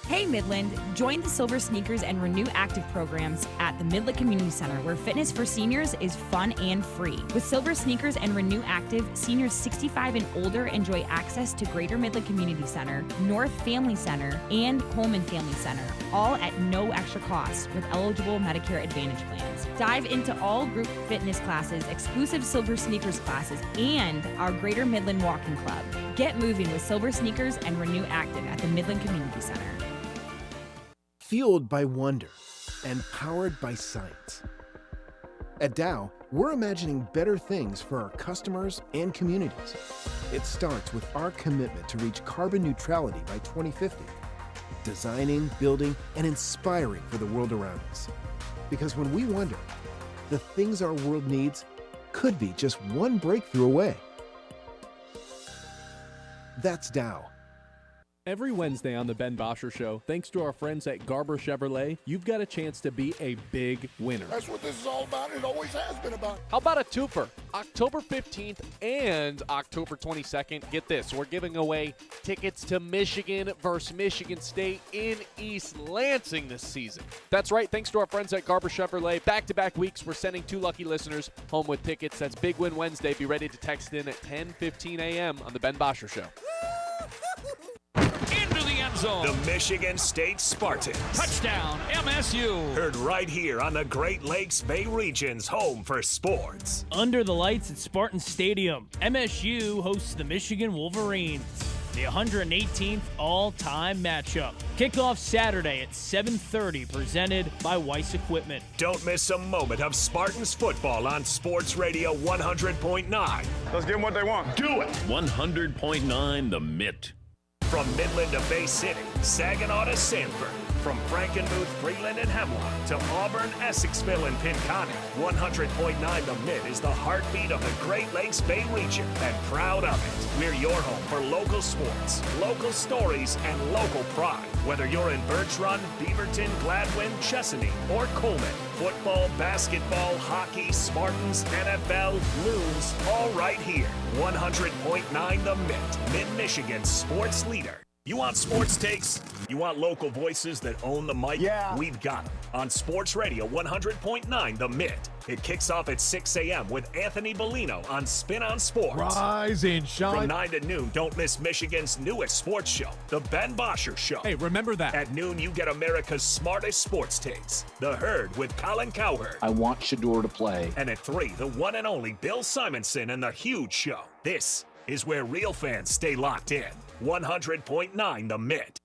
Hey Midland, join the Silver Sneakers and Renew Active programs at the Midland Community Center, where fitness for seniors is fun and free. With Silver Sneakers and Renew Active, seniors 65 and older enjoy access to Greater Midland Community Center, North Family Center, and Coleman Family Center, all at no extra cost with eligible Medicare Advantage plans. Dive into all group fitness classes, exclusive Silver Sneakers classes, and our Greater Midland Walking Club. Get moving with Silver Sneakers and Renew Active at the Midland Community Center. Fueled by wonder and powered by science. At Dow, we're imagining better things for our customers and communities. It starts with our commitment to reach carbon neutrality by 2050, designing, building, and inspiring for the world around us. Because when we wonder, the things our world needs could be just one breakthrough away. That's Dow. Every Wednesday on the Ben Bosscher Show, thanks to our friends at Garber Chevrolet, you've got a chance to be a big winner. That's what this is all about. It always has been about. How about a twofer? October 15th and October 22nd. Get this, we're giving away tickets to Michigan versus Michigan State in East Lansing this season. That's right, thanks to our friends at Garber Chevrolet. Back-to-back weeks, we're sending 2 lucky listeners home with tickets. That's Big Win Wednesday. Be ready to text in at 10:15 a.m. on the Ben Bosscher Show. Into the end zone. The Michigan State Spartans. Touchdown, MSU. Heard right here on the Great Lakes Bay Region's home for sports. Under the lights at Spartan Stadium, MSU hosts the Michigan Wolverines. The 118th all-time matchup. Kickoff Saturday at 7:30, presented by Weiss Equipment. Don't miss a moment of Spartans football on Sports Radio 100.9. Let's give them what they want. Do it. 100.9 The Mitt. From Midland to Bay City, Saginaw to Sanford, from Frankenmuth, Freeland, and Hemlock to Auburn, Essexville, and Pinconning, 100.9 The Mid is the heartbeat of the Great Lakes Bay region, and proud of it. We're your home for local sports, local stories, and local pride. Whether you're in Birch Run, Beaverton, Gladwin, Chesaning, or Coleman, football, basketball, hockey, Spartans, NFL, Loons, all right here. 100.9 The Mitt, Mid-Michigan's sports leader. You want sports takes? You want local voices that own the mic? Yeah. We've got them on Sports Radio 100.9 The Mitt. It kicks off at 6 a.m. with Anthony Bellino on Spin on Sports. Rise and shine. From 9 to noon, don't miss Michigan's newest sports show, The Ben Bosscher Show. Hey, remember that. At noon, you get America's smartest sports takes, The Herd with Colin Cowherd. I want Shador to play. And at 3, the one and only Bill Simonson and The Huge Show. This is where real fans stay locked in. 100.9 The Mitt.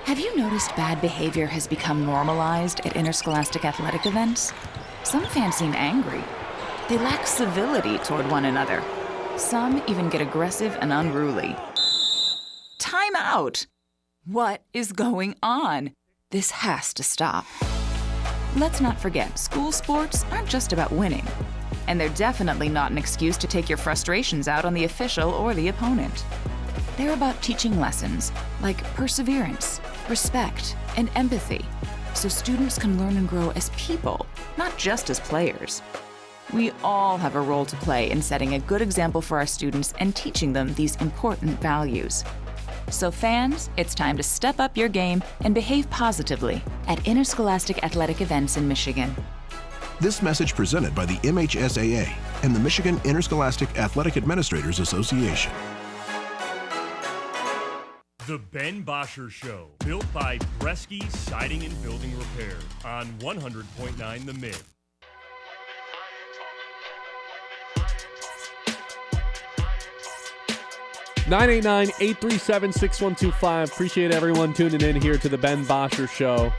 Have you noticed bad behavior has become normalized at interscholastic athletic events? Some fans seem angry. They lack civility toward one another. Some even get aggressive and unruly. Time out! What is going on? This has to stop. Let's not forget, school sports aren't just about winning. And they're definitely not an excuse to take your frustrations out on the official or the opponent. They're about teaching lessons like perseverance, respect, and empathy, so students can learn and grow as people, not just as players. We all have a role to play in setting a good example for our students and teaching them these important values. So fans, it's time to step up your game and behave positively at interscholastic athletic events in Michigan. This message presented by the MHSAA and the Michigan Interscholastic Athletic Administrators Association. The Ben Bosscher Show, built by Bresky Siding and Building Repair on 100.9 The Mid. (989) 837-6125. Appreciate everyone tuning in here to the Ben Bosscher Show.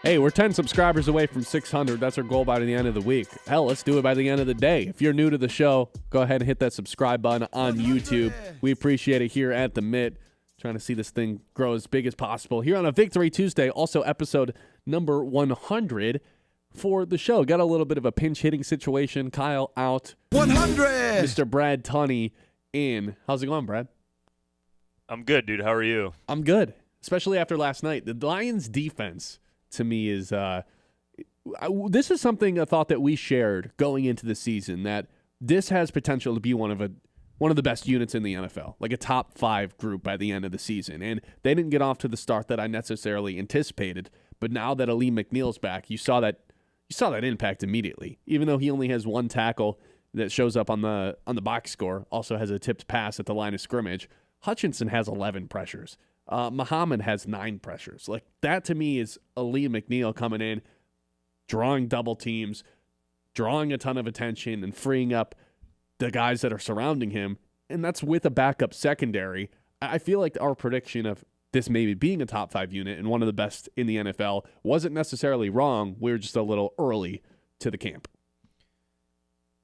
Hey, we're 10 subscribers away from 600. That's our goal by the end of the week. Hell, let's do it by the end of the day. If you're new to the show, go ahead and hit that subscribe button on YouTube. We appreciate it here at the Mitt. Trying to see this thing grow as big as possible. Here on a Victory Tuesday, also episode number 100 for the show. Got a little bit of a pinch hitting situation. Kyle out. 100! Mr. Brad Tunney in. How's it going, Brad? I'm good, dude. How are you? I'm good, especially after last night. The Lions defense, to me, is this is something, a thought that we shared going into the season, that this has potential to be one of the best units in the NFL, like a top 5 group by the end of the season. And they didn't get off to the start that I necessarily anticipated. But now that Ali McNeil's back, you saw that impact immediately. Even though he only has 1 tackle that shows up on the box score, also has a tipped pass at the line of scrimmage. Hutchinson has 11 pressures. Muhammad has 9 pressures. Like, that to me is Ali McNeil coming in, drawing double teams, drawing a ton of attention, and freeing up the guys that are surrounding him, and that's with a backup secondary. I feel like our prediction of this maybe being a top 5 unit and one of the best in the NFL wasn't necessarily wrong. We were just a little early to the camp.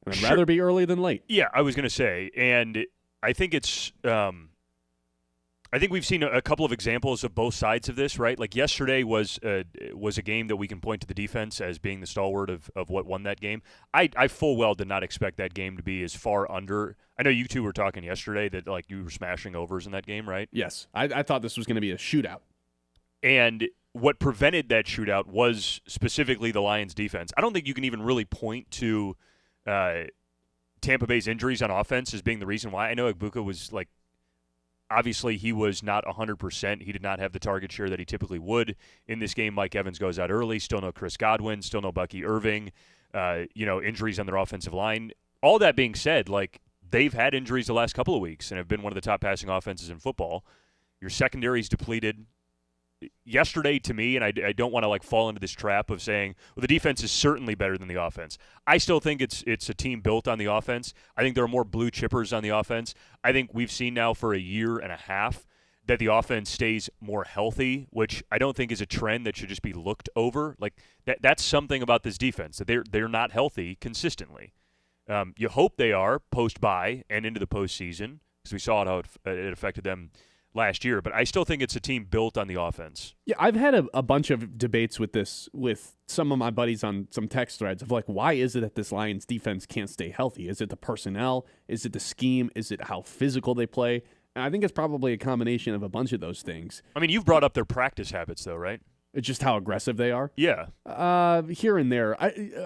And I'd rather be early than late. Yeah, I was going to say, and I think it's I think we've seen a couple of examples of both sides of this, right? Like yesterday was a game that we can point to the defense as being the stalwart of what won that game. I full well did not expect that game to be as far under. I know you two were talking yesterday that like you were smashing overs in that game, right? Yes. I thought this was going to be a shootout. And what prevented that shootout was specifically the Lions' defense. I don't think you can even really point to Tampa Bay's injuries on offense as being the reason why. I know Egbuka was like, obviously, he was not 100%. He did not have the target share that he typically would in this game. Mike Evans goes out early. Still no Chris Godwin. Still no Bucky Irving. Injuries on their offensive line. All that being said, like they've had injuries the last couple of weeks and have been one of the top passing offenses in football. Your secondary's depleted. Yesterday, to me, and I don't want to like fall into this trap of saying, well, the defense is certainly better than the offense. I still think it's a team built on the offense. I think there are more blue chippers on the offense. I think we've seen now for a year and a half that the offense stays more healthy, which I don't think is a trend that should just be looked over. Like that's something about this defense, that they're not healthy consistently. You hope they are post-bye and into the postseason, because we saw how it affected them last year, but I still think it's a team built on the offense. Yeah, I've had a bunch of debates with this with some of my buddies on some text threads of like, why is it that this Lions defense can't stay healthy? Is it the personnel? Is it the scheme? Is it how physical they play? And I think it's probably a combination of a bunch of those things. I mean, you've brought up their practice habits though, right? It's just how aggressive they are. Yeah. Here and there.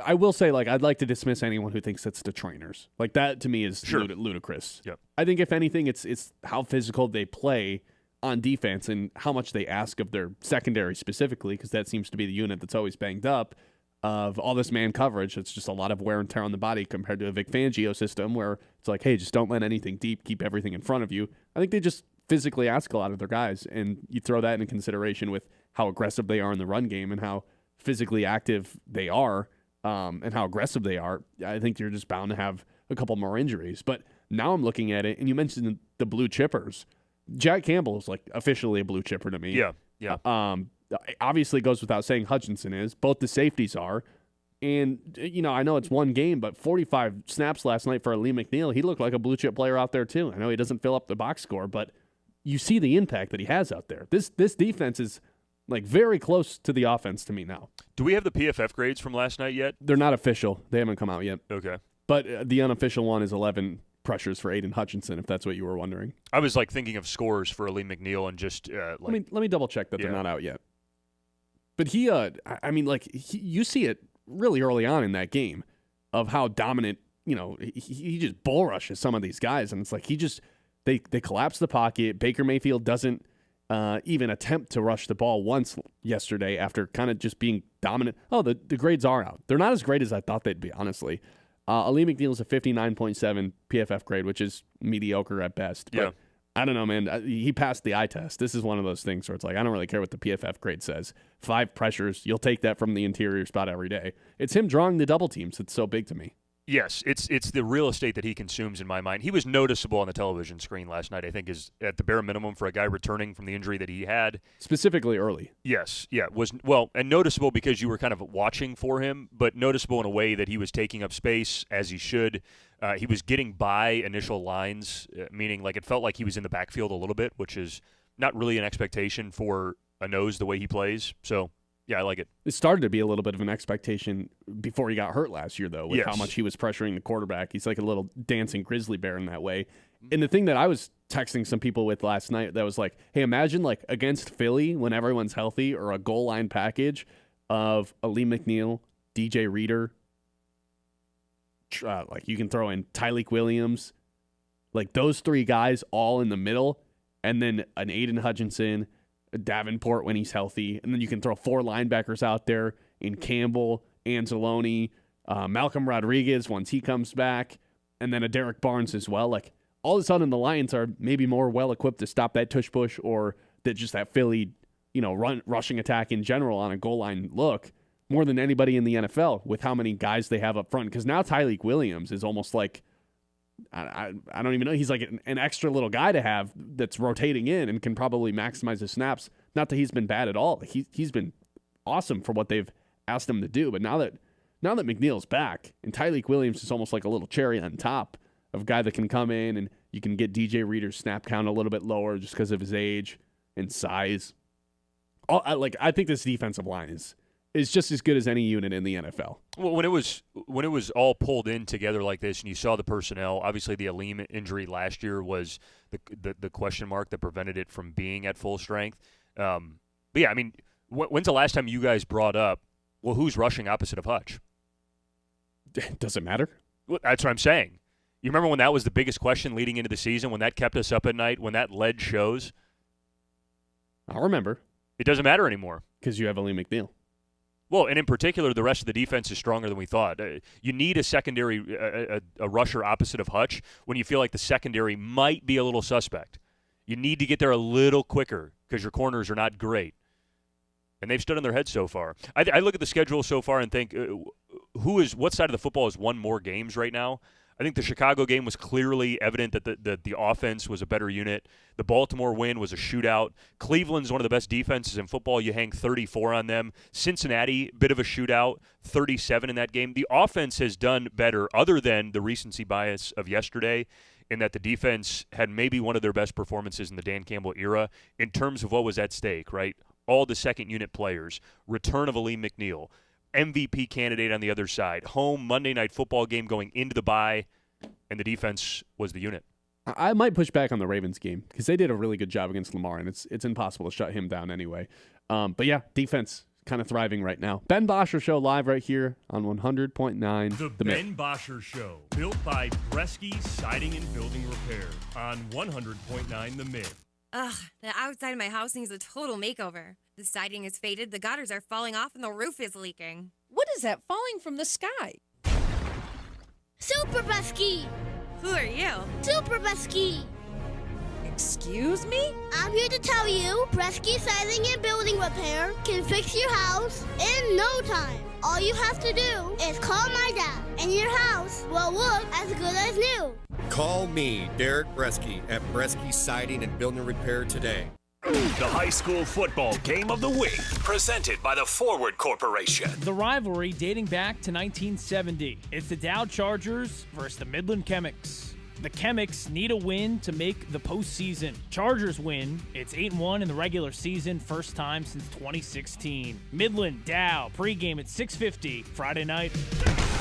I will say, like, I'd like to dismiss anyone who thinks it's the trainers. Like, that to me is ludicrous. Yep. I think if anything, it's how physical they play on defense and how much they ask of their secondary specifically, because that seems to be the unit that's always banged up, of all this man coverage. It's just a lot of wear and tear on the body compared to a Vic Fangio system where it's like, hey, just don't let anything deep, keep everything in front of you. I think they just physically ask a lot of their guys, and you throw that into consideration with how aggressive they are in the run game and how physically active they are, and how aggressive they are. I think you're just bound to have a couple more injuries. But now I'm looking at it, and you mentioned the blue chippers. Jack Campbell is like officially a blue chipper to me. Yeah. Obviously goes without saying Hutchinson is. Both the safeties are. And, I know it's one game, but 45 snaps last night for Lee McNeil. He looked like a blue chip player out there too. I know he doesn't fill up the box score, but you see the impact that he has out there. This defense is like very close to the offense to me now. Do we have the PFF grades from last night yet? They're not official. They haven't come out yet. Okay. But the unofficial one is 11 pressures for Aiden Hutchinson, if that's what you were wondering. I was like thinking of scores for Lee McNeil and just let me double check that they're not out yet. But you see it really early on in that game of how dominant, he just bull rushes some of these guys, and it's like they collapse the pocket. Baker Mayfield doesn't even attempt to rush the ball once yesterday after kind of just being dominant. Oh, the grades are out. They're not as great as I thought they'd be, honestly. Ali McNeil is a 59.7 PFF grade, which is mediocre at best. But yeah. I don't know, man. He passed the eye test. This is one of those things where it's like, I don't really care what the PFF grade says. 5 pressures, you'll take that from the interior spot every day. It's him drawing the double teams. It's so big to me. Yes, it's the real estate that he consumes in my mind. He was noticeable on the television screen last night, I think, is at the bare minimum for a guy returning from the injury that he had. Specifically early. Yes, yeah. And noticeable because you were kind of watching for him, but noticeable in a way that he was taking up space as he should. He was getting by initial lines, meaning like it felt like he was in the backfield a little bit, which is not really an expectation for a nose the way he plays. So, yeah, I like it. It started to be a little bit of an expectation before he got hurt last year, though, with how much he was pressuring the quarterback. He's like a little dancing grizzly bear in that way. And the thing that I was texting some people with last night that was like, hey, imagine like against Philly when everyone's healthy, or a goal line package of Ali McNeil, DJ Reader, like you can throw in Tyleik Williams, like those 3 guys all in the middle, and then an Aiden Hutchinson, Davenport when he's healthy, and then you can throw 4 linebackers out there in Campbell, Anzalone, Malcolm Rodriguez once he comes back, and then a Derek Barnes as well. Like all of a sudden the Lions are maybe more well-equipped to stop that tush push or that Philly, rushing attack in general on a goal line look more than anybody in the NFL with how many guys they have up front. Because now Tyleik Williams is almost like, I don't even know. He's like an extra little guy to have that's rotating in and can probably maximize his snaps. Not that he's been bad at all. He's been awesome for what they've asked him to do. But now that McNeil's back and Tyleik Williams is almost like a little cherry on top of a guy that can come in and You can get DJ Reader's snap count a little bit lower just because of his age and size. I think this defensive line is just as good as any unit in the NFL. Well, when it was all pulled in together like this, and you saw the personnel, obviously the Aleem injury last year was the question mark that prevented it from being at full strength. But yeah, I mean, when's the last time you guys brought up, well, who's rushing opposite of Hutch? Does it matter? Well, that's what I'm saying. You remember when that was the biggest question leading into the season, when that kept us up at night, when that led shows? I'll remember. It doesn't matter anymore. Because you have Aleem McNeil. Well, and in particular, the rest of the defense is stronger than we thought. You need a secondary, a rusher opposite of Hutch when you feel like the secondary might be a little suspect. You need to get there a little quicker because your corners are not great. And they've stood on their heads so far. I look at the schedule so far and think, what side of the football has won more games right now? I think the Chicago game was clearly evident that the offense was a better unit. The Baltimore win was a shootout. Cleveland's one of the best defenses in football. You hang 34 on them. Cincinnati, bit of a shootout, 37 in that game. The offense has done better, other than the recency bias of yesterday, in that the defense had maybe one of their best performances in the Dan Campbell era in terms of what was at stake, right? All the second-unit players, return of Aleem McNeil, MVP candidate on the other side, home Monday Night Football game going into the bye, and the defense was the unit. I might push back on the Ravens game because they did a really good job against Lamar, and it's impossible to shut him down anyway. But yeah, defense kind of thriving right now. Ben Bosscher Show live right here on 100.9 The Ben Bosscher Show, built by Bresky Siding and Building Repair on 100.9 The Myth. Ugh, the outside of my house needs a total makeover. The siding is faded, the gutters are falling off, and the roof is leaking. What is that falling from the sky? Super Bresky! Who are you? Super Bresky! Excuse me? I'm here to tell you, Bresky Siding and Building Repair can fix your house in no time. All you have to do is call my dad, and your house will look as good as new. Call me, Derek Bresky, at Bresky Siding and Building Repair today. The high school football game of the week, presented by the Forward Corporation. The rivalry dating back to 1970. It's the Dow Chargers versus the Midland Chemics. The Chemics need a win to make the postseason. Chargers win. It's 8-1 in the regular season, first time since 2016. Midland, Dow, pregame at 6:50 Friday night.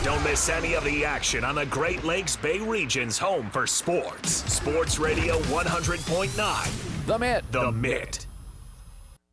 Don't miss any of the action on the Great Lakes Bay region's home for sports. Sports Radio 100.9. The Mitt. The Mitt.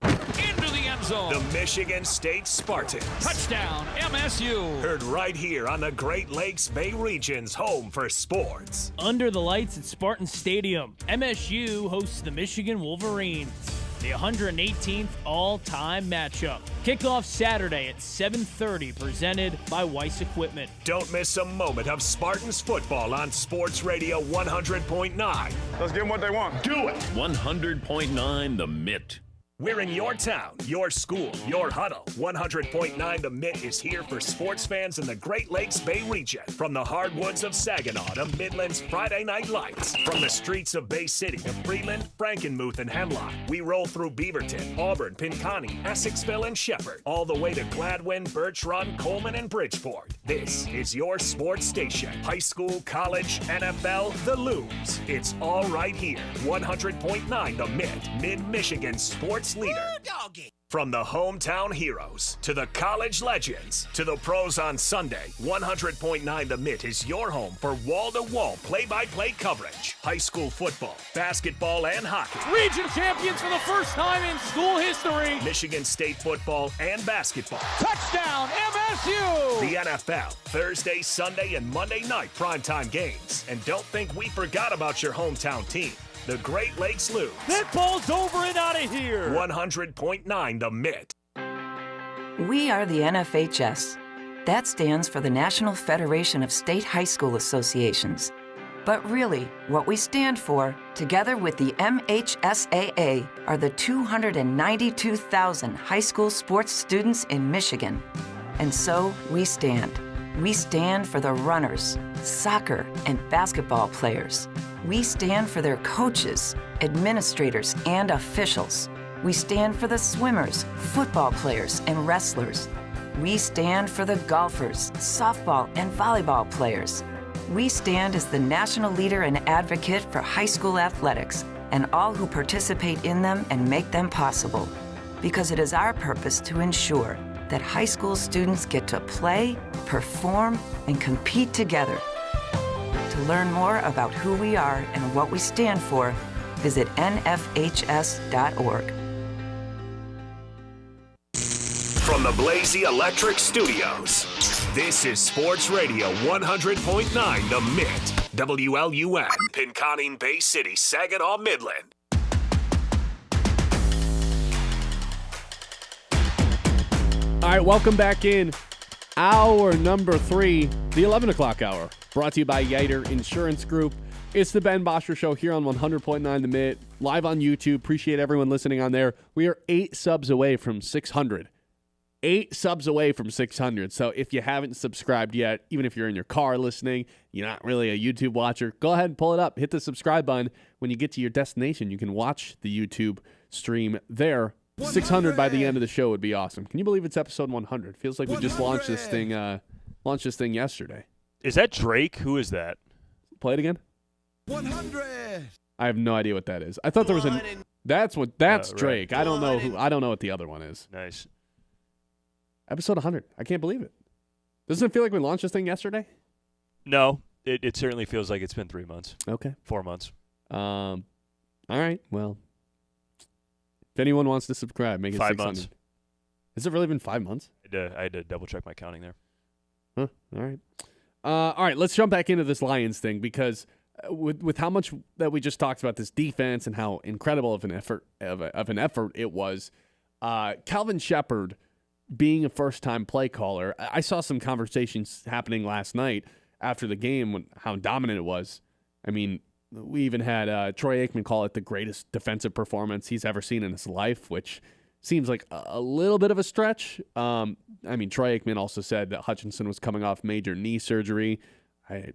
Into the end zone. The Michigan State Spartans. Touchdown, MSU. Heard right here on the Great Lakes Bay region's home for sports. Under the lights at Spartan Stadium, MSU hosts the Michigan Wolverines. The 118th all-time matchup. Kickoff Saturday at 7:30, presented by Weiss Equipment. Don't miss a moment of Spartans football on Sports Radio 100.9. Let's give them what they want. Do it. 100.9 The Mitt. We're in your town, your school, your huddle. 100.9 The Mitt is here for sports fans in the Great Lakes Bay region. From the hardwoods of Saginaw to Midland's Friday Night Lights. From the streets of Bay City to Freeland, Frankenmuth, and Hemlock. We roll through Beaverton, Auburn, Pinconning, Essexville, and Shepherd. All the way to Gladwin, Birch Run, Coleman, and Bridgeport. This is your sports station. High school, college, NFL, the Looms. It's all right here. 100.9 The Mitt. Mid-Michigan sports leader. From the hometown heroes to the college legends to the pros on Sunday, 100.9 The Mitt is your home for wall-to-wall play-by-play coverage. High school football, basketball, and hockey. Region champions for the first time in school history. Michigan State football and basketball. Touchdown, MSU! The NFL, Thursday, Sunday, and Monday night primetime games. And don't think we forgot about your hometown team. The Great Lakes Looms. That ball's over and out of here. 100.9 The Mitt. We are the NFHS. That stands for the National Federation of State High School Associations. But really, what we stand for, together with the MHSAA, are the 292,000 high school sports students in Michigan. And so we stand. We stand for the runners, soccer, and basketball players. We stand for their coaches, administrators, and officials. We stand for the swimmers, football players, and wrestlers. We stand for the golfers, softball, and volleyball players. We stand as the national leader and advocate for high school athletics and all who participate in them and make them possible, because it is our purpose to ensure that high school students get to play, perform, and compete together. To learn more about who we are and what we stand for, visit nfhs.org. From the Blazy Electric Studios, this is Sports Radio 100.9 The Mitt. WLUN, Pinconning Bay City, Saginaw, Midland. All right, welcome back in. Hour number 3, the 11 o'clock hour, brought to you by Yater Insurance Group. It's the Ben Bosscher Show here on 100.9 The Mitt, live on YouTube. Appreciate everyone listening on there. We are 8 subs away from 600. 8 subs away from 600. So if you haven't subscribed yet, even if you're in your car listening, you're not really a YouTube watcher, go ahead and pull it up. Hit the subscribe button. When you get to your destination, you can watch the YouTube stream there. 600 by the end of the show would be awesome. Can you believe it's episode 100? Feels like we just launched this thing yesterday. Is that Drake? Who is that? Play it again. 100. I have no idea what that is. I thought there was a. That's Drake. Right. I don't know who. I don't know what the other one is. Nice. Episode 100. I can't believe it. Doesn't it feel like we launched this thing yesterday? No, it certainly feels like it's been 3 months. Okay. 4 months. All right. Well, if anyone wants to subscribe, make it 5 600. months. Has it really been 5 months? I had to double check my counting there. Huh. All right. All right. Let's jump back into this Lions thing because with how much that we just talked about this defense and how incredible of an effort it was, Calvin Shepard being a first-time play caller, I saw some conversations happening last night after the game when how dominant it was. I mean, we even had Troy Aikman call it the greatest defensive performance he's ever seen in his life, which seems like a little bit of a stretch. I mean, Troy Aikman also said that Hutchinson was coming off major knee surgery. I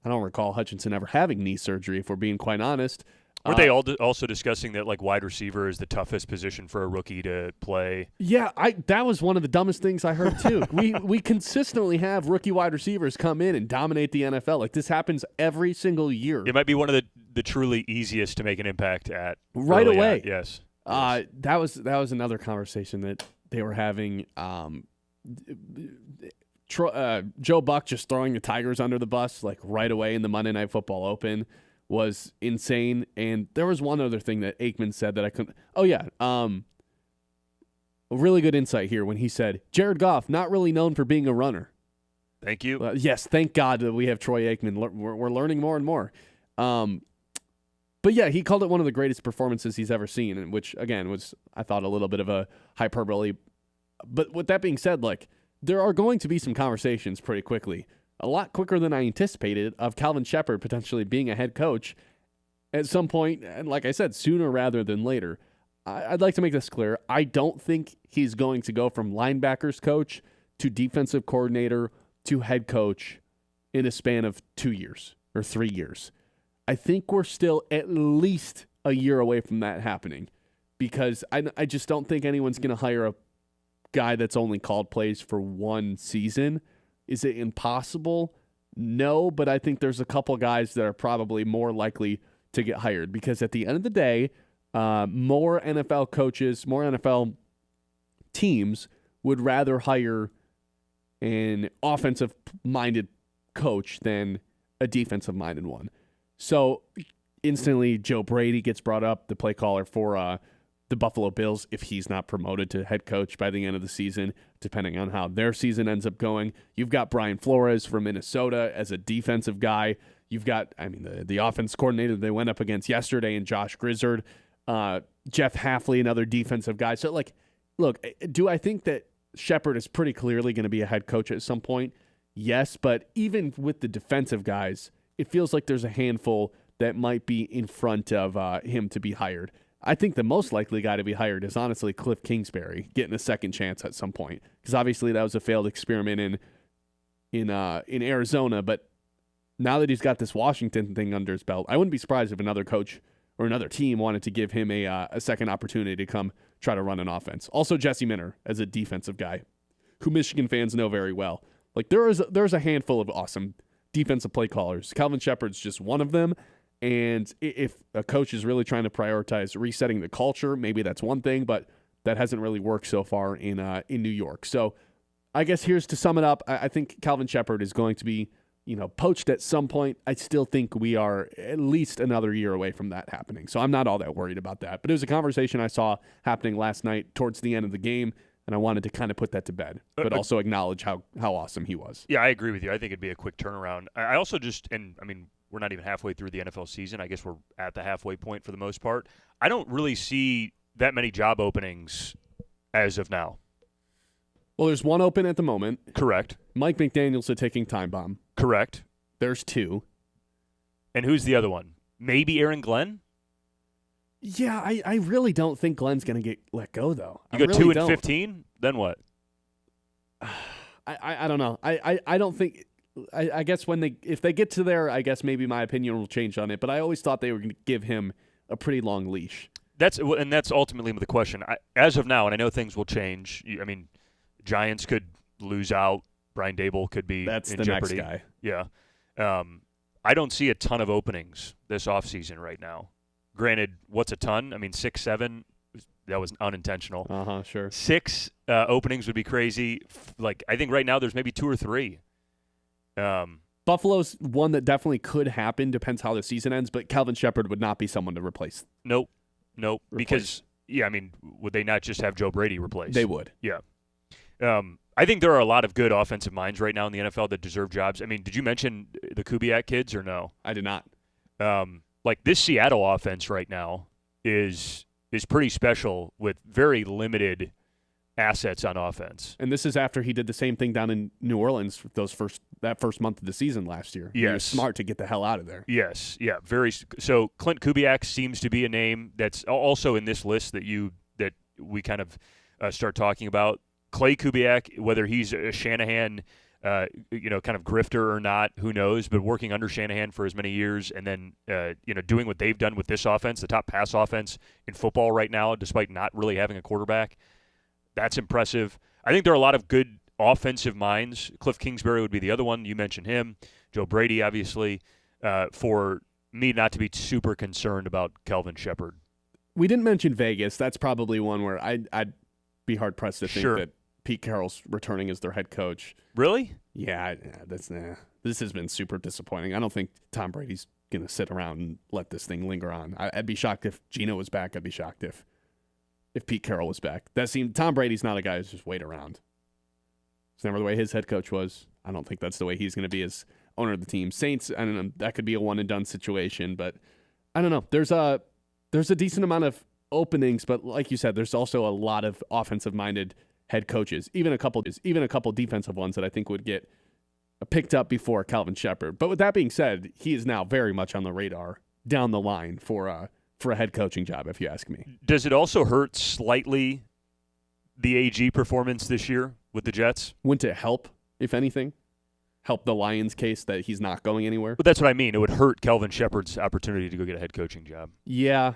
don't recall Hutchinson ever having knee surgery, if we're being quite honest. Weren't they also discussing that like wide receiver is the toughest position for a rookie to play? Yeah, that was one of the dumbest things I heard too. we consistently have rookie wide receivers come in and dominate the NFL. Like this happens every single year. It might be one of the truly easiest to make an impact at right away. Yes. That was another conversation that they were having. Joe Buck just throwing the Tigers under the bus like right away in the Monday Night Football Open was insane. And there was one other thing that Aikman said that I couldn't. Oh yeah, a really good insight here when he said Jared Goff not really known for being a runner. Thank you. Yes, thank God that we have Troy Aikman. We're learning more and more. But yeah, he called it one of the greatest performances he's ever seen, and which again was I thought a little bit of a hyperbole. But with that being said, like there are going to be some conversations pretty quickly. A lot quicker than I anticipated, of Calvin Shepard potentially being a head coach at some point, and like I said, sooner rather than later. I'd like to make this clear. I don't think he's going to go from linebackers coach to defensive coordinator to head coach in a span of 2 years or 3 years. I think we're still at least a year away from that happening because I just don't think anyone's going to hire a guy that's only called plays for one season. Is it impossible? No, but I think there's a couple guys that are probably more likely to get hired because at the end of the day, more NFL coaches, more NFL teams would rather hire an offensive-minded coach than a defensive-minded one. So instantly, Joe Brady gets brought up, the play caller for the Buffalo Bills, if he's not promoted to head coach by the end of the season, depending on how their season ends up going. You've got Brian Flores from Minnesota as a defensive guy. You've got, the offense coordinator they went up against yesterday and Josh Grizzard. Jeff Hafley, another defensive guy. So, look, do I think that Shepard is pretty clearly going to be a head coach at some point? Yes, but even with the defensive guys, it feels like there's a handful that might be in front of him to be hired. I think the most likely guy to be hired is honestly Cliff Kingsbury getting a second chance at some point because obviously that was a failed experiment in Arizona. But now that he's got this Washington thing under his belt, I wouldn't be surprised if another coach or another team wanted to give him a second opportunity to come try to run an offense. Also, Jesse Minter as a defensive guy, who Michigan fans know very well. Like there's a handful of awesome defensive play callers. Calvin Shepard's just one of them. And if a coach is really trying to prioritize resetting the culture, maybe that's one thing, but that hasn't really worked so far in New York. So I guess here's to sum it up. I think Calvin Shepard is going to be, poached at some point. I still think we are at least another year away from that happening. So I'm not all that worried about that. But it was a conversation I saw happening last night towards the end of the game, and I wanted to kind of put that to bed, but also acknowledge how awesome he was. Yeah, I agree with you. I think it'd be a quick turnaround. I also we're not even halfway through the NFL season. I guess we're at the halfway point for the most part. I don't really see that many job openings as of now. Well, there's one open at the moment. Correct. Mike McDaniel's a ticking time bomb. Correct. There's 2. And who's the other one? Maybe Aaron Glenn? Yeah, I really don't think Glenn's going to get let go, though. You go 2 and 15? Then what? I don't know. I don't think – I guess if they get to there, I guess maybe my opinion will change on it. But I always thought they were going to give him a pretty long leash. That's ultimately the question. As of now, and I know things will change. Giants could lose out. Brian Dable could be That's in the jeopardy. next guy. Yeah. I don't see a ton of openings this offseason right now. Granted, what's a ton? 6, 7, that was unintentional. Sure. 6 openings would be crazy. I think right now there's maybe 2 or 3. Buffalo's one that definitely could happen, depends how the season ends, but Calvin Shepard would not be someone to replace. Nope. Because, would they not just have Joe Brady replace? They would. Yeah. I think there are a lot of good offensive minds right now in the NFL that deserve jobs. Did you mention the Kubiak kids or no? I did not. This Seattle offense right now is pretty special with very limited assets on offense. And this is after he did the same thing down in New Orleans that first month of the season last year. Yes. He was smart to get the hell out of there. Yes, yeah, so Clint Kubiak seems to be a name that's also in this list that we kind of start talking about. Clay Kubiak, whether he's a Shanahan kind of grifter or not, who knows, but working under Shanahan for as many years and then doing what they've done with this offense, the top pass offense in football right now, despite not really having a quarterback. That's impressive. I think there are a lot of good offensive minds. Cliff Kingsbury would be the other one. You mentioned him. Joe Brady, obviously, for me not to be super concerned about Calvin Shepard. We didn't mention Vegas. That's probably one where I'd be hard-pressed to think that Pete Carroll's returning as their head coach. Really? Yeah, this has been super disappointing. I don't think Tom Brady's going to sit around and let this thing linger on. I'd be shocked if Geno was back. I'd be shocked if Pete Carroll was back. Tom Brady's not a guy who's just wait around. It's never the way his head coach was. I don't think that's the way he's going to be as owner of the team. Saints, I don't know, that could be a one-and-done situation, but I don't know. There's a decent amount of openings, but like you said, there's also a lot of offensive-minded head coaches, even a couple defensive ones that I think would get picked up before Calvin Shepard. But with that being said, he is now very much on the radar down the line for a head coaching job, if you ask me. Does it also hurt slightly the AG performance this year with the Jets? Wouldn't it help, if anything? Help the Lions' case that he's not going anywhere? But that's what I mean. It would hurt Calvin Shepard's opportunity to go get a head coaching job. Yeah,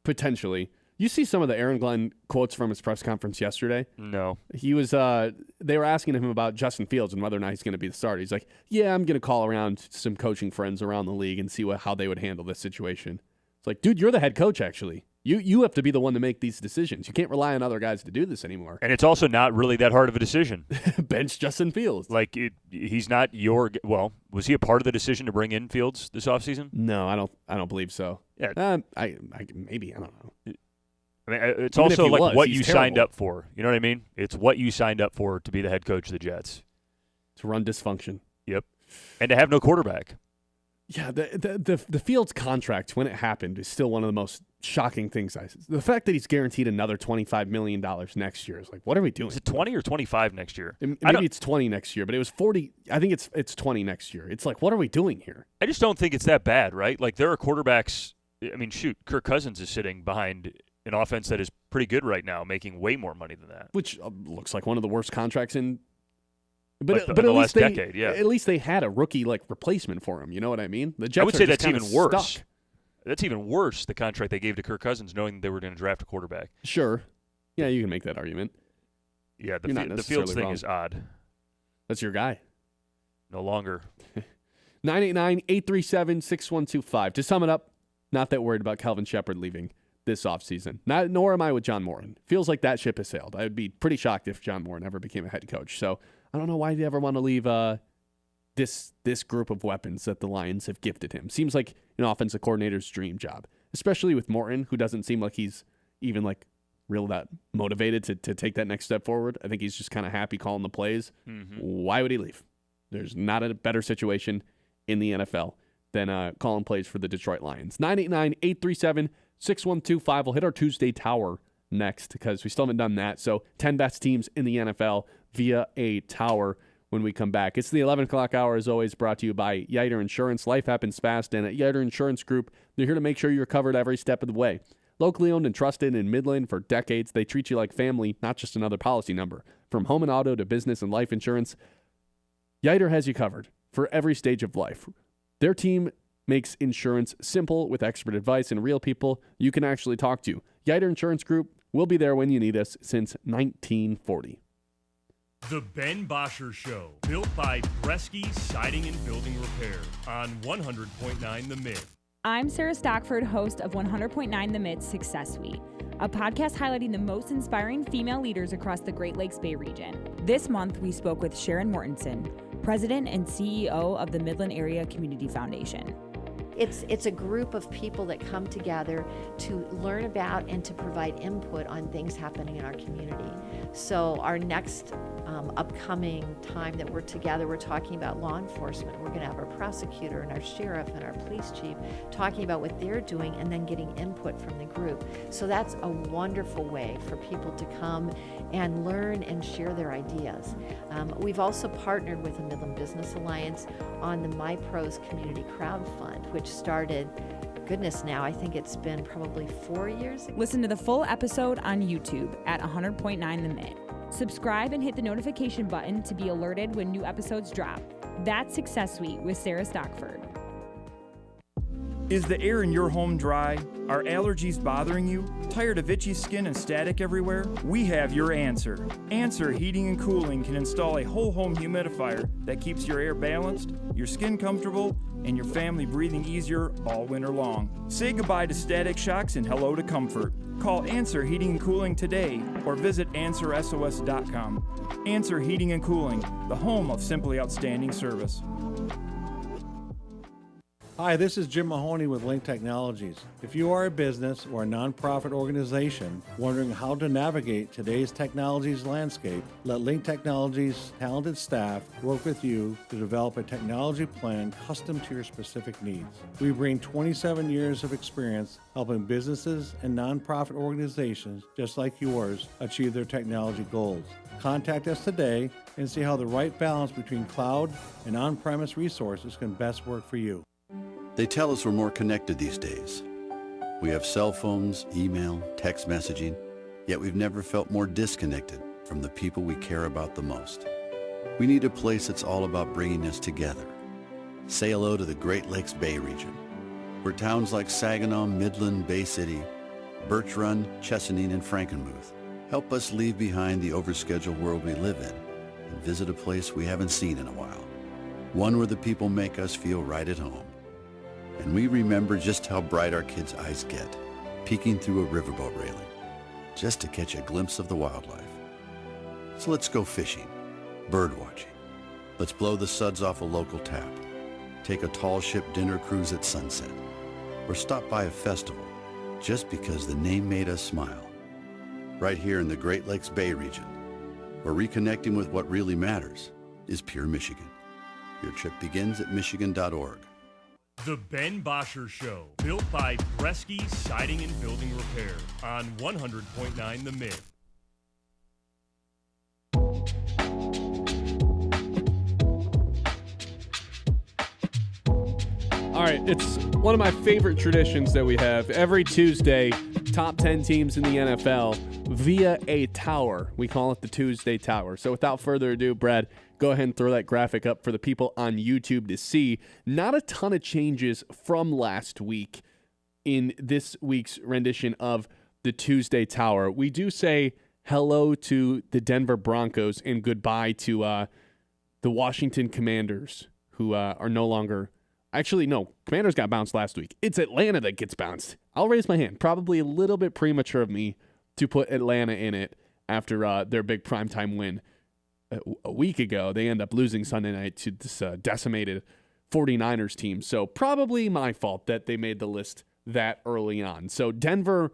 potentially. You see some of the Aaron Glenn quotes from his press conference yesterday? No. He was. They were asking him about Justin Fields and whether or not he's going to be the starter. He's like, yeah, I'm going to call around some coaching friends around the league and see how they would handle this situation. It's like, dude, you're the head coach, actually. You have to be the one to make these decisions. You can't rely on other guys to do this anymore. And it's also not really that hard of a decision. Bench Justin Fields. He's not your – well, was he a part of the decision to bring in Fields this offseason? No, I don't believe so. Yeah. Maybe, I don't know. It's even also what you signed up for. You know what I mean? It's what you signed up for to be the head coach of the Jets. To run dysfunction. Yep. And to have no quarterback. Yeah, the Fields contract, when it happened, is still one of the most shocking things. The fact that he's guaranteed another $25 million next year is like, what are we doing? Is it 20 or 25 next year? Maybe it's 20 next year, but it was 40. I think it's 20 next year. It's like, what are we doing here? I just don't think it's that bad, right? Like, there are quarterbacks. I mean, shoot, Kirk Cousins is sitting behind an offense that is pretty good right now, making way more money than that. Which looks like one of the worst contracts in. But the last decade, yeah. At least they had a rookie replacement for him. You know what I mean? The Jets I would say that's even worse. Stuck. That's even worse, the contract they gave to Kirk Cousins, knowing they were going to draft a quarterback. Sure. Yeah, you can make that argument. Yeah, the Fields thing is odd. That's your guy. No longer. 989-837-6125. To sum it up, not that worried about Calvin Shepard leaving this offseason. Nor am I with John Moran. Feels like that ship has sailed. I would be pretty shocked if John Moran ever became a head coach. So I don't know why he'd ever want to leave this group of weapons that the Lions have gifted him. Seems like an offensive coordinator's dream job, especially with Morton, who doesn't seem like he's even like real that motivated to take that next step forward. I think he's just kind of happy calling the plays. Mm-hmm. Why would he leave? There's not a better situation in the NFL than calling plays for the Detroit Lions. 989-837-6125. We'll hit our Tuesday Tower next because we still haven't done that. So 10 best teams in the NFL via a tower when we come back. It's the 11 o'clock hour, as always, brought to you by Yiter Insurance. Life happens fast, and at Yiter Insurance Group, they're here to make sure you're covered every step of the way. Locally owned and trusted in Midland for decades, they treat you like family, not just another policy number. From home and auto to business and life insurance, Yiter has you covered for every stage of life. Their team makes insurance simple with expert advice and real people you can actually talk to. Yiter Insurance Group will be there when you need us since 1940. The Ben Bosscher Show, built by Bresky Siding and Building Repair on 100.9 The Myth. I'm Sarah Stockford, host of 100.9 The Myth Success Suite, a podcast highlighting the most inspiring female leaders across the Great Lakes Bay region. This month, we spoke with Sharon Mortensen, President and CEO of the Midland Area Community Foundation. It's a group of people that come together to learn about and to provide input on things happening in our community. So our next upcoming time that we're together, we're talking about law enforcement. We're going to have our prosecutor and our sheriff and our police chief talking about what they're doing and then getting input from the group. So that's a wonderful way for people to come and learn and share their ideas. We've also partnered with the Midland Business Alliance on the My Pros Community Crowd Fund, which started, goodness now, I think it's been probably 4 years. Listen to the full episode on YouTube at 100.9 The Myth. Subscribe and hit the notification button to be alerted when new episodes drop. That's Success Suite with Sarah Stockford. Is the air in your home dry? Are allergies bothering you? Tired of itchy skin and static everywhere? We have your answer. Answer Heating and Cooling can install a whole home humidifier that keeps your air balanced, your skin comfortable, and your family breathing easier all winter long. Say goodbye to static shocks and hello to comfort. Call Answer Heating and Cooling today or visit AnswerSOS.com. Answer Heating and Cooling, the home of simply outstanding service. Hi, this is Jim Mahoney with Link Technologies. If you are a business or a nonprofit organization wondering how to navigate today's technologies landscape, let Link Technologies' talented staff work with you to develop a technology plan custom to your specific needs. We bring 27 years of experience helping businesses and nonprofit organizations just like yours achieve their technology goals. Contact us today and see how the right balance between cloud and on-premise resources can best work for you. They tell us we're more connected these days. We have cell phones, email, text messaging, yet we've never felt more disconnected from the people we care about the most. We need a place that's all about bringing us together. Say hello to the Great Lakes Bay region, where towns like Saginaw, Midland, Bay City, Birch Run, Chesaning, and Frankenmuth help us leave behind the overscheduled world we live in and visit a place we haven't seen in a while. One where the people make us feel right at home. And we remember just how bright our kids' eyes get, peeking through a riverboat railing, just to catch a glimpse of the wildlife. So let's go fishing, bird watching. Let's blow the suds off a local tap, take a tall ship dinner cruise at sunset, or stop by a festival just because the name made us smile. Right here in the Great Lakes Bay region, where reconnecting with what really matters is pure Michigan. Your trip begins at michigan.org. The Ben Bosscher Show, built by Bresky Siding and Building Repair on 100.9 The Myth. All right, it's one of my favorite traditions that we have. Every Tuesday, top 10 teams in the NFL via a tower. We call it the Tuesday Tower. So without further ado, Brad, go ahead and throw that graphic up for the people on YouTube to see. Not a ton of changes from last week in this week's rendition of the Tuesday Tower. We do say hello to the Denver Broncos and goodbye to the Washington Commanders, who are no longer. Actually, no. Commanders got bounced last week. It's Atlanta that gets bounced. I'll raise my hand. Probably a little bit premature of me to put Atlanta in it after their big primetime win a week ago. They end up losing Sunday night to this decimated 49ers team. So probably my fault that they made the list that early on. So Denver,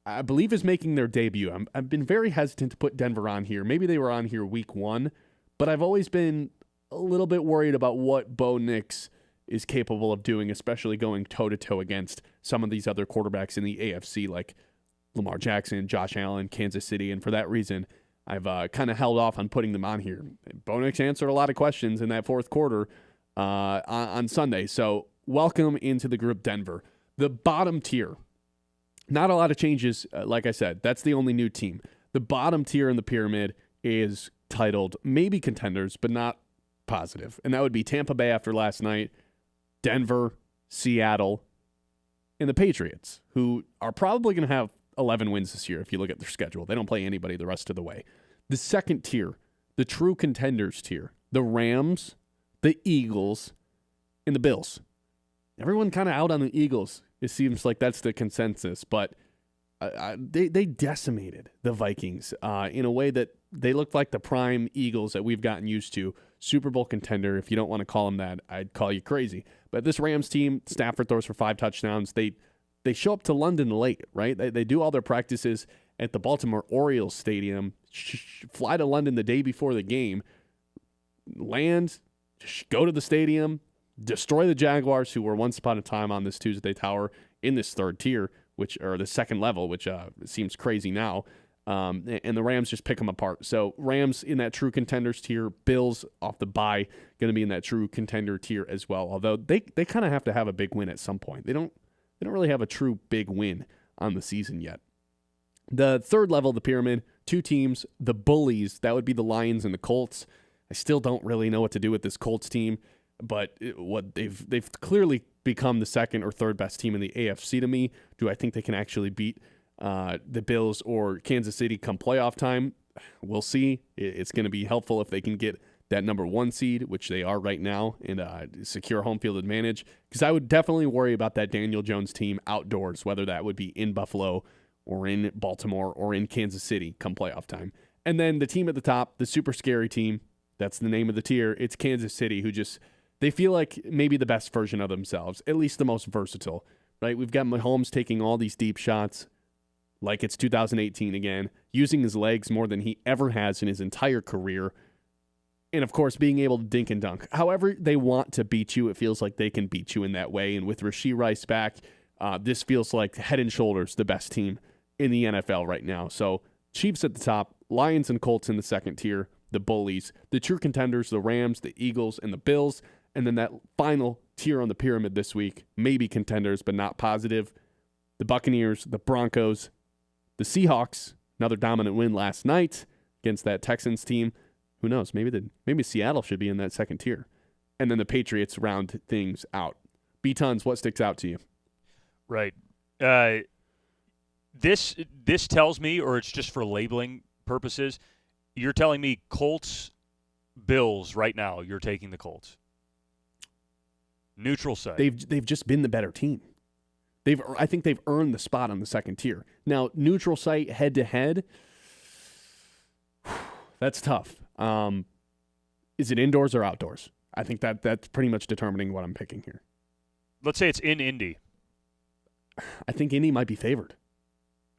I believe, is making their debut. I've been very hesitant to put Denver on here. Maybe they were on here week 1, but I've always been a little bit worried about what Bo Nix is capable of doing, especially going toe-to-toe against some of these other quarterbacks in the AFC like Lamar Jackson, Josh Allen, Kansas City, and for that reason, I've kind of held off on putting them on here. Bo Nix answered a lot of questions in that fourth quarter on Sunday, so welcome into the group, Denver. The bottom tier, not a lot of changes, like I said. That's the only new team. The bottom tier in the pyramid is titled maybe contenders, but not positive, and that would be Tampa Bay after last night, Denver, Seattle, and the Patriots, who are probably going to have 11 wins this year if you look at their schedule. They don't play anybody the rest of the way. The second tier, the true contenders tier, the Rams, the Eagles, and the Bills. Everyone kind of out on the Eagles. It seems like that's the consensus, but they decimated the Vikings in a way that they looked like the prime Eagles that we've gotten used to. Super Bowl contender. If you don't want to call them that, I'd call you crazy. But this Rams team, Stafford throws for 5 touchdowns. They show up to London late, right? They do all their practices at the Baltimore Orioles Stadium, fly to London the day before the game, land, go to the stadium, destroy the Jaguars, who were once upon a time on this Tuesday Tower in this third tier, or the second level, which seems crazy now. And the Rams just pick them apart. So Rams in that true contenders tier, Bills off the bye going to be in that true contender tier as well. Although they kind of have to have a big win at some point. They don't really have a true big win on the season yet. The third level of the pyramid, 2 teams, the bullies, that would be the Lions and the Colts. I still don't really know what to do with this Colts team, but what they've clearly become the second or third best team in the AFC to me. Do I think they can actually beat the Bills or Kansas City come playoff time? We'll see. It's going to be helpful if they can get that number 1 seed, which they are right now, and secure home field advantage, because I would definitely worry about that Daniel Jones team outdoors, whether that would be in Buffalo or in Baltimore or in Kansas City come playoff time. And then the team at the top, the super scary team, that's the name of the tier, it's Kansas City, who just, they feel like maybe the best version of themselves, at least the most versatile, right? We've got Mahomes taking all these deep shots like it's 2018 again, using his legs more than he ever has in his entire career, and, of course, being able to dink and dunk. However they want to beat you, it feels like they can beat you in that way. And with Rashee Rice back, this feels like head and shoulders the best team in the NFL right now. So Chiefs at the top, Lions and Colts in the second tier, the bullies. The true contenders, the Rams, the Eagles, and the Bills. And then that final tier on the pyramid this week, maybe contenders but not positive, the Buccaneers, the Broncos, the Seahawks, another dominant win last night against that Texans team. Who knows? Maybe Seattle should be in that second tier. And then the Patriots round things out. B-Tons, what sticks out to you? Right. This tells me, or it's just for labeling purposes, you're telling me Colts, Bills right now, you're taking the Colts. Neutral site. They've just been the better team. I think they've earned the spot on the second tier. Now, neutral site head-to-head, that's tough. Is it indoors or outdoors? I think that's pretty much determining what I'm picking here. Let's say it's in Indy. I think Indy might be favored.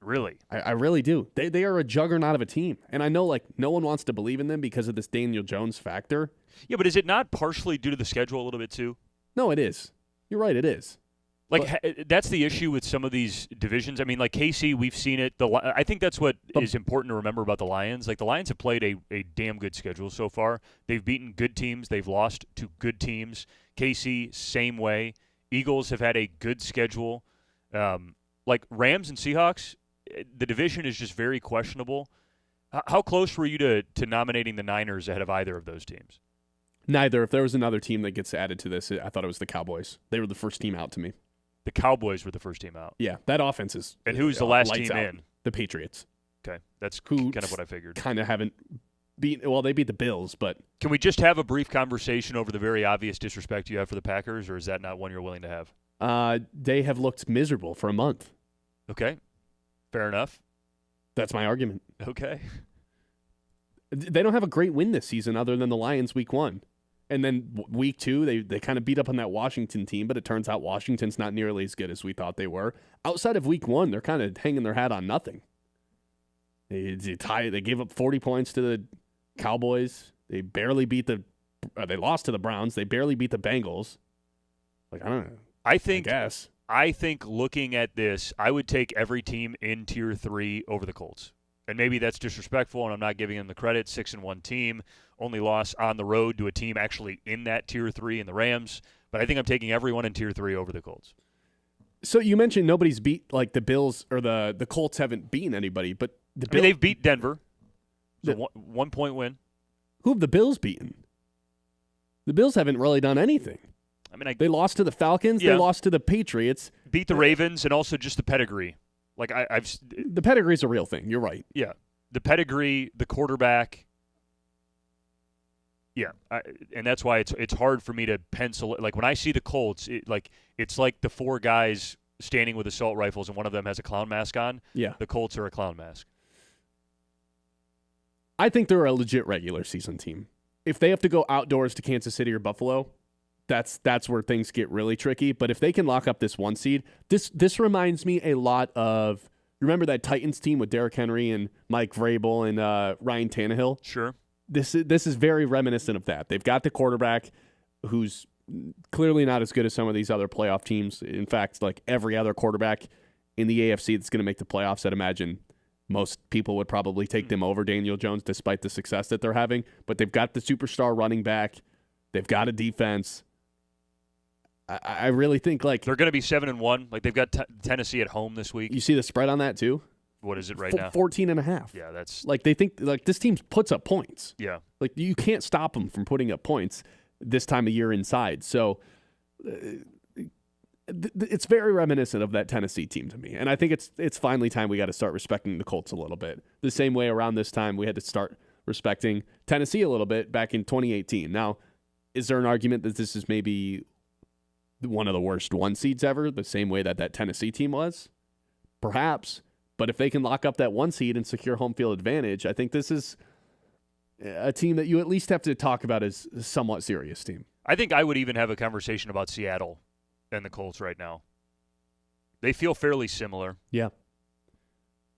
Really? I really do. They are a juggernaut of a team. And I know no one wants to believe in them because of this Daniel Jones factor. Yeah, but is it not partially due to the schedule a little bit too? No, it is. You're right, it is. That's the issue with some of these divisions. I mean, like KC, we've seen it. I think that's what is important to remember about the Lions. Like, the Lions have played a damn good schedule so far. They've beaten good teams. They've lost to good teams. KC, same way. Eagles have had a good schedule. Like Rams and Seahawks, the division is just very questionable. How close were you to nominating the Niners ahead of either of those teams? Neither. If there was another team that gets added to this, I thought it was the Cowboys. They were the first team out to me. The Cowboys were the first team out. Yeah, that offense is. And who's the last team in? The Patriots. Okay, that's kind of what I figured. Kind of haven't beat the Bills, but Can we just have a brief conversation over the very obvious disrespect you have for the Packers, or is that not one you're willing to have? they have looked miserable for a month. Okay. Fair enough. That's my argument. Okay. They don't have a great win this season other than the Lions week 1. And then week 2, they kind of beat up on that Washington team, but it turns out Washington's not nearly as good as we thought they were. Outside of week 1, they're kind of hanging their hat on nothing. They gave up 40 points to the Cowboys. They lost to the Browns. They barely beat the Bengals. Like, I don't know. I think looking at this, I would take every team in Tier 3 over the Colts. And maybe that's disrespectful, and I'm not giving them the credit. 6-1 team, only loss on the road to a team actually in that Tier 3 in the Rams. But I think I'm taking everyone in Tier 3 over the Colts. So you mentioned nobody's beat, like the Bills or the Colts haven't beaten anybody, but they've beat Denver. So 1 point win. Who have the Bills beaten? The Bills haven't really done anything. I mean, they lost to the Falcons. Yeah. They lost to the Patriots. Beat the Ravens, and also just the pedigree. Like the pedigree's a real thing. You're right. Yeah, the pedigree, the quarterback. Yeah, and that's why it's hard for me to pencil it. Like when I see the Colts, it's like the 4 guys standing with assault rifles, and one of them has a clown mask on. Yeah, the Colts are a clown mask. I think they're a legit regular season team. If they have to go outdoors to Kansas City or Buffalo, that's where things get really tricky. But if they can lock up this 1 seed, this reminds me a lot of, remember that Titans team with Derrick Henry and Mike Vrabel and Ryan Tannehill? Sure. This is very reminiscent of that. They've got the quarterback who's clearly not as good as some of these other playoff teams. In fact, like every other quarterback in the AFC that's going to make the playoffs, I'd imagine most people would probably take them over Daniel Jones despite the success that they're having. But they've got the superstar running back. They've got a defense. I really think like they're going to be 7-1. Like they've got Tennessee at home this week. You see the spread on that too? What is it right now? 14.5. Yeah, that's like they think like this team puts up points. Yeah, like you can't stop them from putting up points this time of year inside. So it's very reminiscent of that Tennessee team to me, and I think it's finally time we got to start respecting the Colts a little bit. The same way around this time we had to start respecting Tennessee a little bit back in 2018. Now, is there an argument that this is maybe one of the worst 1 seeds ever, the same way that Tennessee team was? Perhaps. But if they can lock up that 1 seed and secure home field advantage, I think this is a team that you at least have to talk about as a somewhat serious team. I think I would even have a conversation about Seattle and the Colts right now. They feel fairly similar. Yeah.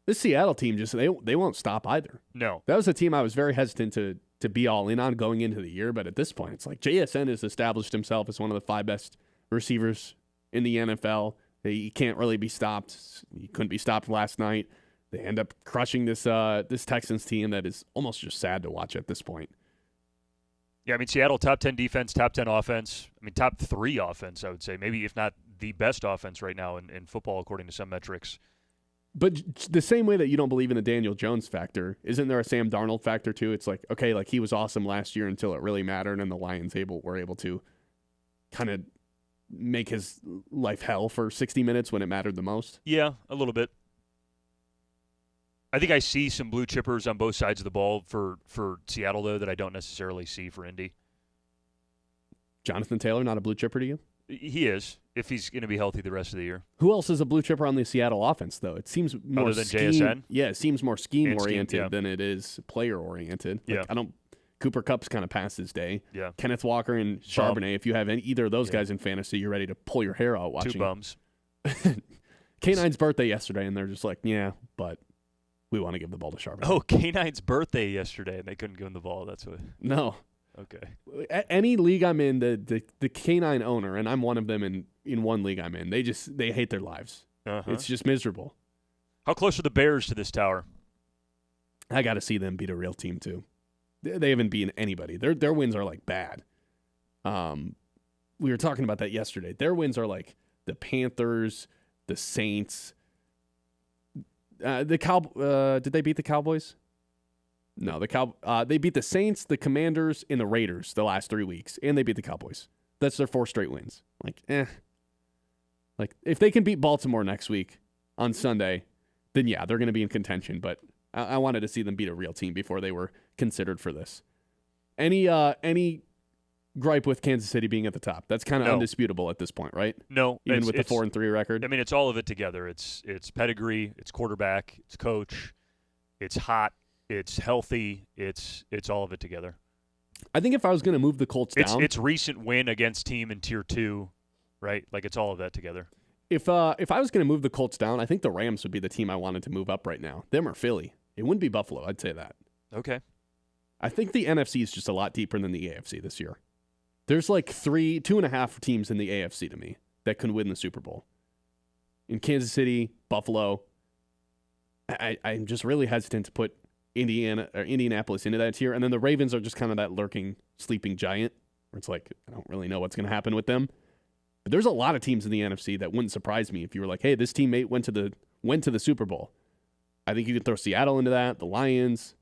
This Seattle team just they won't stop either. No. That was a team I was very hesitant to be all in on going into the year, but at this point it's like JSN has established himself as one of the 5 best receivers in the NFL. He can't really be stopped. He couldn't be stopped last night. They end up crushing this Texans team that is almost just sad to watch at this point. Yeah, I mean, Seattle, top 10 defense, top 10 offense. I mean, top 3 offense, I would say. Maybe if not the best offense right now in football, according to some metrics. But the same way that you don't believe in the Daniel Jones factor, isn't there a Sam Darnold factor too? It's like, okay, like he was awesome last year until it really mattered, and the Lions were able to kind of make his life hell for 60 minutes when it mattered the most? Yeah, a little bit. I think I see some blue chippers on both sides of the ball for Seattle, though, that I don't necessarily see for Indy. Jonathan Taylor, not a blue chipper to you? He is, if he's going to be healthy the rest of the year. Who else is a blue chipper on the Seattle offense, though? It seems more other than JSN? Yeah, it seems more scheme-oriented yeah. than it is player-oriented. Yeah. Cooper Kupp's kind of past his day. Yeah. Kenneth Walker and Charbonnet, if you have either of those guys in fantasy, you're ready to pull your hair out watching. 2 bums. K9's birthday yesterday, and they're just like, yeah, but we want to give the ball to Charbonnet. Oh, K9's birthday yesterday, and they couldn't give him the ball. That's what. No. Okay. Any league I'm in, the K9 owner, and I'm one of them in one league I'm in, they hate their lives. Uh-huh. It's just miserable. How close are the Bears to this tower? I got to see them beat a real team, too. They haven't beaten anybody. Their wins are, like, bad. We were talking about that yesterday. Their wins are, like, the Panthers, the Saints. Did they beat the Cowboys? No, they beat the Saints, the Commanders, and the Raiders the last 3 weeks, and they beat the Cowboys. That's their 4 straight wins. Like, if they can beat Baltimore next week on Sunday, then yeah, they're going to be in contention. But I wanted to see them beat a real team before they were considered for this. Any gripe with Kansas City being at the top? That's kind of undisputable at this point, right? No. Even with the 4-3 record? I mean, it's all of it together. It's pedigree, it's quarterback, it's coach, it's hot, it's healthy, it's all of it together. I think if I was going to move the Colts down, it's recent win against team in Tier 2, right? Like, it's all of that together. If I was going to move the Colts down, I think the Rams would be the team I wanted to move up right now. Them or Philly. It wouldn't be Buffalo, I'd say that. Okay. I think the NFC is just a lot deeper than the AFC this year. There's like 2.5 teams in the AFC to me that could win the Super Bowl. In Kansas City, Buffalo, I'm just really hesitant to put Indianapolis into that tier. And then the Ravens are just kind of that lurking, sleeping giant where it's like, I don't really know what's going to happen with them. But there's a lot of teams in the NFC that wouldn't surprise me if you were like, hey, this teammate went to the Super Bowl. I think you could throw Seattle into that, the Lions,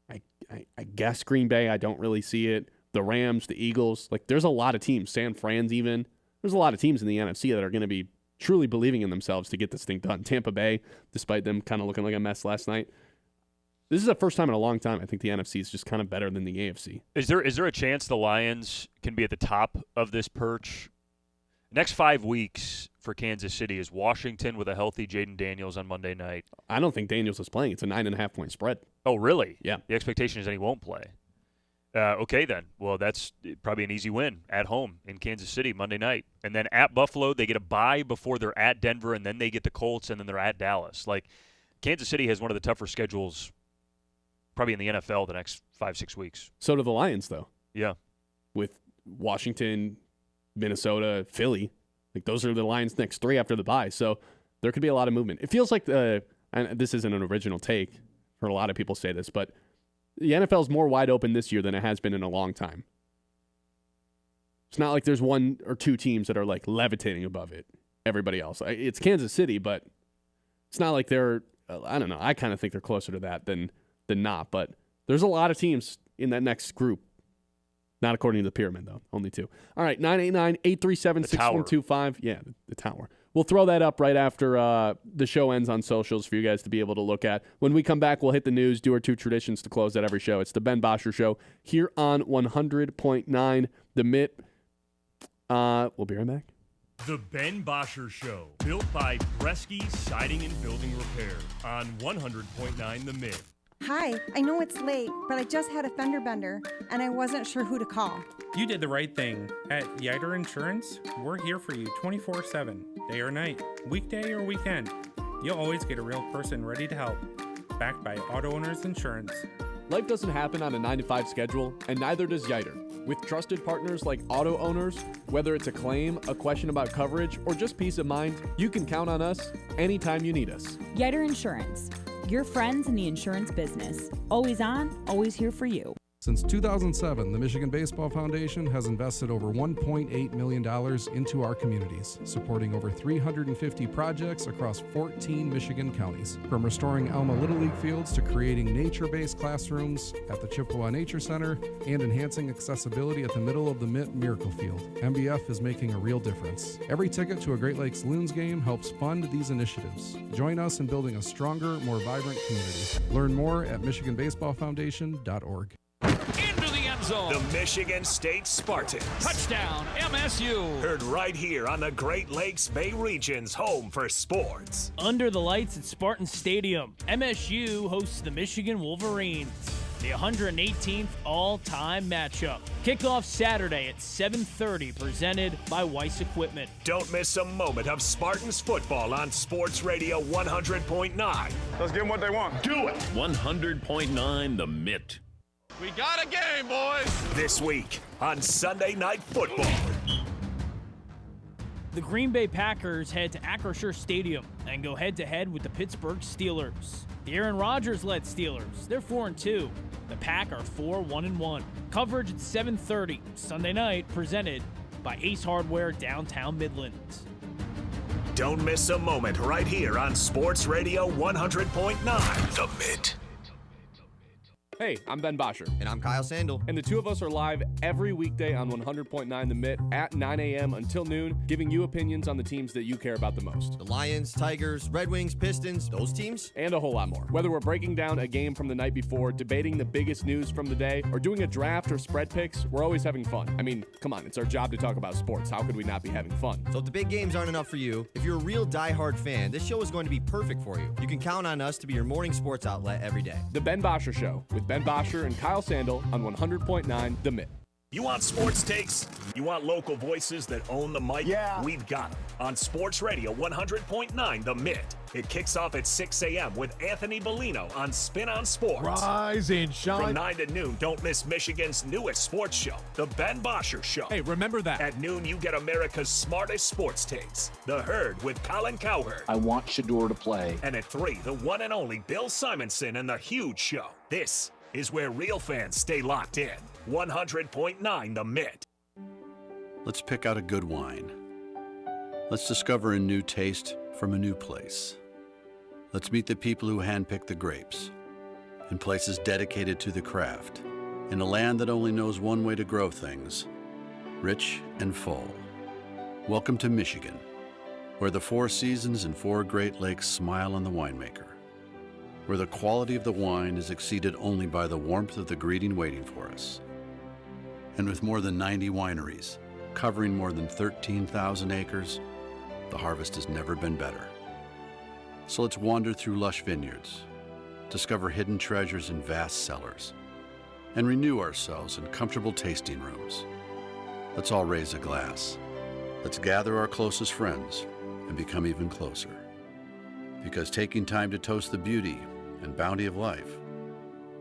I guess Green Bay, I don't really see it. The Rams, the Eagles. Like, there's a lot of teams, San Fran's even. There's a lot of teams in the NFC that are going to be truly believing in themselves to get this thing done. Tampa Bay, despite them kind of looking like a mess last night. This is the first time in a long time I think the NFC is just kind of better than the AFC. Is there a chance the Lions can be at the top of this perch? Next 5 weeks for Kansas City is Washington with a healthy Jaden Daniels on Monday night. I don't think Daniels is playing. It's a 9.5-point spread. Oh, really? Yeah. The expectation is that he won't play. Okay, then. Well, that's probably an easy win at home in Kansas City Monday night. And then at Buffalo, they get a bye before they're at Denver, and then they get the Colts, and then they're at Dallas. Like, Kansas City has one of the tougher schedules probably in the NFL the next 5-6 weeks. So do the Lions, though. Yeah. With Washington, Minnesota, Philly. Like, those are the Lions' next 3 after the bye. So there could be a lot of movement. It feels like, and this isn't an original take, heard a lot of people say this, but the NFL is more wide open this year than it has been in a long time. It's not like there's 1 or 2 teams that are like levitating above everybody else. It's Kansas City, but it's not like they're, I don't know, I kind of think they're closer to that than not. But there's a lot of teams in that next group. Not according to the pyramid, though. Only 2. All right, 989-837-6125. Yeah, the tower. We'll throw that up right after the show ends on socials for you guys to be able to look at. When we come back, we'll hit the news, do our 2 traditions to close out every show. It's the Ben Bosscher Show here on 100.9 The Mitt. We'll be right back. The Ben Bosscher Show, built by Bresky Siding and Building Repair on 100.9 The Mitt. Hi, I know it's late, but I just had a fender bender, and I wasn't sure who to call. You did the right thing. At Yider Insurance, we're here for you 24/7, day or night, weekday or weekend. You'll always get a real person ready to help. Backed by Auto Owners Insurance. Life doesn't happen on a 9-to-5 schedule, and neither does Yider. With trusted partners like Auto Owners, whether it's a claim, a question about coverage, or just peace of mind, you can count on us anytime you need us. Yider Insurance. Your friends in the insurance business. Always on, always here for you. Since 2007, the Michigan Baseball Foundation has invested over $1.8 million into our communities, supporting over 350 projects across 14 Michigan counties. From restoring Alma Little League fields to creating nature-based classrooms at the Chippewa Nature Center and enhancing accessibility at the middle of the Mitt Miracle Field, MBF is making a real difference. Every ticket to a Great Lakes Loons game helps fund these initiatives. Join us in building a stronger, more vibrant community. Learn more at MichiganBaseballFoundation.org. Into the end zone. The Michigan State Spartans. Touchdown, MSU. Heard right here on the Great Lakes Bay Region's home for sports. Under the lights at Spartan Stadium, MSU hosts the Michigan Wolverines. The 118th all-time matchup. Kickoff Saturday at 7:30, presented by Weiss Equipment. Don't miss a moment of Spartans football on Sports Radio 100.9. Let's give them what they want. Do it. 100.9 The Mitt. We got a game, boys. This week on Sunday Night Football. The Green Bay Packers head to Acrisure Stadium and go head-to-head with the Pittsburgh Steelers. The Aaron Rodgers-led Steelers, they're 4-2. The Pack are 4-1-1. Coverage at 7:30 Sunday night, presented by Ace Hardware, downtown Midland. Don't miss a moment right here on Sports Radio 100.9 The Mitt. Hey, I'm Ben Bosscher. And I'm Kyle Sandel. And the two of us are live every weekday on 100.9 The Mitt at 9 a.m. until noon, giving you opinions on the teams that you care about the most. The Lions, Tigers, Red Wings, Pistons, those teams. And a whole lot more. Whether we're breaking down a game from the night before, debating the biggest news from the day, or doing a draft or spread picks, we're always having fun. I mean, come on, it's our job to talk about sports. How could we not be having fun? So if the big games aren't enough for you, if you're a real diehard fan, this show is going to be perfect for you. You can count on us to be your morning sports outlet every day. The Ben Bosscher Show with Ben Bosscher and Kyle Sandel on 100.9 The Mitt. You want sports takes? You want local voices that own the mic? Yeah. We've got them on Sports Radio 100.9 The Mitt. It kicks off at 6 a.m. with Anthony Bellino on Spin on Sports. Rise and shine. From 9 to noon, don't miss Michigan's newest sports show, The Ben Bosscher Show. Hey, remember that. At noon, you get America's smartest sports takes, The Herd with Colin Cowherd. I want Shador to play. And at 3, the one and only Bill Simonson and The Huge Show. This is where real fans stay locked in. 100.9 The Mitt. Let's pick out a good wine. Let's discover a new taste from a new place. Let's meet the people who handpick the grapes in places dedicated to the craft, in a land that only knows one way to grow things, rich and full. Welcome to Michigan, where the 4 seasons and 4 Great Lakes smile on the winemaker, where the quality of the wine is exceeded only by the warmth of the greeting waiting for us. And with more than 90 wineries, covering more than 13,000 acres, the harvest has never been better. So let's wander through lush vineyards, discover hidden treasures in vast cellars, and renew ourselves in comfortable tasting rooms. Let's all raise a glass. Let's gather our closest friends and become even closer. Because taking time to toast the beauty and bounty of life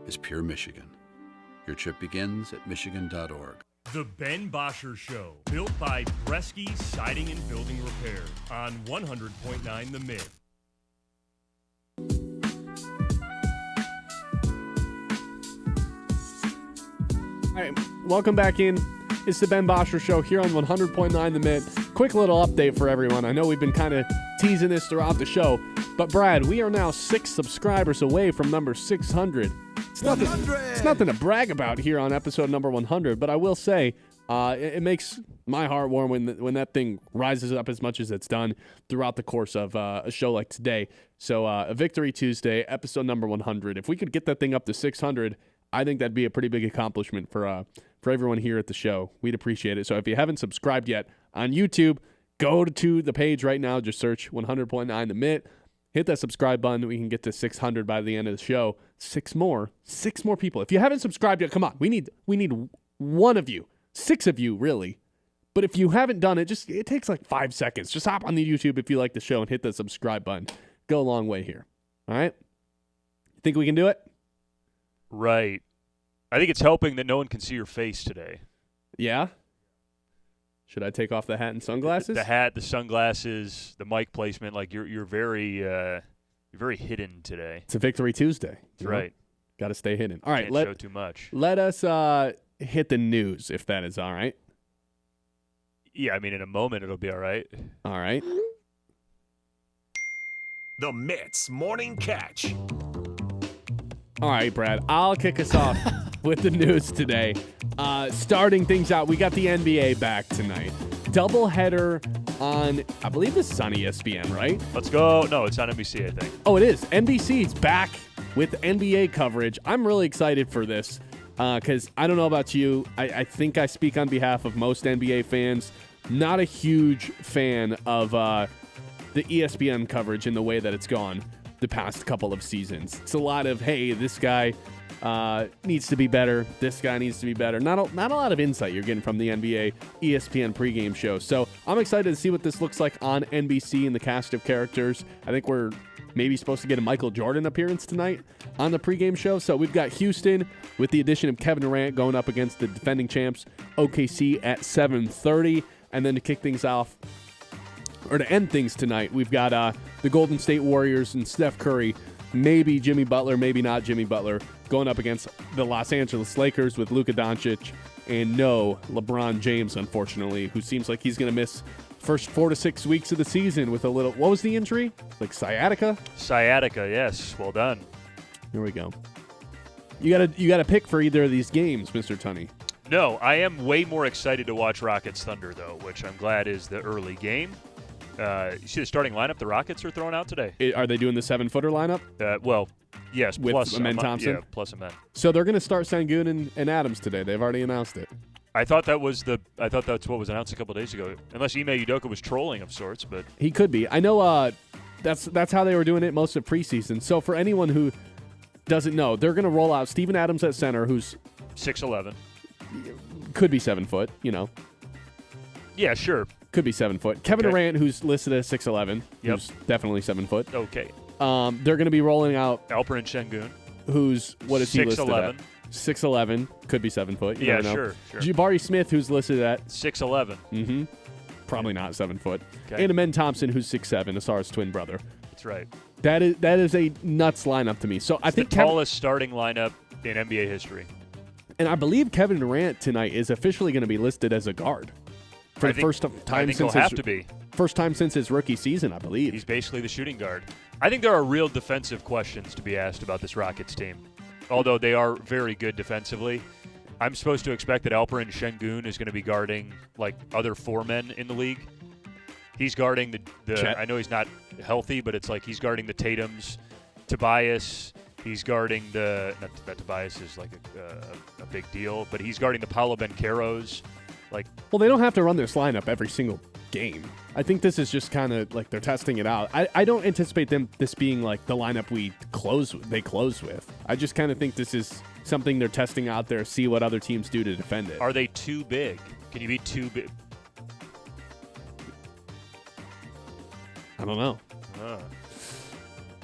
is pure Michigan. Your trip begins at michigan.org. The Ben Bosscher Show, built by Bresky Siding and Building Repair on 100.9 The Mitt. All right, welcome back in. It's the Ben Bosscher Show here on 100.9 The Mitt. Quick little update for everyone. I know we've been kind of teasing this throughout the show, but Brad, we are now 6 subscribers away from number 600. It's nothing to brag about here on episode number 100, but I will say it makes my heart warm when that thing rises up as much as it's done throughout the course of a show like today. So a Victory Tuesday, episode number 100. If we could get that thing up to 600, I think that'd be a pretty big accomplishment for everyone here at the show. We'd appreciate it. So if you haven't subscribed yet on YouTube, go to the page right now. Just search 100.9 The Mitt. Hit that subscribe button. We can get to 600 by the end of the show. 6 more people. If you haven't subscribed yet, come on. We need one of you. 6 of you, really. But if you haven't done it, it takes like 5 seconds. Just hop on the YouTube if you like the show and hit the subscribe button. Go a long way here. All right? Think we can do it? Right. I think it's helping that no one can see your face today. Yeah? Should I take off the hat and sunglasses? The hat, the sunglasses, the mic placement, like you're very hidden today. It's a Victory Tuesday. That's right. Got to stay hidden. All right, Can't show too much. Let us hit the news, if that is all right. Yeah, I mean, in a moment it'll be all right. All right. The Mitt's Morning Catch. All right, Brad, I'll kick us off with the news today. Starting things out, we got the NBA back tonight. Doubleheader on, I believe this is on ESPN, right? Let's go. No, it's on NBC, I think. Oh, it is. NBC's back with NBA coverage. I'm really excited for this because I don't know about you. I think I speak on behalf of most NBA fans. Not a huge fan of the ESPN coverage in the way that it's gone the past couple of seasons. It's a lot of, hey, this guy needs to be better. This guy needs to be better. Not a lot of insight you're getting from the NBA ESPN pregame show. So I'm excited to see what this looks like on NBC and the cast of characters. I think we're maybe supposed to get a Michael Jordan appearance tonight on the pregame show. So we've got Houston with the addition of Kevin Durant going up against the defending champs OKC at 7:30. And then to kick things off, or to end things tonight, we've got the Golden State Warriors and Steph Curry, maybe Jimmy Butler, maybe not Jimmy Butler, going up against the Los Angeles Lakers with Luka Doncic and no LeBron James, unfortunately, who seems like he's going to miss first 4 to 6 weeks of the season with a little, what was the injury? Like sciatica? Sciatica, yes. Well done. Here we go. You gotta pick for either of these games, Mr. Tunney. No, I am way more excited to watch Rockets Thunder, though, which I'm glad is the early game. You see the starting lineup the Rockets are throwing out today? Are they doing the 7-footer linup? Well, yes, with plus Amen Thompson? Yeah, plus Amen. So they're going to start Sengun and Adams today. They've already announced it. I thought that's what was announced a couple days ago. Unless Ime Udoka was trolling of sorts, but he could be. I know that's how they were doing it most of preseason. So for anyone who doesn't know, they're going to roll out Steven Adams at center, who's 6'11". Could be 7 foot, Yeah, sure. Could be 7 foot. Kevin Durant, who's listed as 6'11", who's definitely 7 foot. Okay. They're going to be rolling out Alperen Şengün, who's what is he listed 6'11". at? 6'11", could be 7 foot. You never know. Sure. Jabari Smith, who's listed at 6'11". Mm-hmm. Probably not 7 foot. Okay. And Amen Thompson, who's 6'7", Asar's twin brother. That's right. That is a nuts lineup to me. So I think the tallest starting lineup in NBA history. And I believe Kevin Durant tonight is officially going to be listed as a guard for the first time since he'll have to be. First time since his rookie season, I believe. He's basically the shooting guard. I think there are real defensive questions to be asked about this Rockets team. Although they are very good defensively, I'm supposed to expect that Alperen Şengün is going to be guarding like other 4 men in the league. He's guarding the I know he's not healthy, but it's like he's guarding the Tatums, Tobias. He's guarding not that Tobias is like a big deal, but he's guarding the Paolo Bancheros. Well, they don't have to run this lineup every single game. I think this is just kind of like they're testing it out. I don't anticipate this being like the lineup they close with. I just kind of think this is something they're testing out there, see what other teams do to defend it. Are they too big? Can you be too big? I don't know.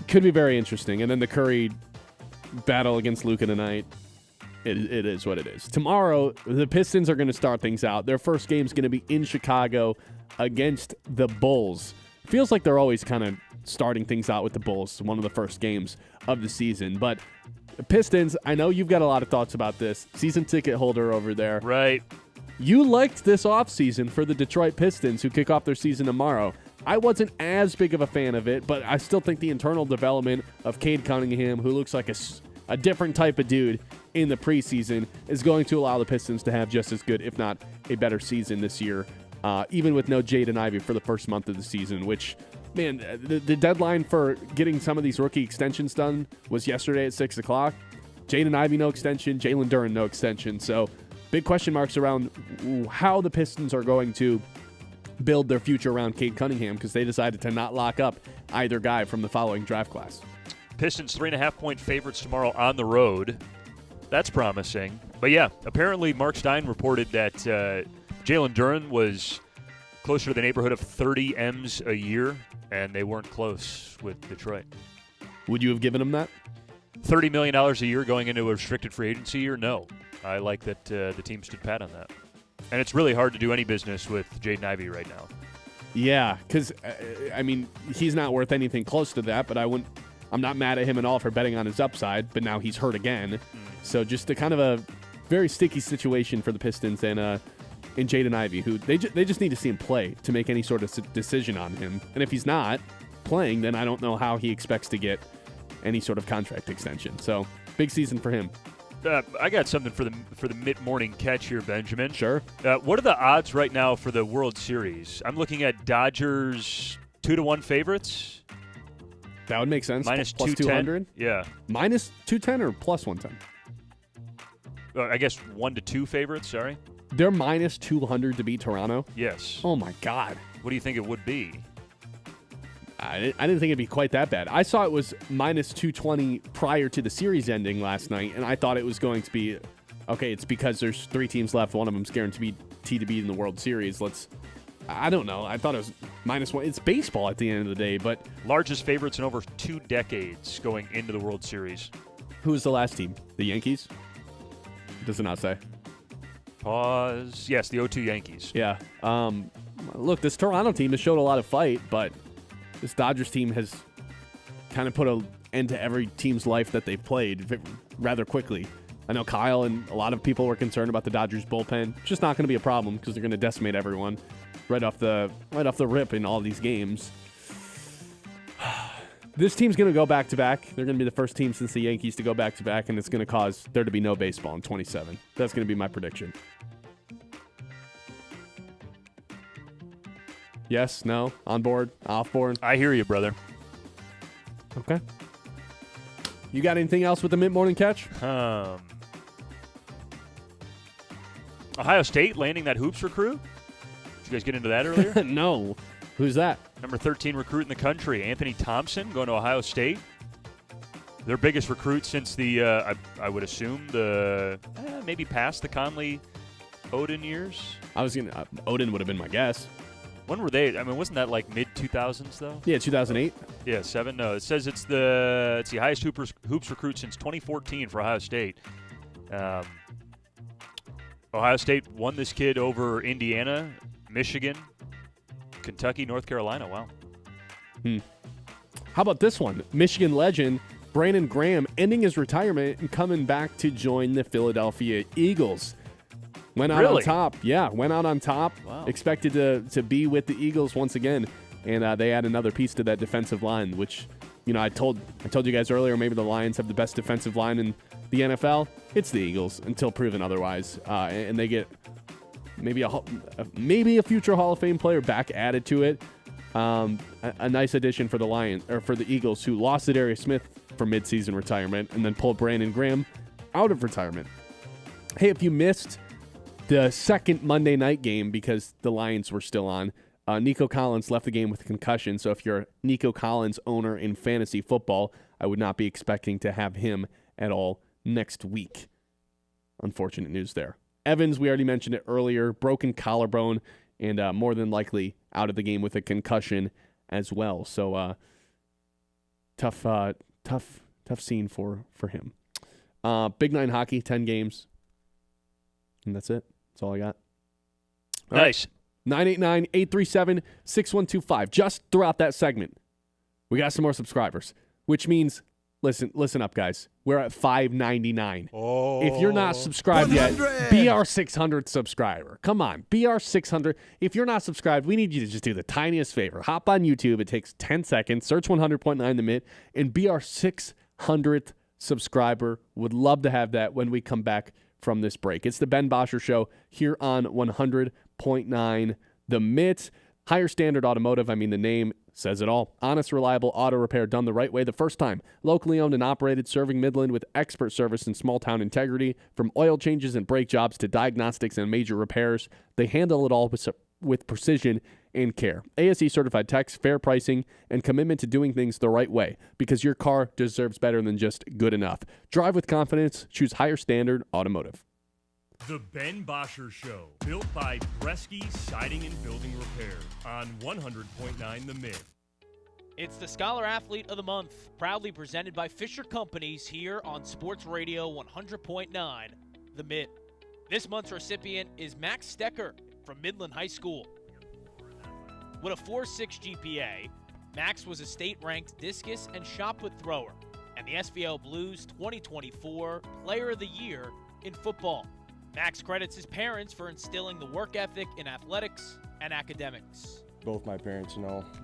Could be very interesting. And then the Curry battle against Luka tonight. It is what it is. Tomorrow, the Pistons are going to start things out. Their first game is going to be in Chicago against the Bulls. Feels like they're always kind of starting things out with the Bulls, one of the first games of the season. But the Pistons, I know you've got a lot of thoughts about this. Season ticket holder over there. Right. You liked this offseason for the Detroit Pistons, who kick off their season tomorrow. I wasn't as big of a fan of it, but I still think the internal development of Cade Cunningham, who looks like a different type of dude in the preseason, is going to allow the Pistons to have just as good, if not a better season this year, even with no Jaden Ivey for the first month of the season, which, man, the deadline for getting some of these rookie extensions done was yesterday at 6 o'clock. Jaden Ivey, no extension. Jalen Duren, no extension. So big question marks around how the Pistons are going to build their future around Cade Cunningham, because they decided to not lock up either guy from the following draft class. Pistons 3.5-point favorites tomorrow on the road. That's promising. But yeah, apparently Mark Stein reported that Jalen Duren was closer to the neighborhood of 30 M's a year, and they weren't close with Detroit. Would you have given him that? $30 million a year going into a restricted free agency year? No. I like that the team stood pat on that. And it's really hard to do any business with Jaden Ivey right now. Yeah, because, I mean, he's not worth anything close to that, but I'm not mad at him at all for betting on his upside, but now he's hurt again. So just a kind of a very sticky situation for the Pistons and Jaden Ivey, who they just need to see him play to make any sort of decision on him. And if he's not playing, then I don't know how he expects to get any sort of contract extension. So big season for him. I got something for the mid-morning catch here, Benjamin. Sure. What are the odds right now for the World Series? I'm looking at Dodgers 2-1 favorites. That would make sense. Minus plus 200? Yeah. Minus 210 or plus 110? I guess 1-2 favorites, sorry. They're minus 200 to beat Toronto? Yes. Oh, my God. What do you think it would be? I didn't think it'd be quite that bad. I saw it was minus 220 prior to the series ending last night, and I thought it was going to be, okay, it's because there's 3 teams left. One of them's guaranteed to be in the World Series. I don't know. I thought it was minus 1. It's baseball at the end of the day, but... Largest favorites in over 2 decades going into the World Series. Who was the last team? The Yankees? Does it not say? Pause. Yes, the 0-2 Yankees. Yeah. Look, this Toronto team has showed a lot of fight, but this Dodgers team has kind of put an end to every team's life that they've played rather quickly. I know Kyle and a lot of people were concerned about the Dodgers bullpen. It's just not going to be a problem because they're going to decimate everyone right off the rip in all these games. This team's going to go back-to-back. They're going to be the first team since the Yankees to go back-to-back, and it's going to cause there to be no baseball in 27. That's going to be my prediction. Yes, no, on board, off board? I hear you, brother. Okay. You got anything else with the mid-morning catch? Ohio State landing that hoops recruit? Did you guys get into that earlier? No. Who's that? Number 13 recruit in the country, Anthony Thompson, going to Ohio State. Their biggest recruit since the, I would assume, maybe past the Conley Odin years. Odin would have been my guess. When were they? I mean, wasn't that like mid-2000s, though? Yeah, 2008. Yeah, 7. No, it says it's the highest hoops recruit since 2014 for Ohio State. Ohio State won this kid over Indiana, Michigan, Kentucky, North Carolina. Wow. How about this one? Michigan legend Brandon Graham ending his retirement and coming back to join the Philadelphia Eagles. Went out on top. Yeah, went out on top. Wow. Expected to be with the Eagles once again. And they add another piece to that defensive line, which, I told you guys earlier, maybe the Lions have the best defensive line in the NFL. It's the Eagles until proven otherwise. And they get maybe a future Hall of Fame player back added to it. A nice addition for the Lions, or for the Eagles, who lost Darius Smith for midseason retirement and then pulled Brandon Graham out of retirement. Hey, if you missed the second Monday night game because the Lions were still on, Nico Collins left the game with a concussion. So if you're a Nico Collins owner in fantasy football, I would not be expecting to have him at all next week. Unfortunate news there. Evans, we already mentioned it earlier, broken collarbone and more than likely out of the game with a concussion as well. So tough scene for him. Big Nine hockey, 10 games. And that's it. That's all I got. All nice. Right. 989-837-6125. Just throughout that segment, we got some more subscribers, which means, listen up, guys. We're at 599. Oh. If you're not subscribed 100. Yet, be our 600 subscriber. Come on, be our 600. If you're not subscribed, we need you to just do the tiniest favor. Hop on YouTube. It takes 10 seconds. Search 100.9 The Mid and be our 600th subscriber. Would love to have that when we come back from this break. It's the Ben Bosscher Show here on 100.9 The Mitt. Higher Standard Automotive, the name says it all. Honest, reliable auto repair done the right way the first time. Locally owned and operated, serving Midland with expert service and small-town integrity. From oil changes and brake jobs to diagnostics and major repairs, they handle it all with precision and care. ASE certified techs, fair pricing, and commitment to doing things the right way, because your car deserves better than just good enough. Drive with confidence. Choose Higher Standard Automotive. The Ben Bosscher Show, built by Bresky Siding and Building Repair on 100.9 The Mid. It's the Scholar Athlete of the Month, proudly presented by Fisher Companies here on Sports Radio 100.9 The Mid. This month's recipient is Max Stecker from Midland High School. With a 4.6 GPA, Max was a state-ranked discus and shot put thrower and the SVL Blues 2024 Player of the Year in football. Max credits his parents for instilling the work ethic in athletics and academics. Both my parents,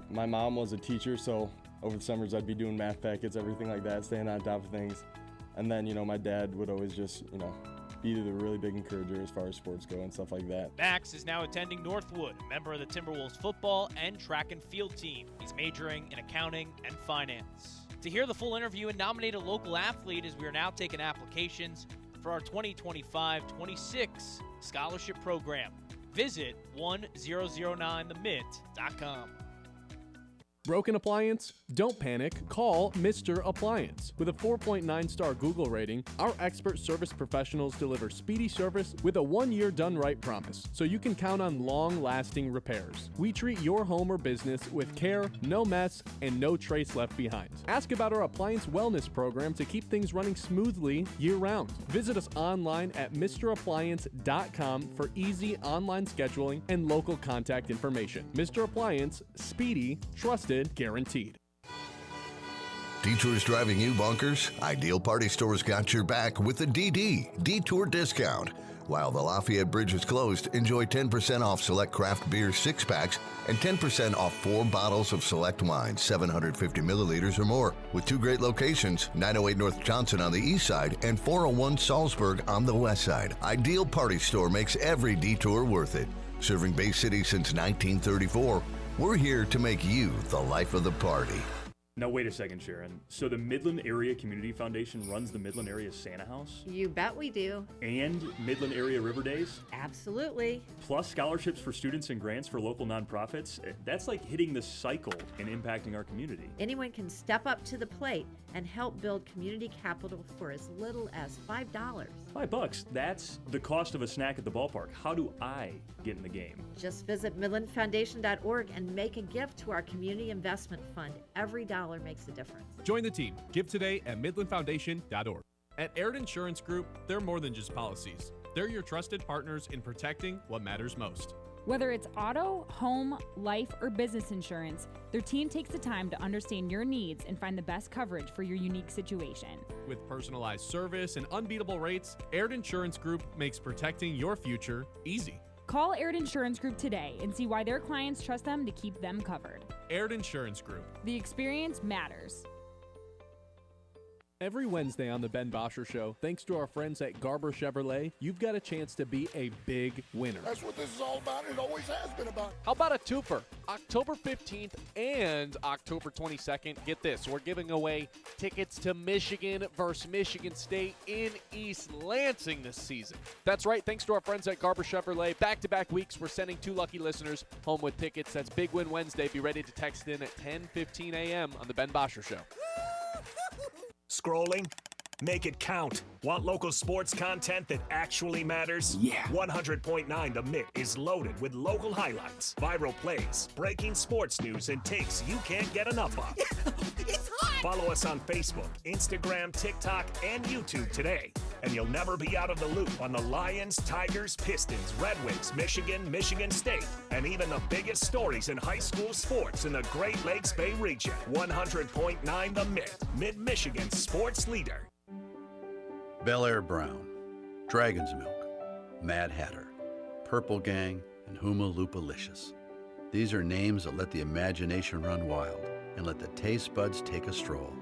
my mom was a teacher, so over the summers I'd be doing math packets, everything like that, staying on top of things. And then, my dad would always just, be the really big encourager as far as sports go and stuff like that. Max is now attending Northwood, a member of the Timberwolves football and track and field team. He's majoring in accounting and finance. To hear the full interview and nominate a local athlete, as we are now taking applications for our 2025-26 scholarship program. Visit 1009themit.com. Broken appliance? Don't panic. Call Mr. Appliance. With a 4.9-star Google rating, our expert service professionals deliver speedy service with a 1-year done-right promise, so you can count on long-lasting repairs. We treat your home or business with care, no mess, and no trace left behind. Ask about our appliance wellness program to keep things running smoothly year-round. Visit us online at MrAppliance.com for easy online scheduling and local contact information. Mr. Appliance, speedy, trusted, guaranteed. Detours driving you bonkers? Ideal Party Store's got your back with the DD, Detour Discount. While the Lafayette Bridge is closed, enjoy 10% off select craft beer 6-packs and 10% off 4 bottles of select wine, 750 milliliters or more, with 2 great locations, 908 North Johnson on the east side and 401 Salzburg on the west side. Ideal Party Store makes every detour worth it. Serving Bay City since 1934, we're here to make you the life of the party. Now, wait a second, Sharon. So the Midland Area Community Foundation runs the Midland Area Santa House? You bet we do. And Midland Area River Days? Absolutely. Plus scholarships for students and grants for local nonprofits? That's like hitting the cycle and impacting our community. Anyone can step up to the plate and help build community capital for as little as $5. $5? That's the cost of a snack at the ballpark. How do I get in the game? Just visit MidlandFoundation.org and make a gift to our community investment fund. Every dollar makes a difference. Join the team. Give today at MidlandFoundation.org. At Aird Insurance Group, they're more than just policies. They're your trusted partners in protecting what matters most. Whether it's auto, home, life, or business insurance, their team takes the time to understand your needs and find the best coverage for your unique situation. With personalized service and unbeatable rates, Aird Insurance Group makes protecting your future easy. Call Aird Insurance Group today and see why their clients trust them to keep them covered. Aird Insurance Group. The experience matters. Every Wednesday on the Ben Bosscher Show, thanks to our friends at Garber Chevrolet, you've got a chance to be a big winner. That's what this is all about. It always has been about. How about a twofer? October 15th and October 22nd. Get this, we're giving away tickets to Michigan versus Michigan State in East Lansing this season. That's right, thanks to our friends at Garber Chevrolet. Back-to-back weeks, we're sending 2 lucky listeners home with tickets. That's Big Win Wednesday. Be ready to text in at 10:15 a.m. on the Ben Bosscher Show. Scrolling? Make it count. Want local sports content that actually matters? Yeah. 100.9 The Mitt is loaded with local highlights, viral plays, breaking sports news, and takes you can't get enough of. It's hot! Follow us on Facebook, Instagram, TikTok, and YouTube today, and you'll never be out of the loop on the Lions, Tigers, Pistons, Red Wings, Michigan State, and even the biggest stories in high school sports in the Great Lakes Bay region. 100.9 The Mitt, Mid-Michigan's sports leader. Bel Air Brown, Dragon's Milk, Mad Hatter, Purple Gang, and Huma Loopalicious. These are names that let the imagination run wild and let the taste buds take a stroll.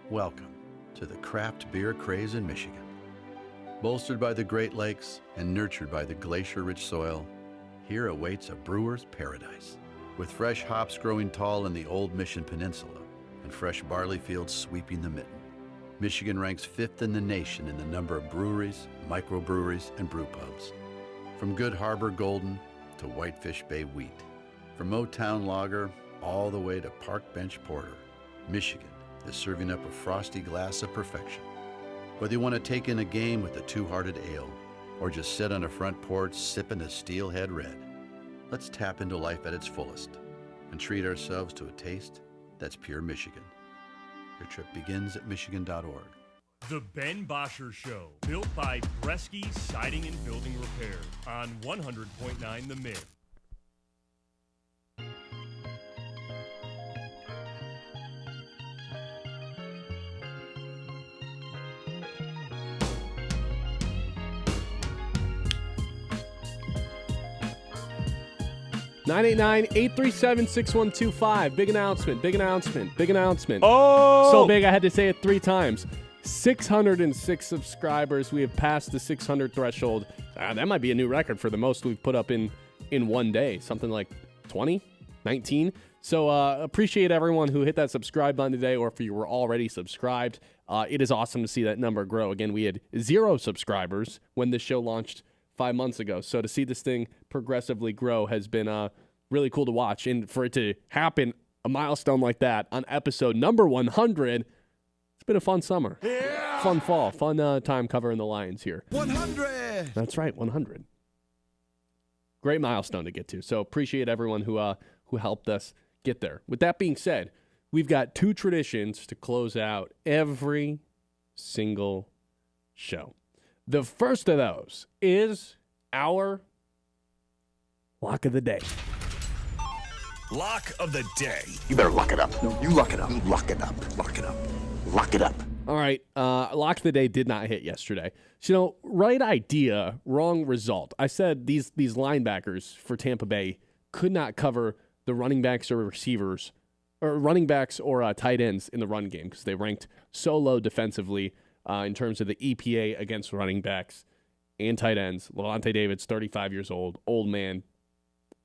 Welcome to the craft beer craze in Michigan. Bolstered by the Great Lakes and nurtured by the glacier-rich soil, here awaits a brewer's paradise. With fresh hops growing tall in the Old Mission Peninsula and fresh barley fields sweeping the mitten, Michigan ranks 5th in the nation in the number of breweries, microbreweries, and brew pubs. From Good Harbor Golden to Whitefish Bay Wheat, from Motown Lager all the way to Park Bench Porter, Michigan is serving up a frosty glass of perfection. Whether you want to take in a game with a Two-Hearted Ale or just sit on a front porch sipping a Steelhead Red, let's tap into life at its fullest and treat ourselves to a taste that's pure Michigan. Your trip begins at Michigan.org. The Ben Bosscher Show, built by Bresky Siding and Building Repair on 100.9 The Mid. (989-837-6125). Big announcement. Oh! So big I had to say it 3 times. 606 subscribers. We have passed the 600 threshold. That might be a new record for the most we've put up in one day. Something like 20, 19. So appreciate everyone who hit that subscribe button today, or if you were already subscribed. It is awesome to see that number grow. Again, we had 0 subscribers when this show launched 5 months ago. So to see this thing progressively grow has been really cool to watch. And for it to happen, a milestone like that on episode number 100, it's been a fun summer. Yeah! Fun fall. Fun time covering the Lions here. 100! That's right, 100. Great milestone to get to. So appreciate everyone who helped us get there. With that being said, we've got 2 traditions to close out every single show. The first of those is our Lock of the Day. Lock of the Day. You better lock it up. No, you lock it up. You lock it up. Lock it up. Lock it up. All right, lock of the day did not hit yesterday. So, right idea, wrong result. I said these linebackers for Tampa Bay could not cover the running backs or receivers, or running backs or tight ends in the run game because they ranked so low defensively in terms of the EPA against running backs and tight ends. Lavonte David's 35 years old man.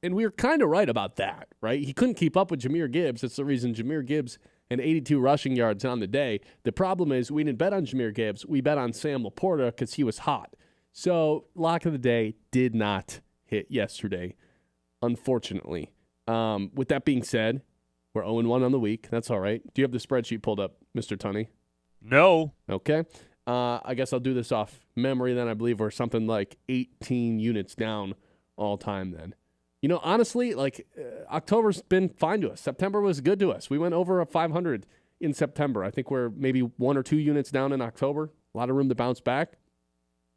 And we were kind of right about that, right? He couldn't keep up with Jahmyr Gibbs. That's the reason Jahmyr Gibbs and 82 rushing yards on the day. The problem is we didn't bet on Jahmyr Gibbs. We bet on Sam Laporta because he was hot. So lock of the day did not hit yesterday, unfortunately. With that being said, we're 0-1 on the week. That's all right. Do you have the spreadsheet pulled up, Mr. Tunney? No. Okay. I guess I'll do this off memory then. I believe we're something like 18 units down all time then. You know, honestly, October's been fine to us. September was good to us. We went over a 500 in September. I think we're maybe 1 or 2 units down in October. A lot of room to bounce back.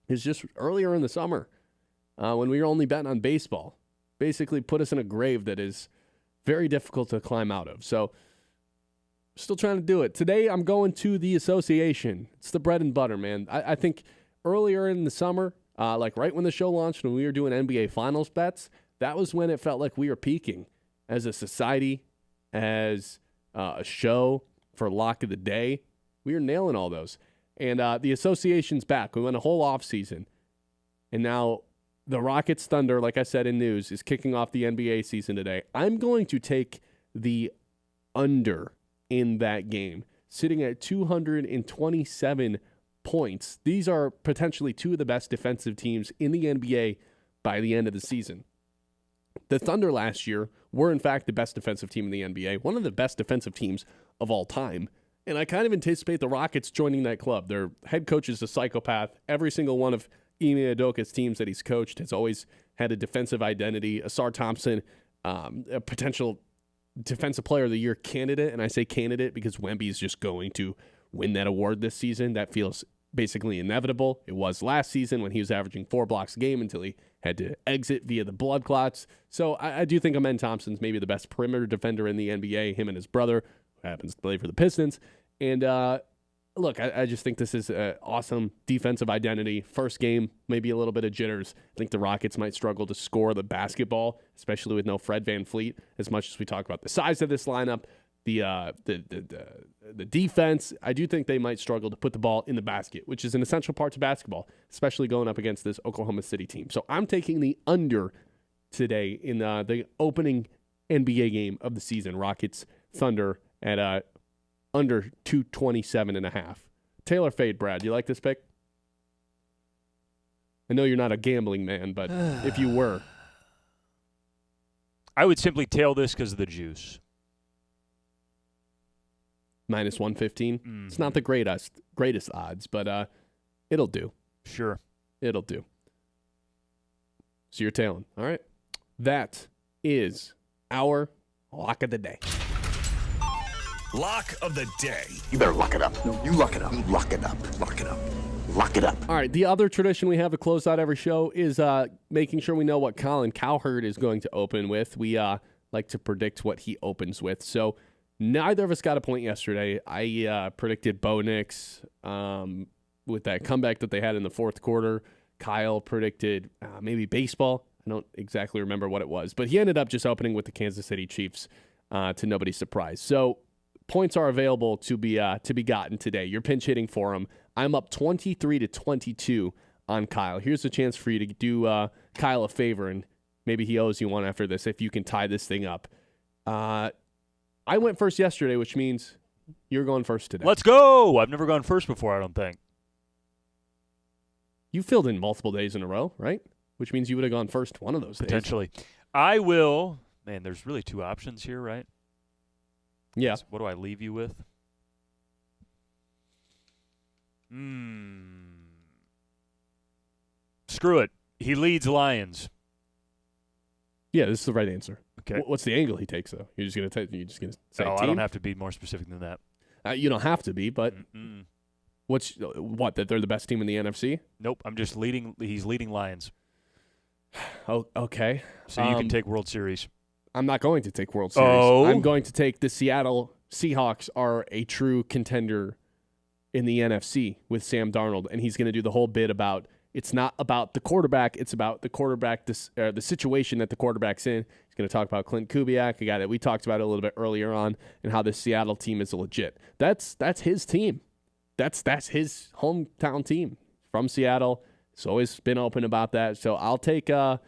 It's just earlier in the summer when we were only betting on baseball. Basically put us in a grave that is very difficult to climb out of. So, still trying to do it. Today, I'm going to the association. It's the bread and butter, man. I think earlier in the summer, right when the show launched, when we were doing NBA Finals bets, that was when it felt like we were peaking as a society, as a show for lock of the day. We were nailing all those. And the association's back. We went a whole offseason. And now the Rockets Thunder, like I said in news, is kicking off the NBA season today. I'm going to take the under in that game, sitting at 227 points. These are potentially two of the best defensive teams in the NBA by the end of the season. The Thunder last year were, in fact, the best defensive team in the NBA, one of the best defensive teams of all time. And I kind of anticipate the Rockets joining that club. Their head coach is a psychopath. Every single one of Ime Udoka's teams that he's coached has always had a defensive identity. Asar Thompson, a potential Defensive Player of the Year candidate, and I say candidate because Wemby is just going to win that award this season. That feels basically inevitable. It was last season when he was averaging 4 blocks a game until he had to exit via the blood clots. So I do think Amen Thompson's maybe the best perimeter defender in the NBA, him and his brother, who happens to play for the Pistons. And look, I just think this is an awesome defensive identity. First game, maybe a little bit of jitters. I think the Rockets might struggle to score the basketball, especially with no Fred VanVleet, as much as we talk about the size of this lineup, the defense. I do think they might struggle to put the ball in the basket, which is an essential part to basketball, especially going up against this Oklahoma City team. So I'm taking the under today in the opening NBA game of the season, Rockets Thunder at under 227.5. Taylor fade, Brad. You like this pick? I know you're not a gambling man, but if you were. I would simply tail this because of the juice. Minus 115. It's not the greatest odds, but it'll do. Sure. It'll do. So you're tailing. All right. That is our lock of the day. Lock of the day. You better lock it up. No, you lock it up. You lock it up. Lock it up. Lock it up. All right. The other tradition we have to close out every show is making sure we know what Colin Cowherd is going to open with. We like to predict what he opens with. So neither of us got a point yesterday. I predicted Bo Nix with that comeback that they had in the fourth quarter. Kyle predicted maybe baseball. I don't exactly remember what it was, but he ended up just opening with the Kansas City Chiefs to nobody's surprise. So points are available to be gotten today. You're pinch hitting for him. I'm up 23-22 on Kyle. Here's a chance for you to do Kyle a favor, and maybe he owes you one after this if you can tie this thing up. I went first yesterday, which means you're going first today. Let's go! I've never gone first before, I don't think. You filled in multiple days in a row, right? Which means you would have gone first one of those days. Potentially. I will. Man, there's really two options here, right? Yeah. So what do I leave you with? Screw it. He leads Lions. Yeah, this is the right answer. Okay. What's the angle he takes, though? You're just gonna say No, team? I don't have to be more specific than that. You don't have to be, but that they're the best team in the NFC? Nope. I'm just leading. He's leading Lions. Oh, okay. So you can take World Series. I'm not going to take World Series. Oh. I'm going to take the Seattle Seahawks are a true contender in the NFC with Sam Darnold, and he's going to do the whole bit about it's not about the quarterback, it's about the quarterback, the situation that the quarterback's in. He's going to talk about Clint Kubiak, a guy that we talked about a little bit earlier on, and how the Seattle team is legit. That's his team. That's his hometown team from Seattle. He's always been open about that. So I'll take the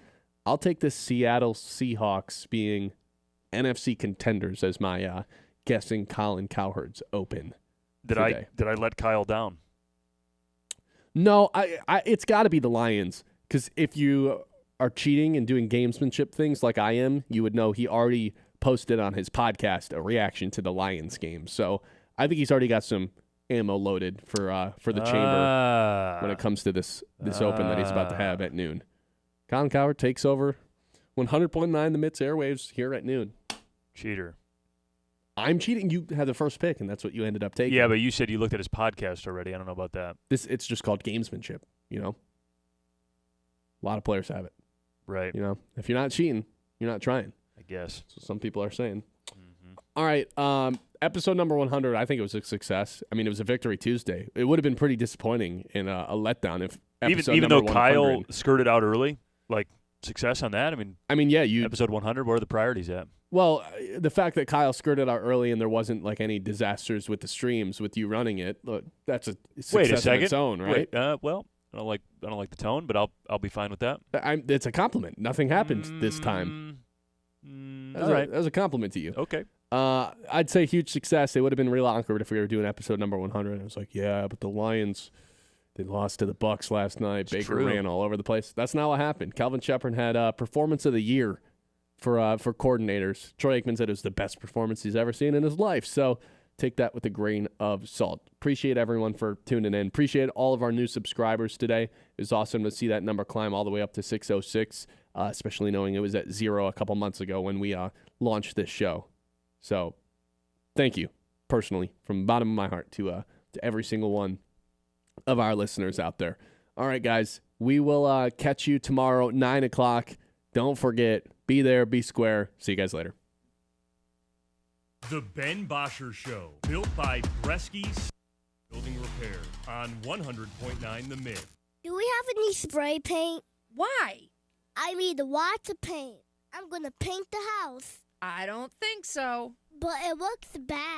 Seattle Seahawks being NFC contenders as my guessing Colin Cowherd's open. Did I let Kyle down? No, it's got to be the Lions, because if you are cheating and doing gamesmanship things like I am, you would know he already posted on his podcast a reaction to the Lions game. So I think he's already got some ammo loaded for the chamber when it comes to this open that he's about to have at noon. Colin Cowherd takes over 100.9 the Mitts airwaves here at noon. Cheater. I'm cheating. You had the first pick, and that's what you ended up taking. Yeah, but you said you looked at his podcast already. I don't know about that. It's just called gamesmanship, you know? A lot of players have it. Right. You know, if you're not cheating, you're not trying. I guess. So some people are saying. Mm-hmm. All right, episode number 100, I think it was a success. I mean, it was a Victory Tuesday. It would have been pretty disappointing and a letdown if episode even though 100, Kyle skirted out early, like success on that. I mean, yeah, episode 100. Where are the priorities at? Well, the fact that Kyle skirted out early and there wasn't like any disasters with the streams with you running it, look, that's a success Wait a second. on its own, right? Wait, well, I don't like the tone, but I'll be fine with that. It's a compliment. Nothing happened this time. That was a compliment to you. Okay. I'd say huge success. It would have been real awkward if we were doing episode number 100. I was like, yeah, but the Lions, they lost to the Bucs last night. Baker ran all over the place. That's not what happened. Calvin Shepard had performance of the year for coordinators. Troy Aikman said it was the best performance he's ever seen in his life. So take that with a grain of salt. Appreciate everyone for tuning in. Appreciate all of our new subscribers today. It was awesome to see that number climb all the way up to 606, especially knowing it was at 0 a couple months ago when we launched this show. So thank you personally from the bottom of my heart to every single one of our listeners out there. All right, guys, we will catch you tomorrow, 9 o'clock. Don't forget, be there, be square. See you guys later. The Ben Bosscher Show, built by Bresky Building Repair on 100.9 The Mid. Do we have any spray paint? Why? I need lots of paint. I'm going to paint the house. I don't think so. But it looks bad.